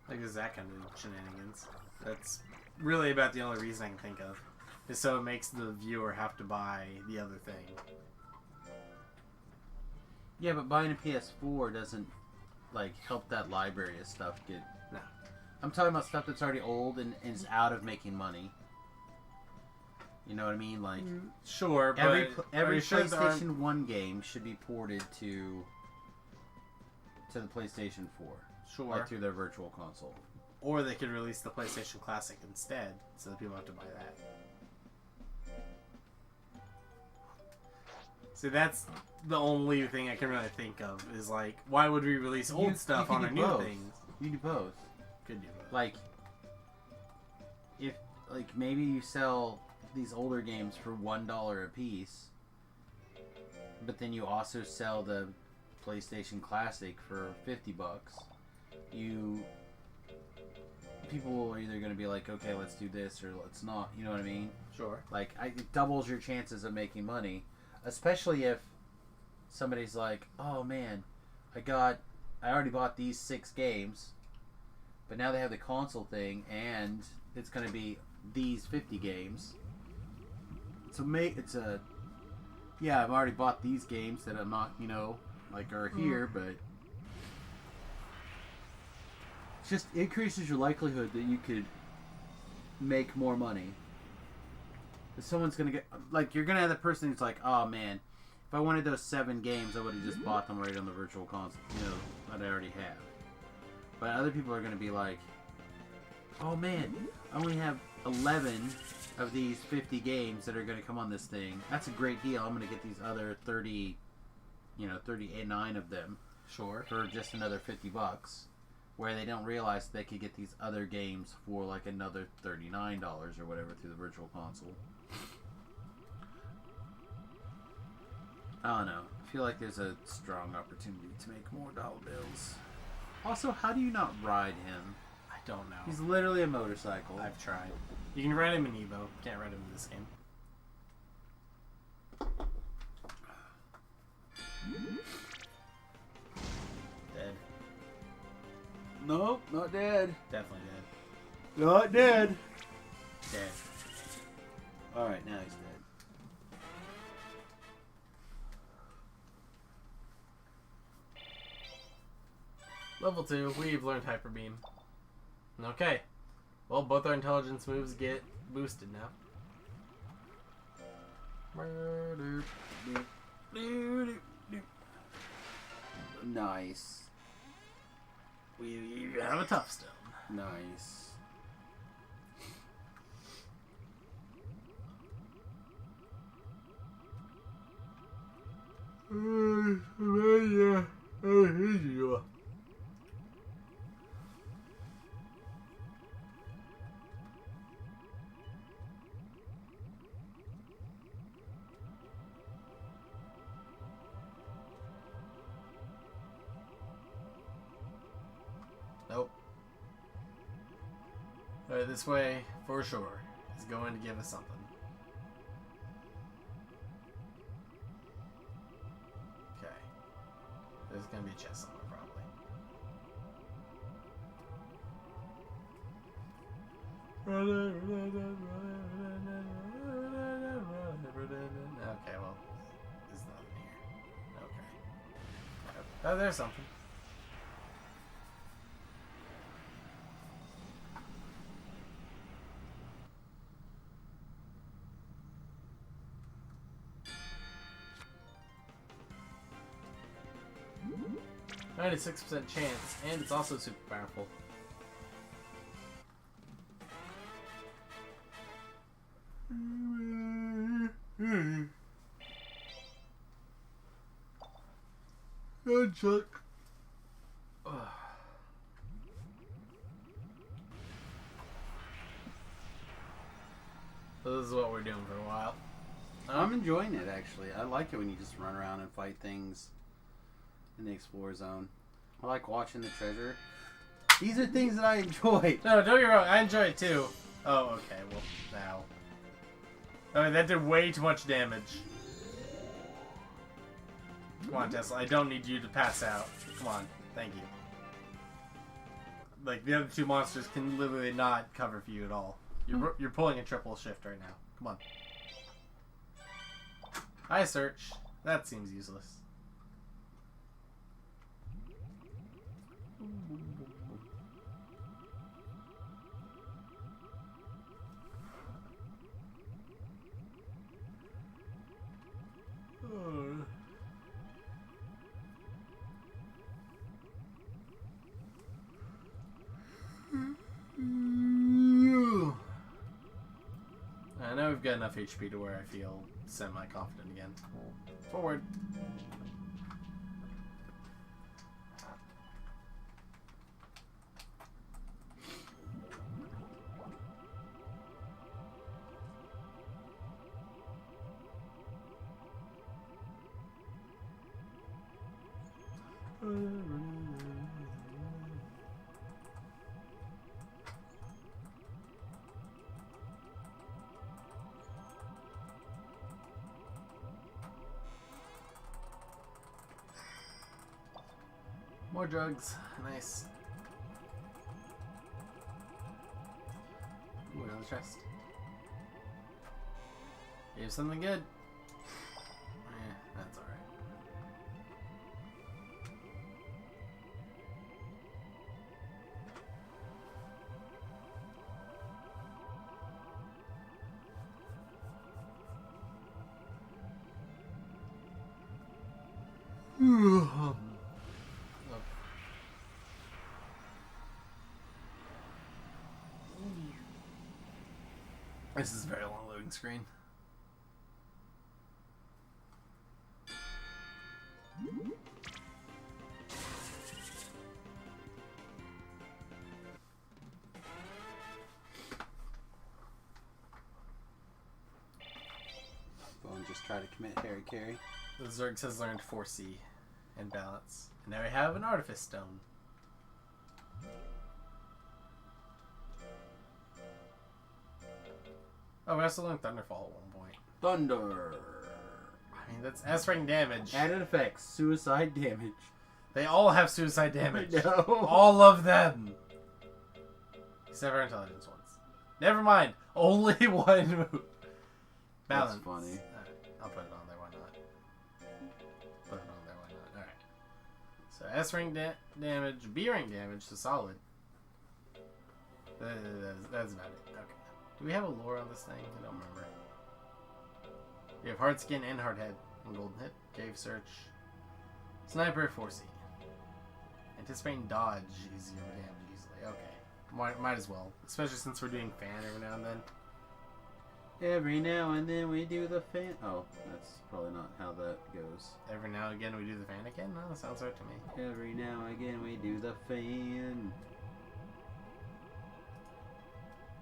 Like, there's that kind of shenanigans. That's really about the only reason I can think of. Is so it makes the viewer have to buy the other thing. Yeah, but buying a PS4 doesn't, like, help that library of stuff get... No. I'm talking about stuff that's already old and is out of making money. You know what I mean? Like, Sure, but every are you sure there aren't- PlayStation 1 game should be ported to the PlayStation 4. Sure. Like, through their virtual console. Or they could release the PlayStation Classic instead, so that people have to buy that. See, that's the only thing I can really think of, is like, why would we release old stuff you on can our do new both. things? You do both. Could do both. Like, if, like, maybe you sell these older games for $1 a piece, but then you also sell the PlayStation Classic for $50. People are either going to be like, okay, let's do this, or let's not. You know what I mean? Sure. Like, it doubles your chances of making money, especially if somebody's like, oh man, I already bought these 6 games, but now they have the console thing, and it's going to be these 50 games. Yeah, I've already bought these games that I'm not, like, are here, but it just increases your likelihood that you could make more money. If someone's gonna get, like, you're gonna have the person who's like, oh man, if I wanted those 7 games, I would have just bought them right on the virtual console, that I already have. But other people are going to be like, oh man, I only have 11 of these 50 games that are going to come on this thing. That's a great deal. I'm going to get these other 39 of them. Sure. For just another $50. Where they don't realize they could get these other games for like another $39 or whatever through the virtual console. I don't know. I feel like there's a strong opportunity to make more dollar bills. Also, how do you not ride him? I don't know. He's literally a motorcycle. I've tried. You can ride him in Evo. Can't ride him in this game. Dead. Nope, not dead. Definitely dead. Not dead. Dead. Alright, now he's dead. Level 2, we've learned Hyper Beam. Okay. Well, both our intelligence moves get boosted now. Nice. We have a tough stone. Nice. Nope. Alright, this way, for sure, is going to give us something. Okay. There's going to be a chest somewhere, probably. Okay, well, there's nothing here. Okay. Oh, there's something. I had a 6% chance, and it's also super powerful. Chuck. So this is what we're doing for a while. I'm enjoying it, actually. I like it when you just run around and fight things in the Explorer Zone. I like watching the treasure. These are things that I enjoy. No, don't get me wrong. I enjoy it too. Oh, okay. Well, now. I mean, that did way too much damage. Come on, Tesla. I don't need you to pass out. Come on. Thank you. Like, the other two monsters can literally not cover for you at all. You're pulling a triple shift right now. Come on. Hi, search. That seems useless. I know we've got enough HP to where I feel semi-confident again. Forward. More drugs. Nice. Ooh, another chest. Here's something good. That's alright. This is a very long loading screen. Bone just try to commit Harry Carry. The Zergs has learned 4C and balance. And now we have an Artifice Stone. Oh, we also learned Thunderfall at one point. Thunder. I mean, that's S-rank damage. Added effects. Suicide damage. They all have suicide damage. No. All of them. Except for intelligence ones. Never mind. Only one move. Balance. That's funny. Alright, I'll put it on there. Why not? Put it on there. Why not? Alright. So S-rank damage, B-rank damage, so solid. That's about it. Okay. Do we have a lore on this thing? I don't remember. We have hard skin and hard head and golden hit. Cave search. Sniper 4C. Anticipating dodge easier damage easily. Okay. Might as well. Especially since we're doing fan every now and then. Every now and then we do the fan. Oh, that's probably not how that goes. Every now and again we do the fan again? No, that sounds right to me. Every now and again we do the fan.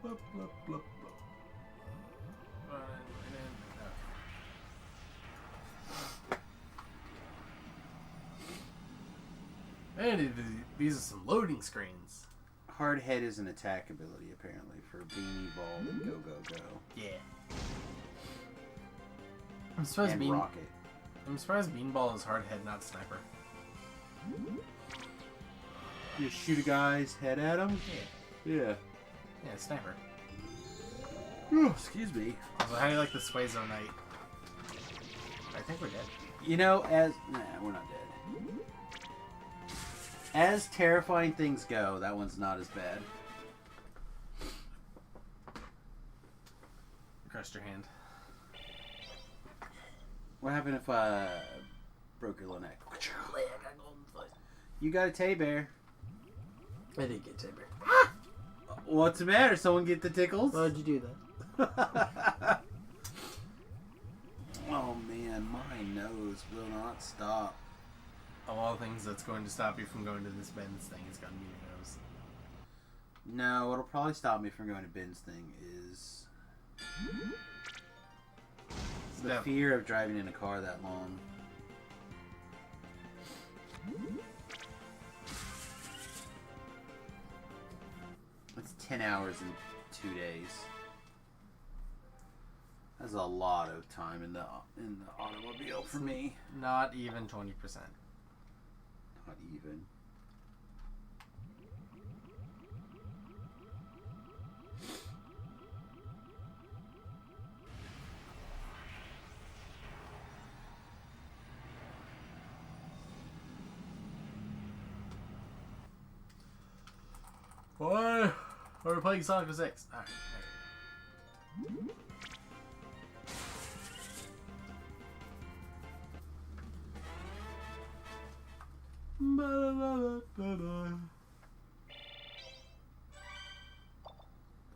Blup, blup, blup, blup. And these are some loading screens. Hard head is an attack ability apparently for Beanie Ball and Go Go Go. Yeah. I'm surprised And Rocket. I'm surprised Beanball is hard head, not sniper. You shoot a guy's head at him? Yeah. Yeah. Yeah, sniper. Oh, excuse me. So how do you like the Swazo Knight? I think we're dead. You know, nah, we're not dead. As terrifying things go, that one's not as bad. Crushed your hand. What happened if I broke your little neck? You got a teddy bear. I did get Tabor. What's the matter? Someone get the tickles? Why would you do that? Oh man, my nose will not stop. Of all things that's going to stop you from going to this Ben's thing is going to be your nose. No, what'll probably stop me from going to Ben's thing is the fear of driving in a car that long. It's 10 hours in 2 days. That's a lot of time in the automobile for me. Not even 20%. Not even. What? We're playing Sonic 06. Alright.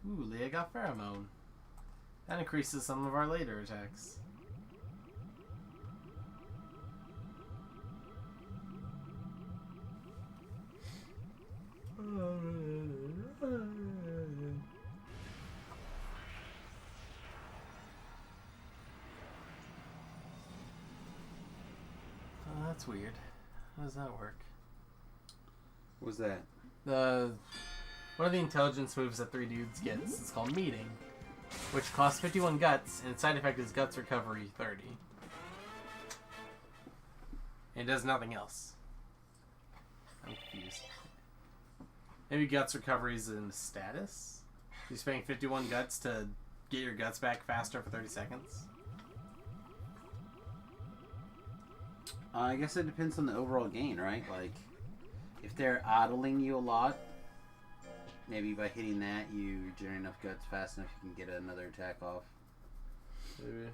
Ooh, Leah got Pheromone. That increases some of our later attacks. Oh, that's weird. How does that work? What's that? One of the intelligence moves that 3 dudes gets is called Meeting, which costs 51 guts, and its side effect is guts recovery 30. And it does nothing else. I'm confused. Maybe guts recovery is in status? You're spending 51 guts to get your guts back faster for 30 seconds? I guess it depends on the overall gain, right? Like, if they're idling you a lot, maybe by hitting that, you generate enough guts fast enough you can get another attack off. Maybe.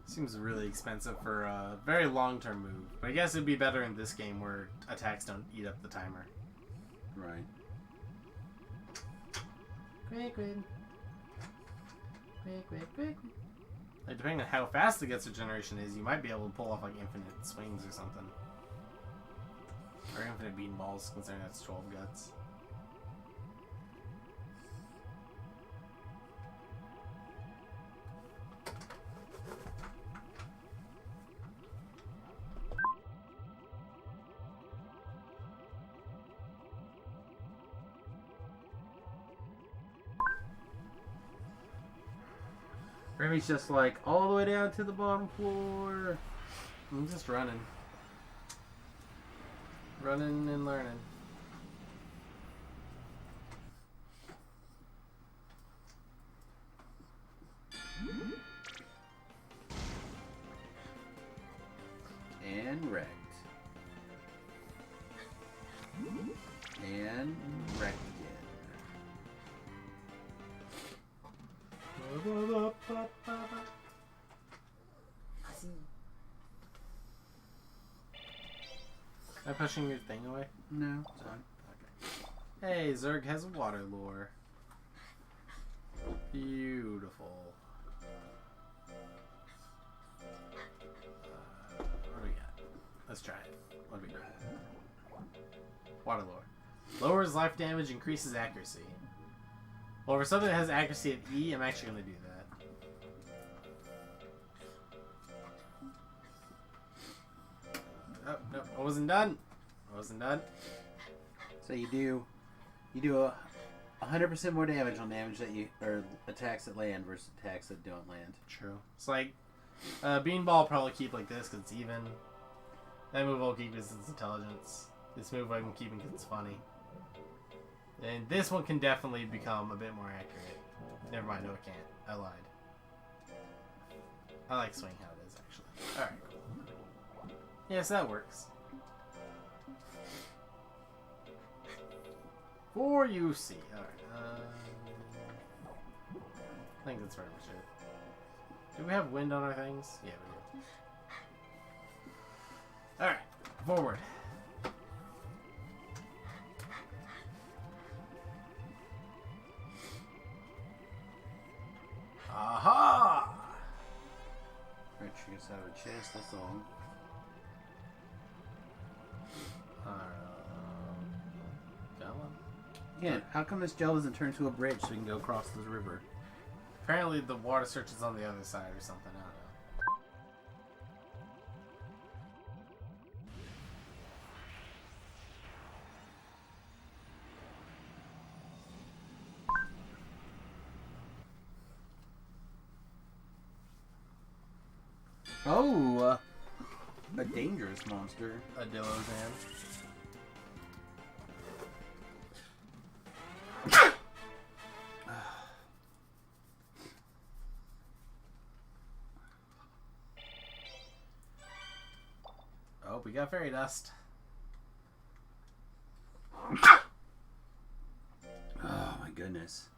Seems really expensive for a very long-term move. But I guess it'd be better in this game where attacks don't eat up the timer. Right. Great. Like, depending on how fast the Guts regeneration is, you might be able to pull off like infinite swings or something. Or infinite bean balls, considering that's 12 Guts. Remmie's just like all the way down to the bottom floor. I'm just running. Running and learning. And wrecked. And wrecked Am I pushing your thing away? again. No, sorry. Okay. Hey, Zerg has a water lure. Beautiful. What do we got? Let's try it. What do we got? Water lure. Lowers life damage, increases accuracy. Well, for something that has accuracy at E, I'm actually going to do that. Oh, no, I wasn't done. I wasn't done. So you do 100% more damage on damage that you or attacks that land versus attacks that don't land. True. It's like Beanball will probably keep like this because it's even. That move I'll keep because it's intelligence. This move I can keep because it's funny. And this one can definitely become a bit more accurate. Never mind, no it can't. I lied. I like swing how it is actually. Alright. Yes, that works. For UC. Alright. I think that's very much it. Do we have wind on our things? Yeah, we do. Alright. Forward. Aha! Right, she gets out of a chest, that's all. Come on. Yeah, how come this gel doesn't turn to a bridge so we can go across the river? Apparently the water search is on the other side or something. I don't know. Oh, a dangerous monster. A Dillozan. Oh, we got fairy dust. Oh my goodness.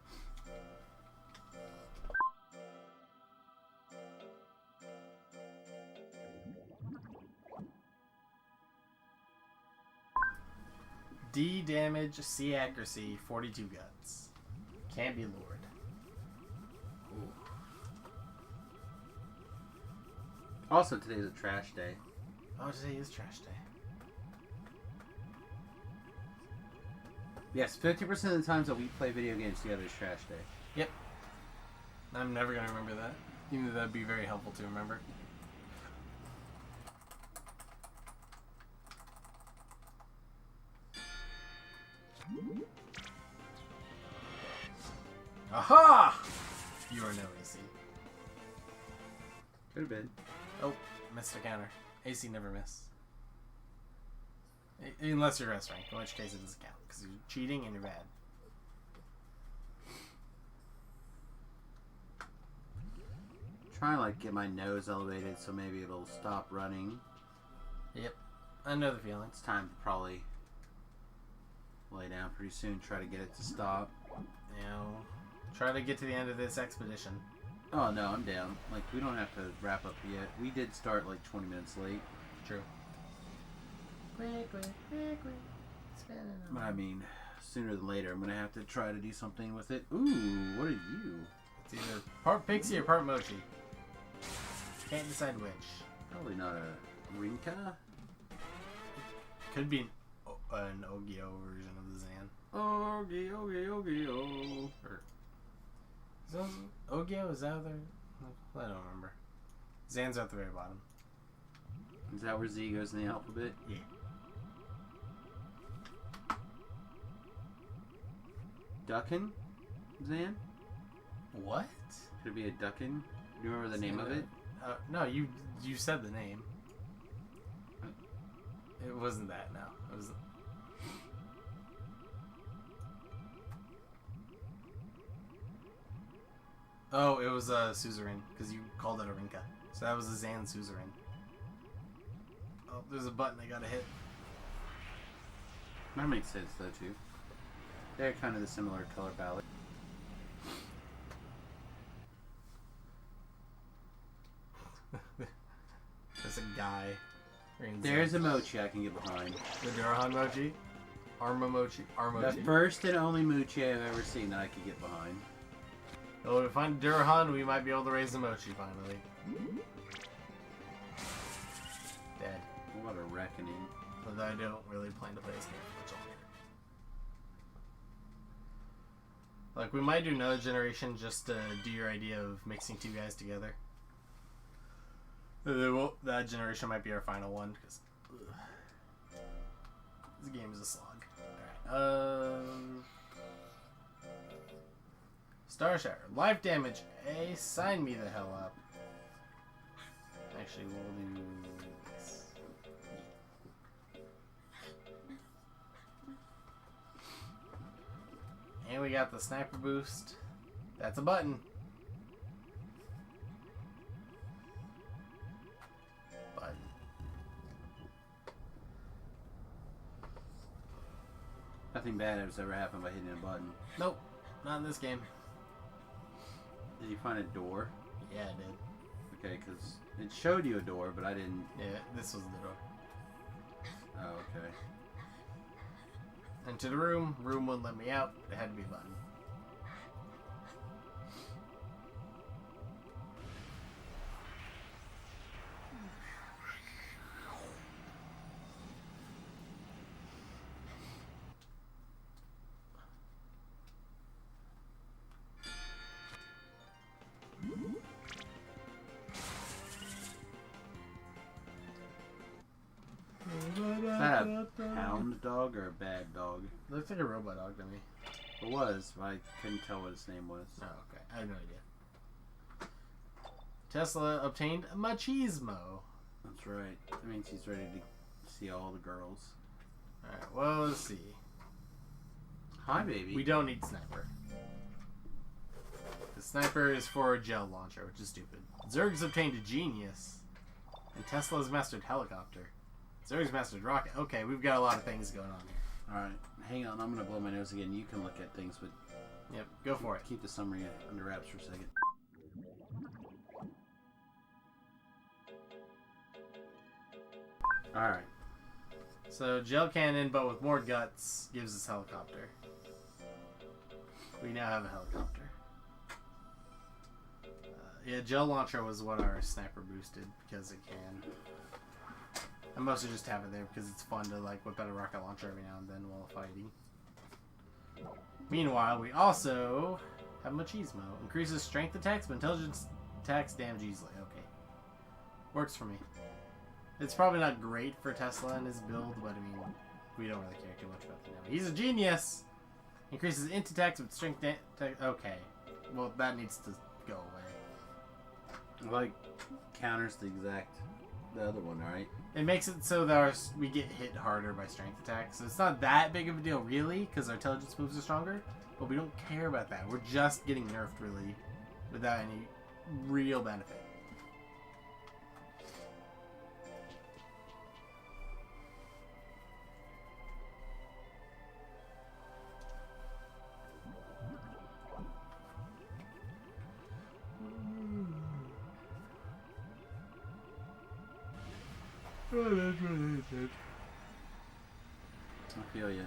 D damage, C accuracy, 42 guts. Can't be lured. Ooh. Also, today's a trash day. Oh, today is trash day. Yes, 50% of the times that we play video games together is trash day. Yep. I'm never going to remember that. Even though that'd be very helpful to remember. Aha! You are no AC. Could have been. Oh, missed a counter. AC never miss. Unless you're S rank, in which case it doesn't count. Because you're cheating and you're bad. Trying to like get my nose elevated so maybe it'll stop running. Yep. I know the feeling. It's time to probably lay down pretty soon, try to get it to stop. You know, try to get to the end of this expedition. Oh no, I'm down. Like, we don't have to wrap up yet. We did start like 20 minutes late. True. Quick. But I mean, sooner than later, I'm gonna have to try to do something with it. Ooh, what are you? It's either part pixie or part mochi. Can't decide which. Probably not a Rinka. Could be an Ogio version of the Zan. Ogio. Ogio, is that other? I don't remember. Zan's at the very bottom. Is that where Z goes in the alphabet? Yeah. Duckin? Zan? What? Could it be a Duckin? Do you remember the name of it? No, you said the name. It wasn't that, no. It was... Oh, it was a suzerain, because you called it a Rinka. So that was a Zan suzerain. Oh, there's a button I gotta hit. That makes sense, though, too. They're kind of the similar color palette. There's a guy. There's a mochi I can get behind. The Durahan mochi? Arma mochi? The first and only mochi I've ever seen that I could get behind. Well, if we find Durahan, we might be able to raise the mochi finally. Dead. What a reckoning. Although I don't really plan to play this game for much longer. Like, we might do another generation just to do your idea of mixing two guys together. That generation might be our final one, because this game is a slog. Alright, Star Shower. Life damage. A, sign me the hell up. Actually, we'll do this. And we got the sniper boost. That's a button. Button. Nothing bad has ever happened by hitting a button. Nope, not in this game. Did you find a door? Yeah, I did. Okay, because it showed you a door, but I didn't... Yeah, this was the door. Oh, okay. Into the room. Room wouldn't let me out. It had to be a button. Is that a hound dog or a bad dog? Looks like a robot dog to me. It was, but I couldn't tell what its name was. Oh, okay. I have no idea. Tesla obtained machismo. That's right. That means he's ready to see all the girls. Alright, well, let's see. Hi, baby. We don't need sniper. The sniper is for a gel launcher, which is stupid. Zerg's obtained a genius. And Tesla's mastered helicopter. Zerg's mastered rocket. Okay, we've got a lot of things going on here. Alright, hang on. I'm going to blow my nose again. You can look at things, but... Yep, go for it. Keep the summary under wraps for a second. Alright. So, gel cannon, but with more guts, gives us helicopter. We now have a helicopter. Yeah, gel launcher was what our sniper boosted, because it can. I mostly just have it there because it's fun to like whip out a rocket launcher every now and then while fighting. Meanwhile, we also have machismo. Increases strength attacks, but intelligence attacks damage easily. Okay. Works for me. It's probably not great for Tesla and his build, but I mean, we don't really care too much about the now. He's a genius! Increases int attacks with strength okay. Well, that needs to go away. Like, counters the other one, right? It makes it so that we get hit harder by strength attacks. So it's not that big of a deal, really, because our intelligence moves are stronger. But we don't care about that. We're just getting nerfed, really, without any real benefit. I feel you.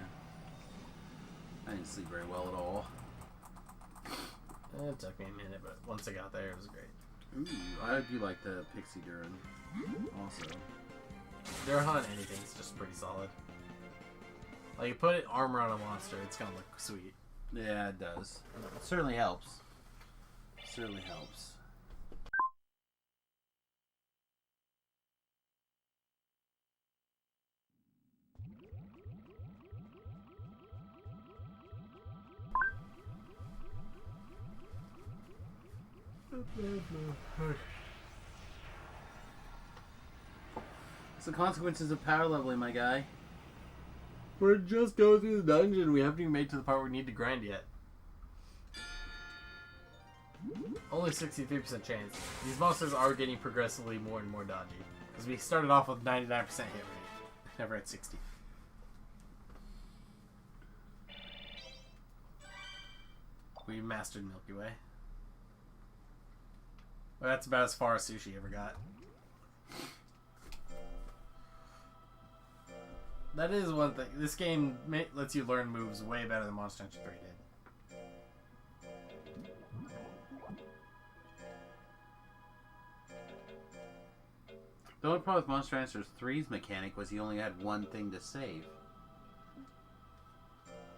I didn't sleep very well at all. It took me a minute, but once I got there, it was great. Ooh, I do like the Pixie Durin also. Durin on anything is just pretty solid. Like, you put armor on a monster, it's gonna look sweet. Yeah, it does. It certainly helps. Certainly helps. It's the consequences of power leveling, my guy. We're just going through the dungeon. We haven't even made to the part where we need to grind yet. Only 63% chance. These monsters are getting progressively more and more dodgy. Because we started off with 99% hit rate. Never at 60. We mastered Milky Way. Well, that's about as far as Sushi ever got. That is one thing. This game lets you learn moves way better than Monster Hunter 3 did. The only problem with Monster Hunter 3's mechanic was he only had one thing to save.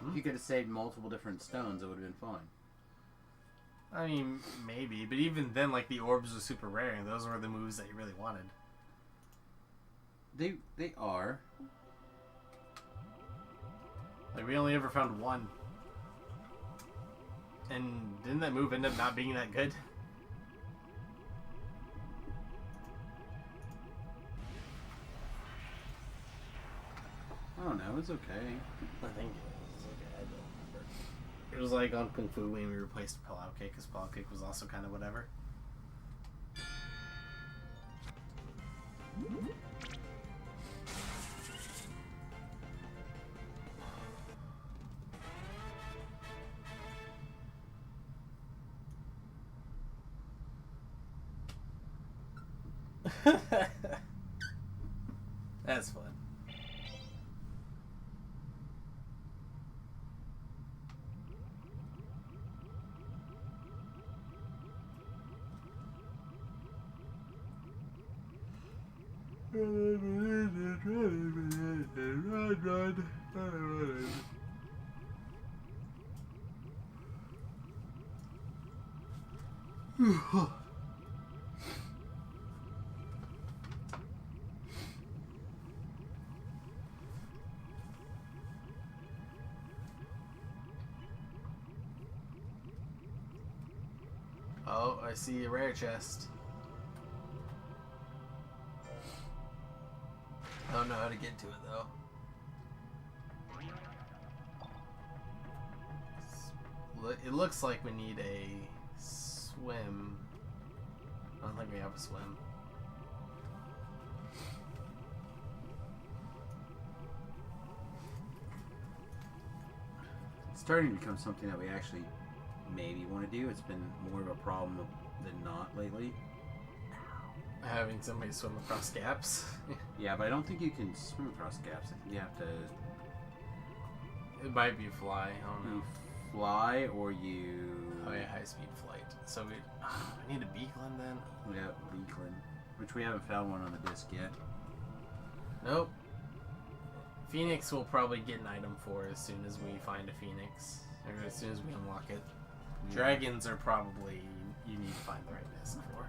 If you could have saved multiple different stones, it would have been fine. I mean, maybe. But even then, like, the orbs were super rare, and those were the moves that you really wanted. They are. Like, we only ever found one. And didn't that move end up not being that good? I don't know, it's okay. I think it was okay. I don't remember. It was like on Kung Fu when we replaced Pilau Cake, because Pilau Cake was also kind of whatever. That's fun. Oh, I see a rare chest. I don't know how to get to it though. It looks like we need a swim. I don't think we have a swim. It's starting to become something that we actually maybe want to do. It's been more of a problem than not lately. Having somebody swim across gaps. Yeah, but I don't think you can swim across gaps. I think you have to... It might be fly. I don't know. You fly or you... Oh yeah, high speed flight. So we need a beacon then? Yeah, beacon. Which we haven't found one on the disc yet. Nope. Phoenix will probably get an item for as soon as we find a Phoenix. Or as soon as we unlock it. Yeah. Dragons are probably... You need to find the right disc for.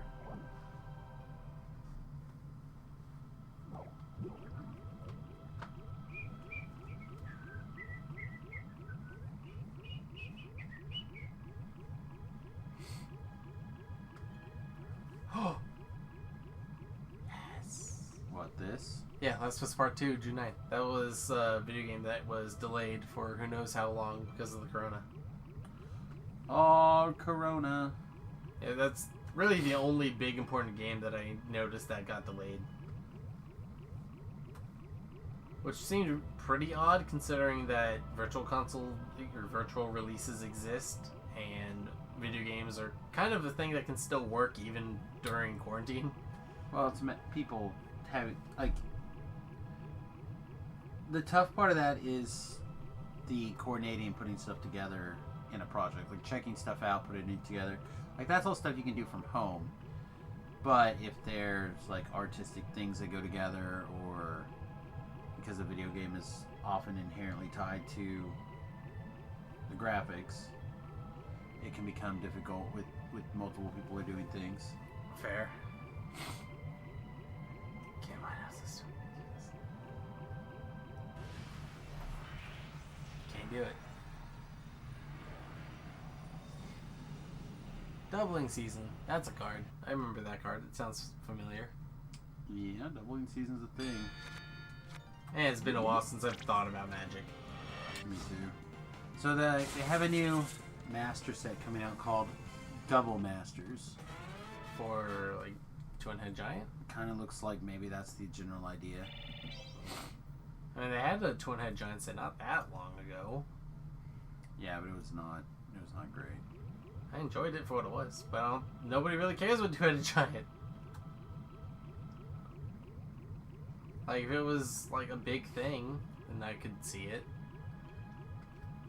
Yes. What, this? Yeah, Last of Us Part 2, June 9th. That was a video game that was delayed for who knows how long because of the corona. Oh, corona. Yeah, that's really the only big important game that I noticed that got delayed. Which seemed pretty odd considering that virtual console or virtual releases exist and video games are kind of a thing that can still work even during quarantine. Well, it's meant people have, like... The tough part of that is the coordinating and putting stuff together in a project, like checking stuff out, putting it together. Like that's all stuff you can do from home. But if there's like artistic things that go together, or because the video game is often inherently tied to the graphics, it can become difficult with multiple people are doing things. Fair. Can't mind how this. Can't do it. Doubling season. That's a card. I remember that card. It sounds familiar. Yeah, doubling season's a thing. And it's been a while since I've thought about Magic. Me too. So they have a new master set coming out called Double Masters. For, like, Twin-Head Giant? Kind of looks like maybe that's the general idea. I mean, they had a Twin-Head Giant set not that long ago. Yeah, but it was not great. I enjoyed it for what it was, but nobody really cares what Twin-Head Giant. Like, if it was, like, a big thing, then I could see it.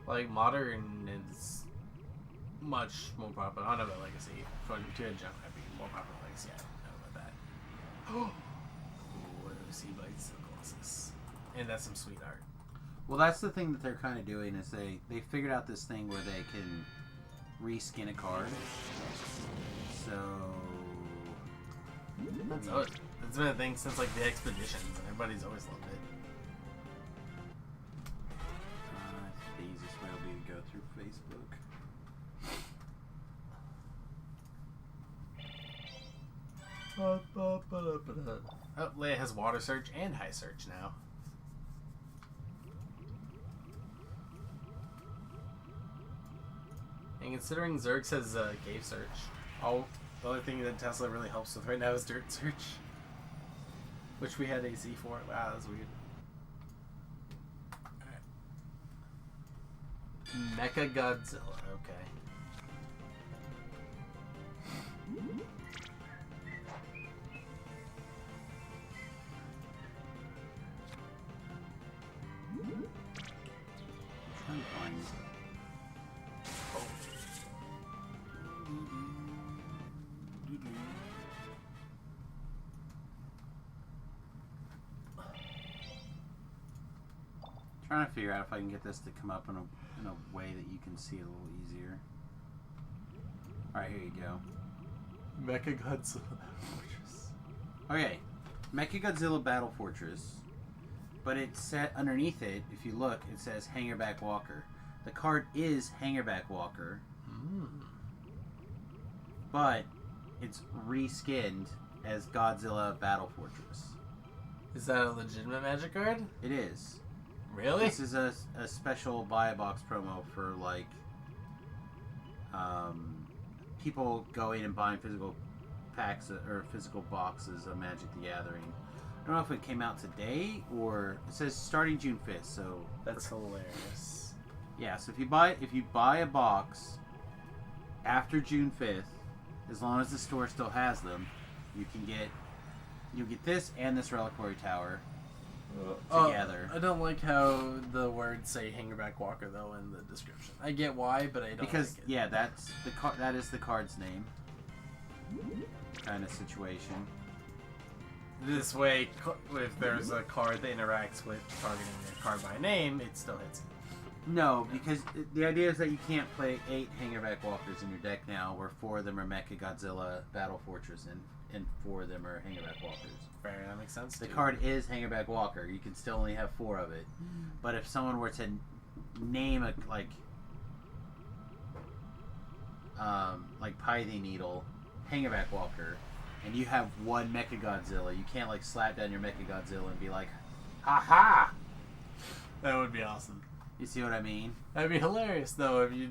Like, Modern is much more popular. I don't know about Legacy. Twin-Head Giant might be more popular than Legacy. I don't know about that. Ooh, Sea Bites of Colossus. And that's some sweet art. Well, that's the thing that they're kind of doing is they figured out this thing where they can reskin a card. So It's been a thing since like the Expeditions, and everybody's always loved it. I think the easiest way will be to go through Facebook. Oh, Leia has Water Search and High Search now. And considering Zerx has Cave Search, the only thing that Tesla really helps with right now is Dirt Search. Which we had AC for. Wow, that's weird. Alright. Mecha Godzilla, okay. I'm trying to find trying to figure out if I can get this to come up in a way that you can see it a little easier. Alright, here you go. Mecha Godzilla Fortress. Okay, Mechagodzilla Battle Fortress, but it's set underneath it, if you look, it says Hangerback Walker. The card is Hangerback Walker, but it's reskinned as Godzilla Battle Fortress. Is that a legitimate Magic card? It is. Really? This is a special buy a box promo for like people going and buying physical packs or physical boxes of Magic the Gathering. I don't know if it came out today or it says starting June 5th. So that's hilarious. Yeah, so if you buy a box after June 5th, as long as the store still has them, you'll get this and this Reliquary Tower together. I don't like how the words say Hangerback Walker though in the description. I get why, but I don't because like it. yeah, that is the card's name. Kind of situation. This way, if there's a card that interacts with targeting a card by name, it still hits it. No, because the idea is that you can't play 8 Hangerback Walkers in your deck now, where 4 of them are Mechagodzilla Battle Fortress and 4 of them are Hangerback Walkers. Fair, that makes sense. The card is Hangerback Walker. You can still only have 4 of it. But if someone were to name a like Python Needle Hangerback Walker, and you have 1 Mechagodzilla, you can't like slap down your Mechagodzilla and be like, "Ha ha!" That would be awesome. You see what I mean? That'd be hilarious though if you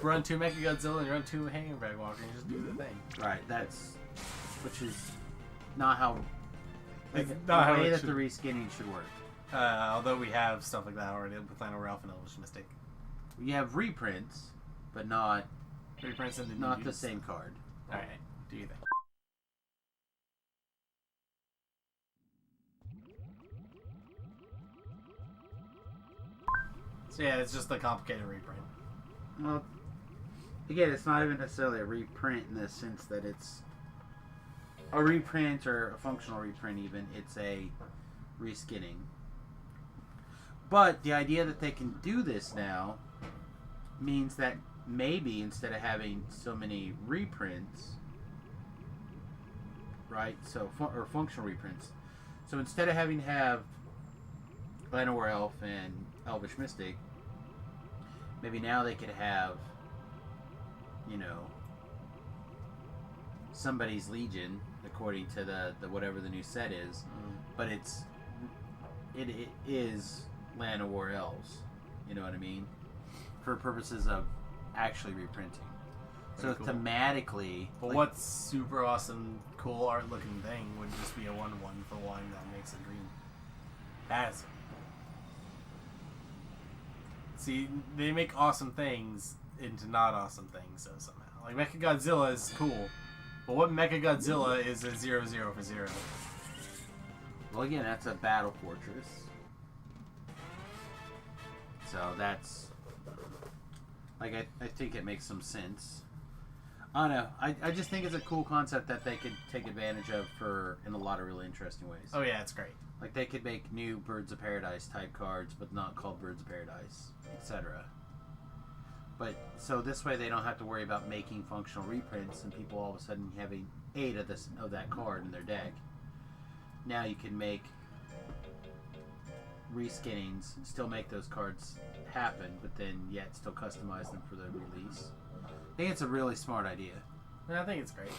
run 2 Mechagodzilla and you run 2 Hangerback Walker and you just do the thing. Right. Which is not how. It's the not how way it that should. the reskinning should work. Although we have stuff like that already with Final Ralph and Elvish Mystic. You have reprints, but not Reprints and the same card. Alright, do you think? So yeah, it's just a complicated reprint. Well, again, it's not even necessarily a reprint in the sense that it's a reprint or a functional reprint. Even it's a reskinning. But the idea that they can do this now means that maybe instead of having so many reprints, right? So or functional reprints. So instead of having to have Llanowar Elf and Elvish Mystic, maybe now they could have, you know, somebody's Legion according to the whatever the new set is, but it is Llanowar Elves. You know what I mean? For purposes of actually reprinting. So cool. Thematically, but like, what's super awesome, cool art looking thing would just be a 1/1 for one that makes a green. That's see, they make awesome things into not awesome things. So somehow, like Mechagodzilla is cool, but what Mechagodzilla is a 0/0 for 0? Well, again, that's a battle fortress. So that's like I think it makes some sense. I don't know. I just think it's a cool concept that they could take advantage of in a lot of really interesting ways. Oh yeah, it's great. Like they could make new Birds of Paradise type cards, but not called Birds of Paradise, etc. But so this way they don't have to worry about making functional reprints and people all of a sudden having 8 of that card in their deck. Now you can make reskinnings, still make those cards happen, but then yet still customize them for the release. I think it's a really smart idea. I think it's great.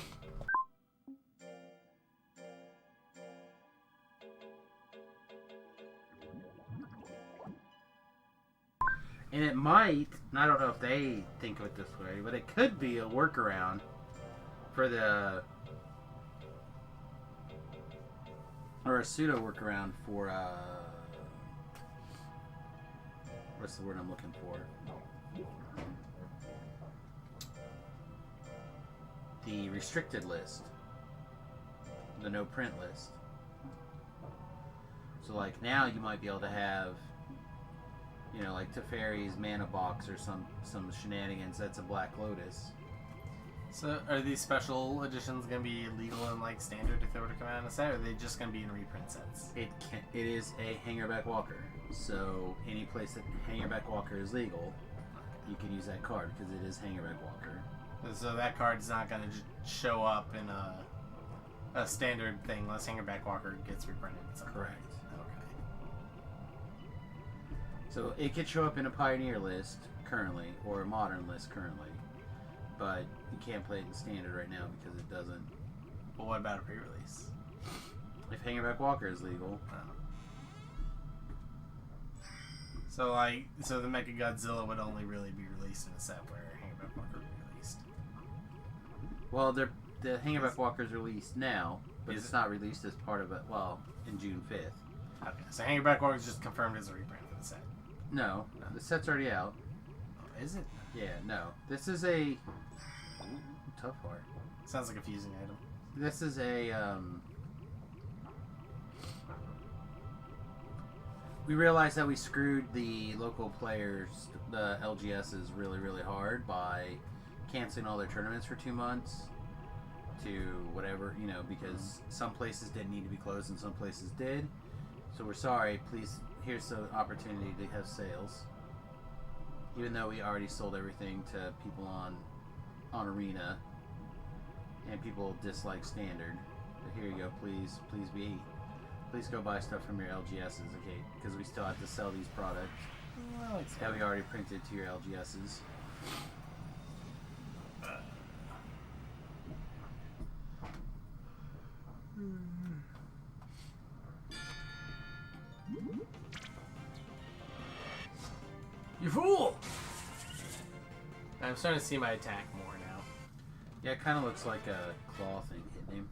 And it might, and I don't know if they think of it this way, but it could be a workaround for or a pseudo workaround for, what's the word I'm looking for? The restricted list. The no print list. So like now you might be able to have, you know, like Teferi's Mana Box or some shenanigans that's a Black Lotus. So are these special editions going to be illegal in like standard if they were to come out in a set, or are they just going to be in reprint sets? It is a Hangerback Walker. So any place that Hangerback Walker is legal, you can use that card because it is Hangerback Walker. So that card's not going to show up in a standard thing unless Hangerback Walker gets reprinted. Correct. Okay. So it could show up in a Pioneer list currently, or a Modern list currently, but you can't play it in Standard right now because it doesn't. But what about a pre-release? If Hangerback Walker is legal. So the Mechagodzilla would only really be released in a set where Hangerback Walker would be released. Well, the Hangerback Walker is released now, but Is it's it? not released as part of it. Well, in June 5th. Okay, so Hangerback Walker is just confirmed as a reprint for the set. No, the set's already out. Oh, is it? Yeah, no. This is a tough part. Sounds like a fusing item. This is a we realized that we screwed the local players, the LGSs, really, really hard by canceling all their tournaments for 2 months to whatever, you know, because some places didn't need to be closed and some places did. So we're sorry. Please, here's the opportunity to have sales. Even though we already sold everything to people on Arena and people dislike Standard. But here you go. Please go buy stuff from your LGSs, okay? Because we still have to sell these products that we already printed to your LGSs. You fool! I'm starting to see my attack more now. Yeah, it kind of looks like a claw thing hitting him.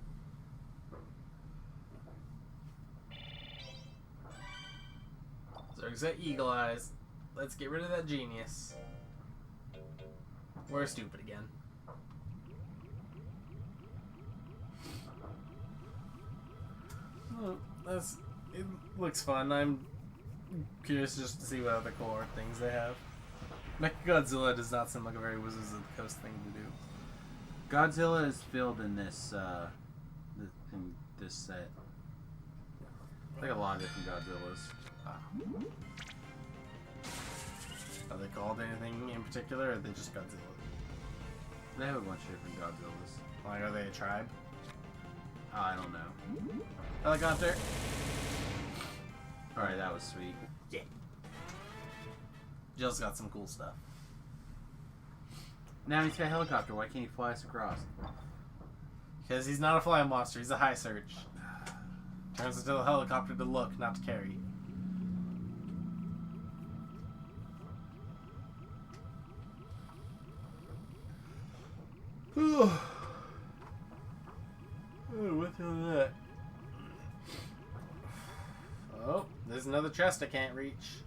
So he's got eagle eyes. Let's get rid of that genius. We're stupid again. Well, it looks fun. I'm curious just to see what other cool art things they have. Mechagodzilla does not seem like a very Wizards of the Coast thing to do. Godzilla is filled in this set. Like a lot of different Godzillas. Are they called anything in particular, or are they just Godzilla? They have a bunch of different Godzillas. Like, are they a tribe? I don't know. Helicopter. Alright, that was sweet. Yeah. Jill's got some cool stuff. Now he's got a helicopter. Why can't he fly us across? Because he's not a flying monster. He's a high search. Turns into a helicopter to look, not to carry. What's all that? Oh, there's another chest I can't reach.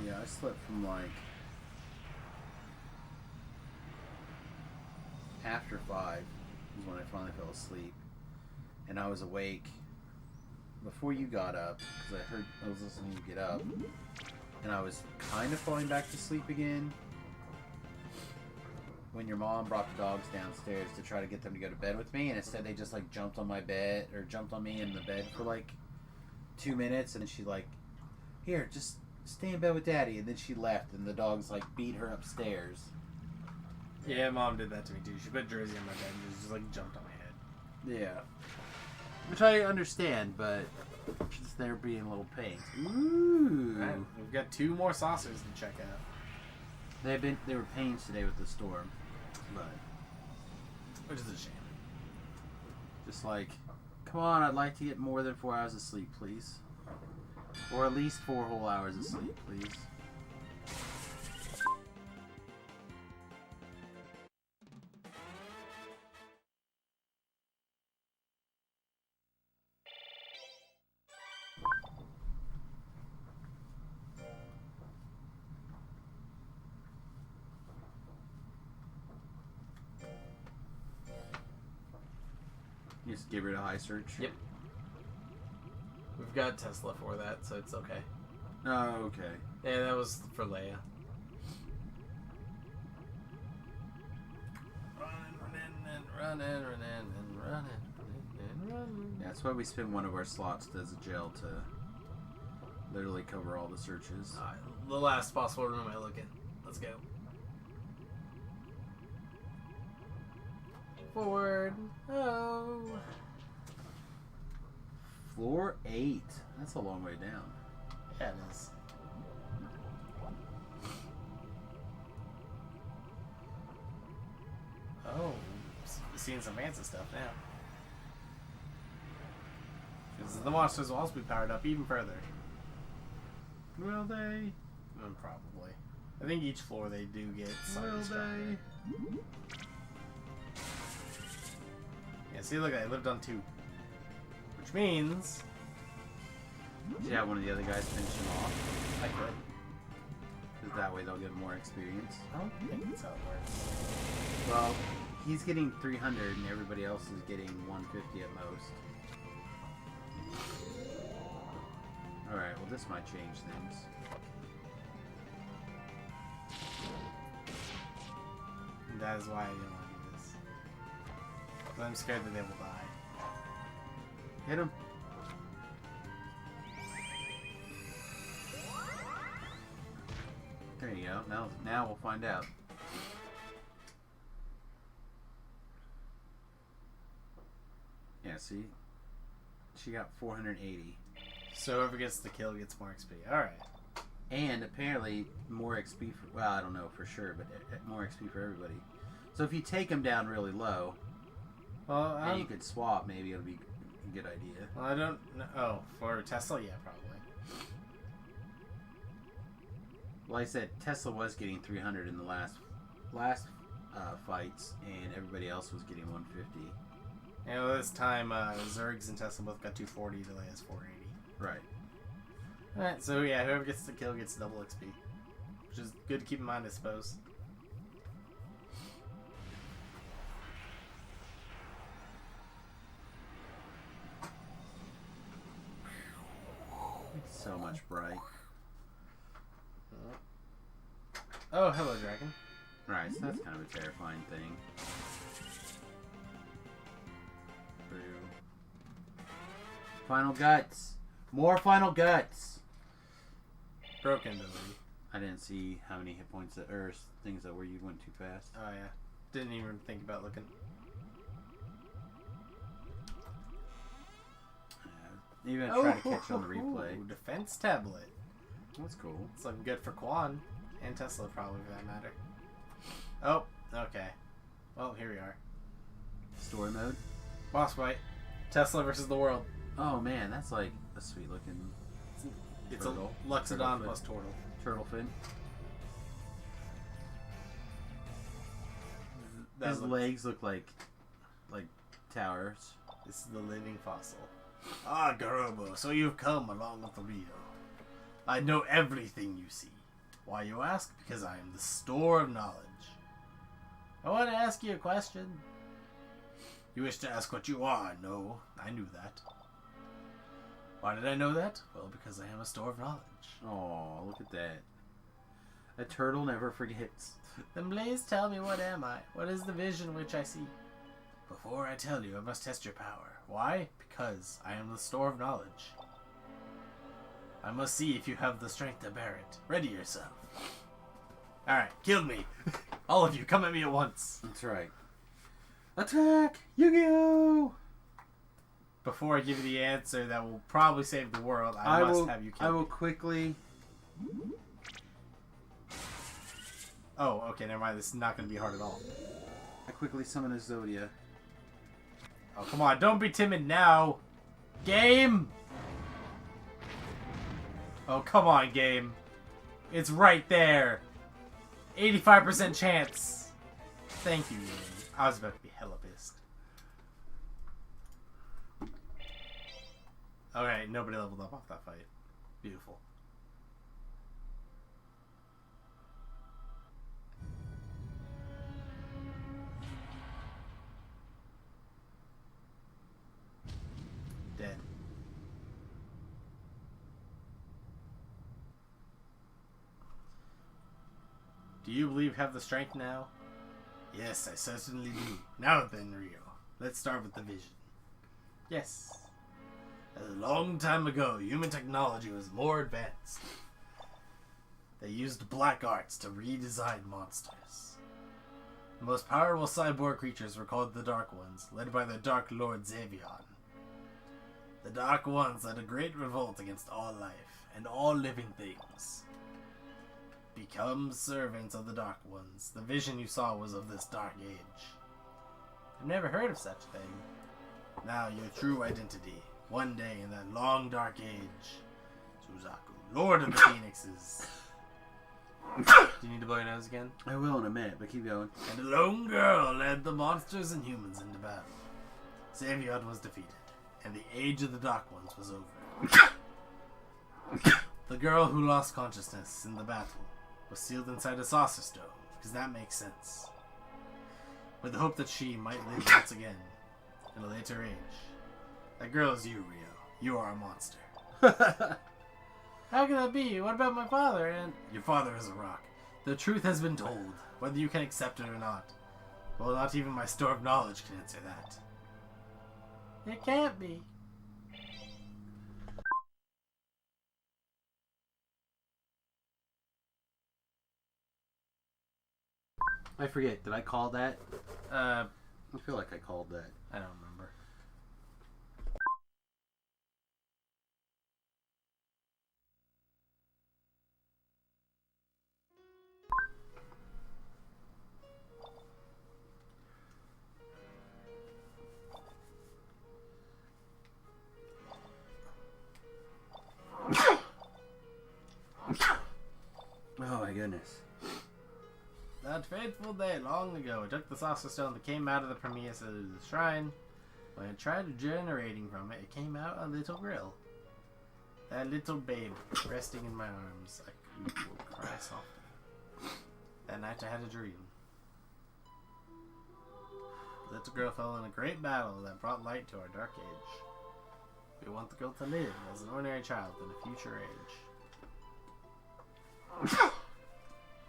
Yeah, I slept from like after 5 is when I finally fell asleep, and I was awake before you got up because I was listening to you get up, and I was kind of falling back to sleep again when your mom brought the dogs downstairs to try to get them to go to bed with me, and instead they just like jumped on my bed or jumped on me in the bed for like 2 minutes, and then she like, here, just stay in bed with Daddy, and then she left, and the dogs like beat her upstairs. Yeah, Mom did that to me too. She put Jersey on my bed and just like jumped on my head. Yeah. Which I understand, but just they're being little pains. Ooh. Right, we've got 2 more saucers to check out. They were pains today with the storm, but Which is a shame. just like, come on, I'd like to get more than 4 hours of sleep, please, or at least 4 whole hours of sleep, please. You just get rid of high search. Yep. We've got Tesla for that, so it's okay. Oh, okay. Yeah, that was for Leia. Running. Yeah, that's why we spend one of our slots as a jail to literally cover all the searches. Alright, the last possible room I look in. Let's go. Forward. Oh. Floor 8. That's a long way down. Yeah, it is. Oh, seeing some fancy stuff now. Because the monsters will also be powered up even further. Will they? Probably. I think each floor they do get slightly Will stronger. they? Yeah, see, look, I lived on 2. Which means... Yeah, one of the other guys finish him off. I could. Because that way they'll get more experience. I don't think that's how it works. Well, he's getting 300 and everybody else is getting 150 at most. Alright, well this might change things. And that is why I didn't want to do this. Because I'm scared that they will die. Hit him. There you go. Now we'll find out. Yeah, see? She got 480. So whoever gets the kill gets more XP. Alright. And apparently more XP for, well, I don't know for sure, but more XP for everybody. So if you take them down really low, Well, and you could swap, maybe it'll be a good idea. well, I don't know. Oh, for Tesla? Yeah, probably. Well, I said Tesla was getting 300 in the last fights, and everybody else was getting 150. And well, this time, Zergs and Tesla both got 240, Leia's 480. Right. Alright, so yeah, whoever gets the kill gets double XP. Which is good to keep in mind, I suppose. It's so much bright. Oh, hello, dragon. Right, so that's kind of a terrifying thing. Through. Final guts. More final guts. Broken ability. I didn't see how many hit points that, or things that were you went too fast. Oh yeah. Didn't even think about looking. Even try to catch on the replay. Defense tablet. That's cool. It's looking good for Quan. And Tesla, probably, for that matter. Oh, okay. Well, here we are. Story mode. Boss fight. Tesla versus the world. Oh man, that's like a sweet looking It's turtle. a Luxodon Turtle plus Turtle. Turtle fin. His legs look like towers. This is the living fossil. Ah, Garobo, so you've come along with the Rio. I know everything you see. Why, you ask? Because I am the store of knowledge. I want to ask you a question. You wish to ask what you are? No, I knew that. Why did I know that? Well, because I am a store of knowledge. Oh, look at that. A turtle never forgets. Then please tell me, what am I? What is the vision which I see? Before I tell you, I must test your power. Why? Because I am the store of knowledge. I must see if you have the strength to bear it. Ready yourself. Alright, kill me. All of you, come at me at once. That's right. Attack! Yu-Gi-Oh! Before I give you the answer that will probably save the world, I must have you kill I me. will quickly... Oh, okay, never mind. This is not going to be hard at all. I quickly summon a Zodia. Oh, come on. Don't be timid now. Game! Oh, come on, game. It's right there. 85% chance. Thank you, game. I was about to be hella pissed. Alright, nobody leveled up off that fight. Beautiful. Dead. Do you believe you have the strength now? Yes, I certainly do. Now then, Rio, let's start with the vision. Yes. A long time ago, human technology was more advanced. They used black arts to redesign monsters. The most powerful cyborg creatures were called the Dark Ones, led by the Dark Lord Xavion. The Dark Ones led a great revolt against all life and all living things. Become servants of the Dark Ones. The vision you saw was of this dark age. I've never heard of such a thing. Now your true identity. One day in that long dark age. Suzaku, Lord of the Phoenixes. Do you need to blow your nose again? I will in a minute, but keep going. And a lone girl led the monsters and humans into battle. Xavion was defeated, and the age of the Dark Ones was over. The girl who lost consciousness in the battle was sealed inside a saucer stone, because that makes sense. With the hope that she might live once again, in a later age. That girl is you, Rio. You are a monster. How can that be? What about my father and... Your father is a rock. The truth has been told, whether you can accept it or not. Well, not even my store of knowledge can answer that. It can't be. I forget. Did I call that? I I feel like I called that. don't remember. Oh my goodness. That fateful day long ago, I took the saucer stone that came out of the Prometheus of the shrine. When I tried generating from it, it came out a little grill. That little babe resting in my arms. I will cry softly. That night I had a dream. The little girl fell in a great battle that brought light to our dark age. We want the girl to live as an ordinary child in a future age.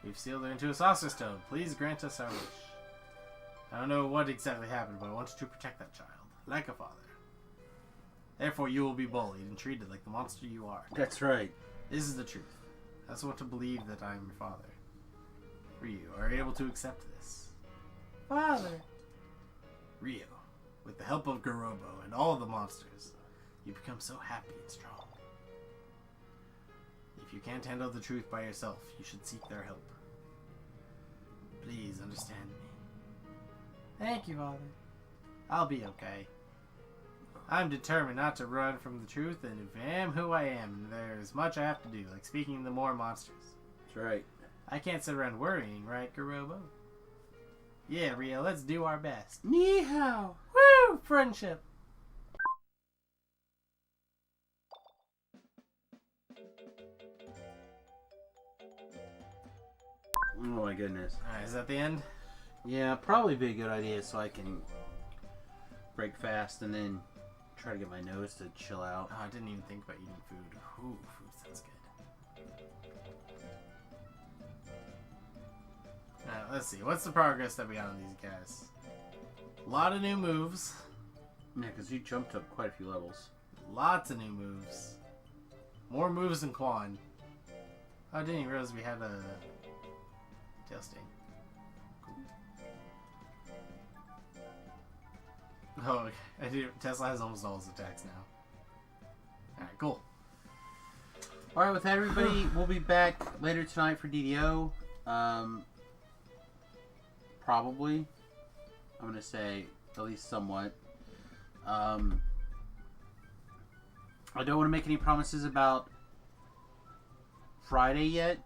We've sealed her into a saucer stone. Please grant us our wish. I don't know what exactly happened, but I want you to protect that child, like a father. Therefore, you will be bullied and treated like the monster you are. That's right. This is the truth. I just want to believe that I am your father. Ryu, are you able to accept this? Father. Ryu, with the help of Garobo and all of the monsters, you become so happy and strong. If you can't handle the truth by yourself, you should seek their help. Please understand me. Thank you, Father. I'll be okay. I'm determined not to run from the truth, and if I am who I am, there's much I have to do, like speaking to more monsters. That's right. I can't sit around worrying, right, Garobo? Yeah, Rio, let's do our best. Ni hao. Woo! Friendship! Oh my goodness. Alright, is that the end? Yeah, probably be a good idea so I can break fast and then try to get my nose to chill out. Oh, I didn't even think about eating food. Ooh, food sounds good. Alright, let's see. What's the progress that we got on these guys? A lot of new moves. Yeah, because you jumped up quite a few levels. Lots of new moves. More moves than Quan. Oh, I didn't even realize we had a tail sting. Cool. Oh, I do. Tesla has almost all his attacks now. Alright, cool. Alright, with that, everybody, we'll be back later tonight for DDO. Probably. I'm going to say at least somewhat. I don't want to make any promises about Friday yet.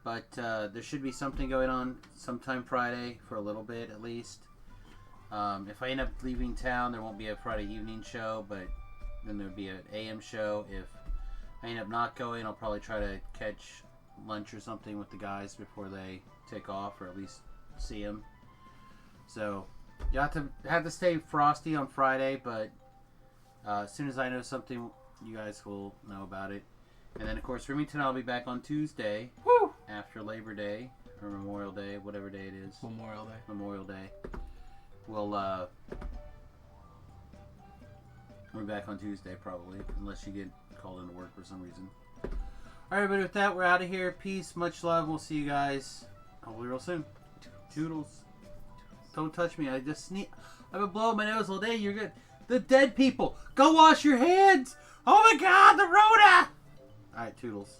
But there should be something going on sometime Friday for a little bit at least. If I end up leaving town, there won't be a Friday evening show, but then there'll be an AM show. If I end up not going, I'll probably try to catch lunch or something with the guys before they take off, or at least see them. So you have to stay frosty on Friday, but as soon as I know something, you guys will know about it. And then, of course, Remington, I'll be back on Tuesday. Woo! After Labor Day or Memorial Day, whatever day it is. Memorial Day. Memorial Day. We'll be back on Tuesday probably, unless you get called into work for some reason. Alright, but with that, we're out of here. Peace, much love. We'll see you guys hopefully real soon. Toodles. Don't touch me. I just sneeze. I've been blowing my nose all day. You're good. The dead people. Go wash your hands. Oh my God, the Rona. Alright, toodles.